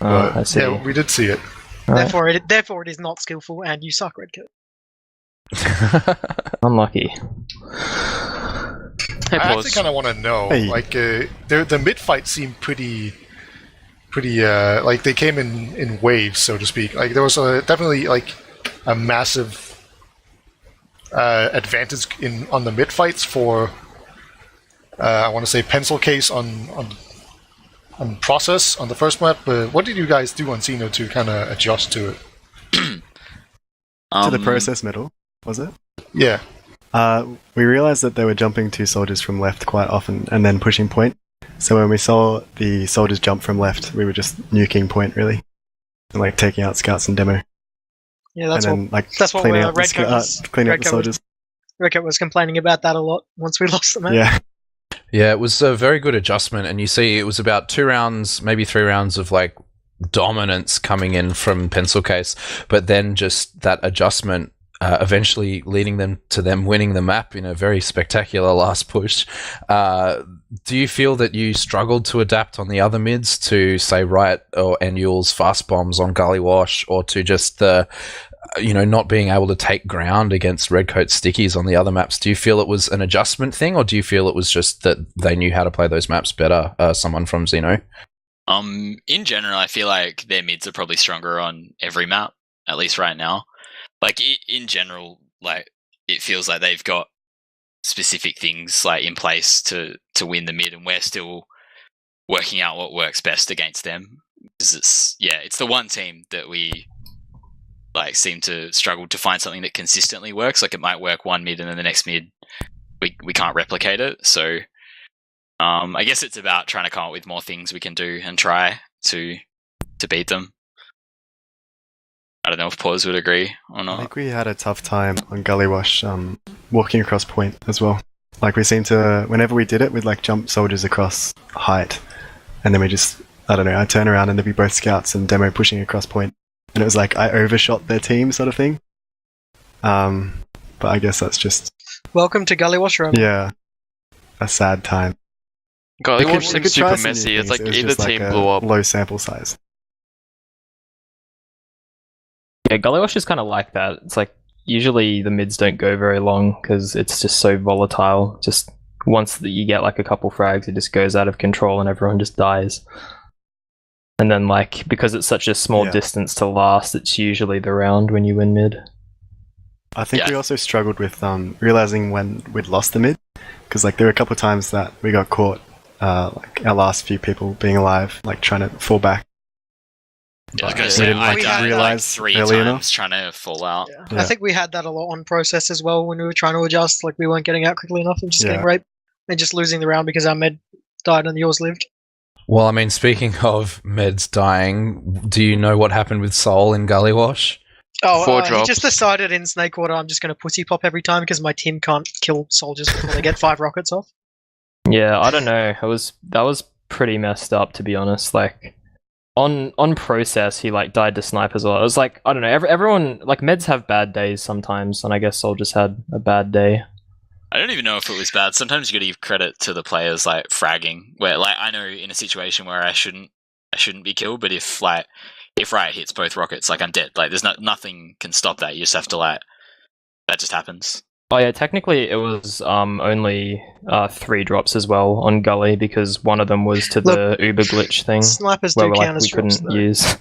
Oh, But, I see. yeah, we did see it. Right. Therefore, it is not skillful, and you suck, Redcoat. Unlucky. Hey, I Pause. actually kind of want to know, Hey. like, the mid fight seemed pretty, like they came in waves, so to speak. Like there was definitely like a massive advantage on the mid fights for, I want to say pencil case on process on the first map. But what did you guys do on Xeno to kind of adjust to it? To the process middle, was it? Yeah. We realized that they were jumping 2 soldiers from left quite often and then pushing point. So when we saw the soldiers jump from left, we were just nuking point really, and like taking out scouts and demo, Yeah, that's and what then like that's what cleaning we're- up the Redcoat was- cleaning up the Redcoat was- soldiers. Redcoat was complaining about that a lot once we lost the match. Yeah, Yeah, it was a very good adjustment, and you see it was about 2 rounds, maybe 3 rounds of like dominance coming in from Pencil Case, but then just that adjustment eventually leading them to them winning the map in a very spectacular last push. Do you feel that you struggled to adapt on the other mids to, say, Riot or Annual's fast bombs on Gullywash, or to just the not being able to take ground against Redcoat stickies on the other maps? Do you feel it was an adjustment thing, or do you feel it was just that they knew how to play those maps better, someone from Xeno? In general, I feel like their mids are probably stronger on every map, at least right now. Like in general, like it feels like they've got specific things like in place to win the mid, and we're still working out what works best against them. Because it's the one team that we like seem to struggle to find something that consistently works. Like it might work one mid, and then the next mid we can't replicate it. So I guess it's about trying to come up with more things we can do and try to beat them. I don't know if Pause would agree or I not. think we had a tough time on Gullywash walking across point as well. Like we seemed to, whenever we did it, we'd like jump soldiers across height, and then we just, I don't know, I'd turn around and there'd be both scouts and demo pushing across point, and it was like I overshot their team sort of thing. But I guess that's just, Welcome to Gullywash Room. yeah, a sad time. Gullywash We seems try super some new messy. It's things. like It was either just team a blew up. low sample size. Yeah, Gullywash is kind of like that. It's like usually the mids don't go very long because it's just so volatile. Just once that you get like a couple frags, it just goes out of control and everyone just dies. And then like because it's such a small distance to last, it's usually the round when you win mid. I think we also struggled with realizing when we'd lost the mid, because like there were a couple of times that we got caught, like our last few people being alive, like trying to fall back. Yeah, I was gonna say, I died realize like 3 early times enough. trying to fall out. I think we had that a lot on process as well when we were trying to adjust. Like we weren't getting out quickly enough and just getting raped and just losing the round because our med died and yours lived. Well, I mean, speaking of meds dying, do you know what happened with Soul in Gullywash? Four He drops. just decided in Snakewater I'm just going to pussy pop every time because my team can't kill soldiers before they get 5 rockets off. Yeah, I don't know. That was pretty messed up, to be honest. Like on process, he like died to snipe as well. It was like, I don't know. Everyone like meds have bad days sometimes, and I guess Sol just had a bad day. I don't even know if it was bad. Sometimes you got to give credit to the players like fragging. Where like I know in a situation where I shouldn't be killed, but if Riot hits both rockets, like I'm dead. Like there's nothing can stop that. You just have to that just happens. Oh yeah, technically it was only 3 drops as well on Gully because one of them was to the Uber glitch thing Snipers where do we count as drops, couldn't though. use.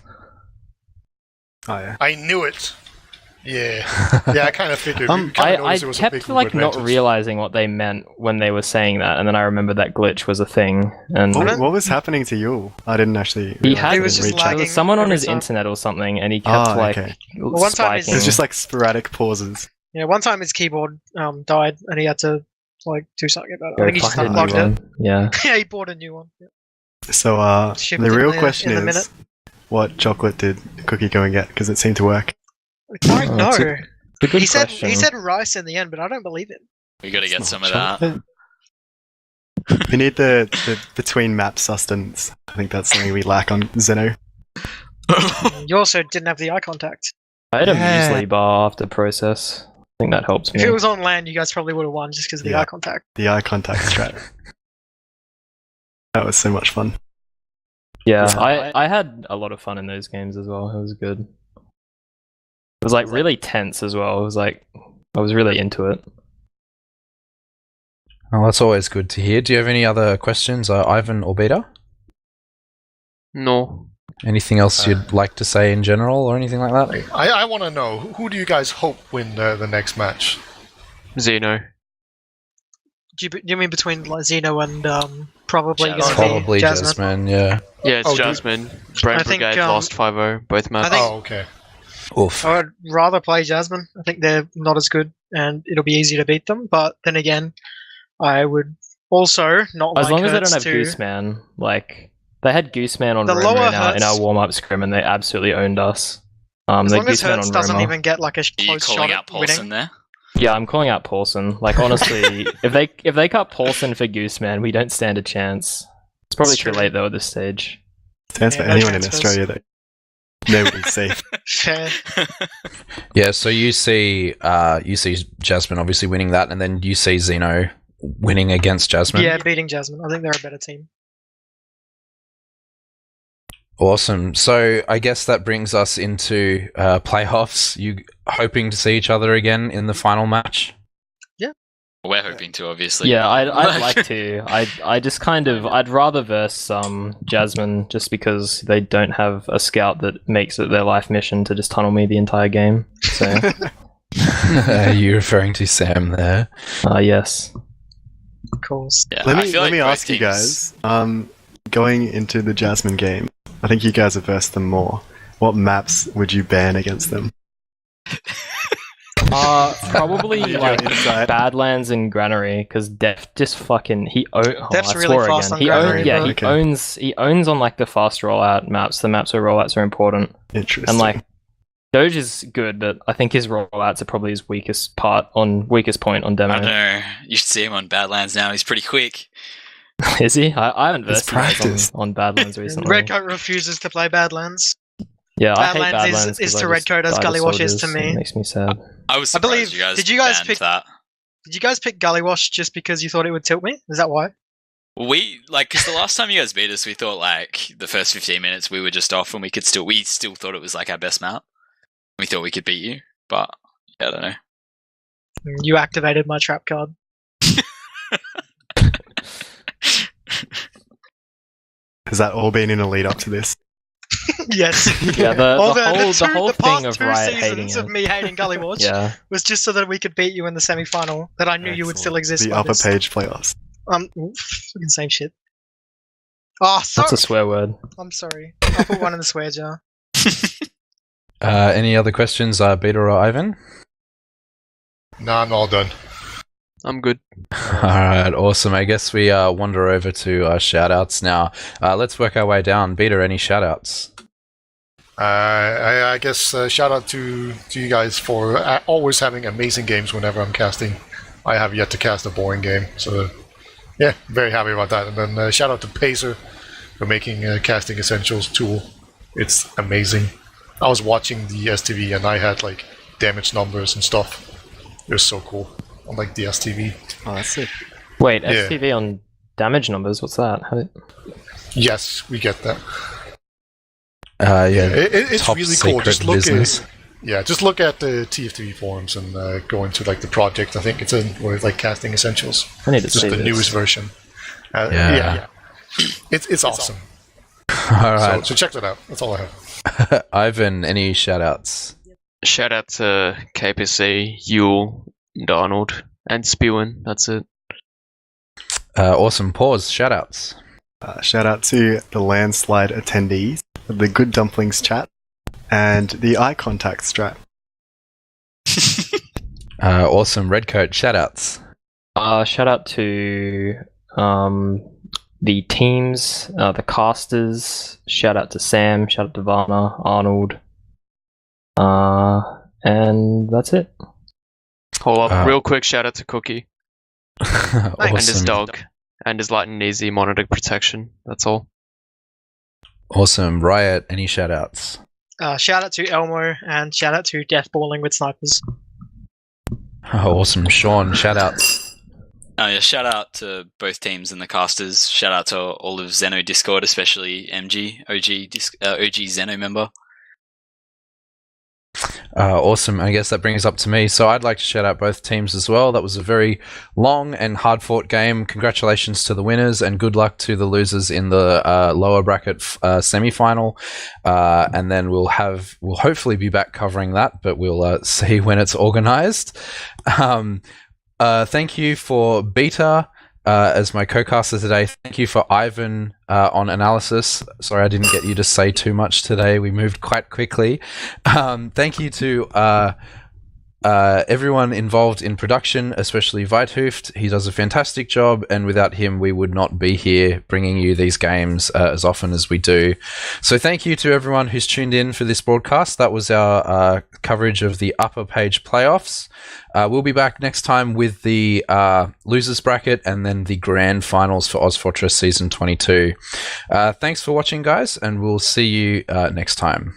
Oh yeah. I knew it. Yeah, I kind of figured. I kept like not realizing what they meant when they were saying that, and then I remember that glitch was a thing. And What was happening to you? I didn't actually. he realize had it was just reach out. there lagging was someone on every his time. internet or something, and he kept one time spiking. It's just like sporadic pauses. Yeah, one time his keyboard died and he had to like do something about it. Go I think he just find a new unplugged it. one. Yeah. Yeah, he bought a new one. Yeah. So Shipped the it real in question in a is, minute. what chocolate did Cookie go and get? Because it seemed to work. I don't Oh, it's know. It's a good He said question. he said rice in the end, but I don't believe it. We got to get It's some not of that. chocolate. We need the between map sustenance. I think that's something we lack on Xeno. You also didn't have the eye contact. I had a Yeah. muesli bar after process. I think that helps me. If it was on land, you guys probably would have won just because of the Yeah. eye contact. The eye contact strat. That was so much fun. Yeah, Yeah. I had a lot of fun in those games as well. It was good. It was like really tense as well. It was like I was really into it. Oh, that's always good to hear. Do you have any other questions, Ivan or Beta? No. Anything else you'd like to say in general or anything like that? I want to know, who do you guys hope win the next match? Xeno. Do you mean between like, Xeno and probably Jasmine. gonna Probably be Jasmine? Jasmine, yeah. Yeah, it's Oh, dude. Jasmine. Brain I think, Brigade lost 5-0, both maps. think- Oh, okay. Oof. I would rather play Jasmine. I think they're not as good, and it'll be easy to beat them. But then again, I would also not As like long as they Hertz don't have to... Gooseman, like they had Gooseman on The Romer lower in our Hertz- warm up scrim, and they absolutely owned us. As the long as Gooseman Hertz on doesn't Romer. even get like a Are you close calling shot out at Paulson winning. there? Yeah, I'm calling out Paulson. Like honestly, if they cut Paulson for Gooseman, we don't stand a chance. It's probably It's too true. late though at this stage. Stands for Yeah, no anyone in transfers. Australia that nobody's safe. Fair. Yeah, so you see Jasmine obviously winning that, and then you see Xeno winning against Jasmine. Yeah, beating Jasmine. I think they're a better team. Awesome. So I guess that brings us into playoffs. You hoping to see each other again in the final match? We're hoping to, obviously. Yeah, I'd like to. I just kind of I'd rather verse Jasmine just because they don't have a scout that makes it their life mission to just tunnel me the entire game. So Are you referring to Sam there? yes. Of course. Yeah, Let I me feel like both ask you teams- guys. Going into the Jasmine game, I think you guys have versed them more. What maps would you ban against them? Probably Your like insight. Badlands and Granary because Def just fucking Def's I really swore fast again. on He Granary, owns, yeah, but- he owns on like the fast rollout maps. The maps where rollouts are important, Interesting. and like Doge is good, but I think his rollouts are probably his weakest point on demo. I don't know. You should see him on Badlands now. He's pretty quick. Is he? I haven't It's versed you guys practice. on Badlands recently. Redcoat refuses to play Badlands. Yeah, I hate Badlands is- Badlands. is 'cause to I just Redcoat as die to Gullywash is to soldiers, me. It makes me sad. I was I surprised believe- you guys did you guys banned pick- that. Did you guys pick Gullywash just because you thought it would tilt me? Is that why? We because the last time you guys beat us, we thought like the first 15 minutes we were just off, and we still thought it was like our best map. We thought we could beat you, but I don't know. You activated my trap card. Has that all been in a lead up to this? Yes. Yeah, the whole the thing past of two Riot seasons hating of it. me hating Gullywash Yeah. was just so that we could beat you in the semi-final. That I knew you would still exist. The by upper this. page playoffs. Fucking same shit. Oh, sorry. That's a swear word. I'm sorry. I'll put one in the swear jar. Any other questions, Beta or Ivan? No, I'm all done. I'm good. All right, awesome. I guess we wander over to shout-outs now. Let's work our way down. Beta, any shout-outs? I guess shout out to you guys for always having amazing games whenever I'm casting. I have yet to cast a boring game, so yeah, very happy about that. And then shout out to Pacer for making Casting Essentials tool. It's amazing. I was watching the STV and I had like damage numbers and stuff. It was so cool. Unlike the STV. Oh, that's sick. Wait, Yeah. STV on damage numbers? What's that? Yes, we get that. Yeah, It's top really cool. secret Just look business. just look at the TF3 forums and go into like the project. I think it's in where it's like Casting Essentials. I need to Just see the this. newest version. Yeah. It's awesome. All right. So check that out. That's all I have. Ivan, any shout-outs? Shout out to KPC, Yule, and Arnold, and Spewin. That's it. Awesome. Pause. Shout-outs. Shout out to the landslide attendees, the Good Dumplings chat, and the eye contact strat. Awesome. Redcoat. Shout-outs. Shout out to the teams, the casters. Shout out to Sam. Shout out to Varna, Arnold. And that's it. Hold up, real quick shout out to Cookie and his Awesome. dog and his light and easy monitor protection. That's all. Awesome. Riot, any shout-outs? Shout out to Elmo and shout out to Death Balling with Snipers. Awesome. Sean, shout-outs. Yeah, shout out to both teams and the casters. Shout out to all of Xeno Discord, especially MG, OG Xeno member. Awesome. I guess that brings up to me. So I'd like to shout out both teams as well. That was a very long and hard-fought game. Congratulations to the winners and good luck to the losers in the lower bracket semi-final. And then we'll hopefully be back covering that, but we'll see when it's organized. Thank you for Beta as my co-caster today. Thank you for Ivan on Analysis. Sorry I didn't get you to say too much today. We moved quite quickly. Thank you to everyone involved in production, especially Wiethoofd. He does a fantastic job, and without him we would not be here bringing you these games as often as we do. So thank you to everyone who's tuned in for this broadcast. That was our coverage of the upper page playoffs. We'll be back next time with the losers bracket and then the grand finals for ozfortress season 22. Thanks for watching, guys, and we'll see you next time.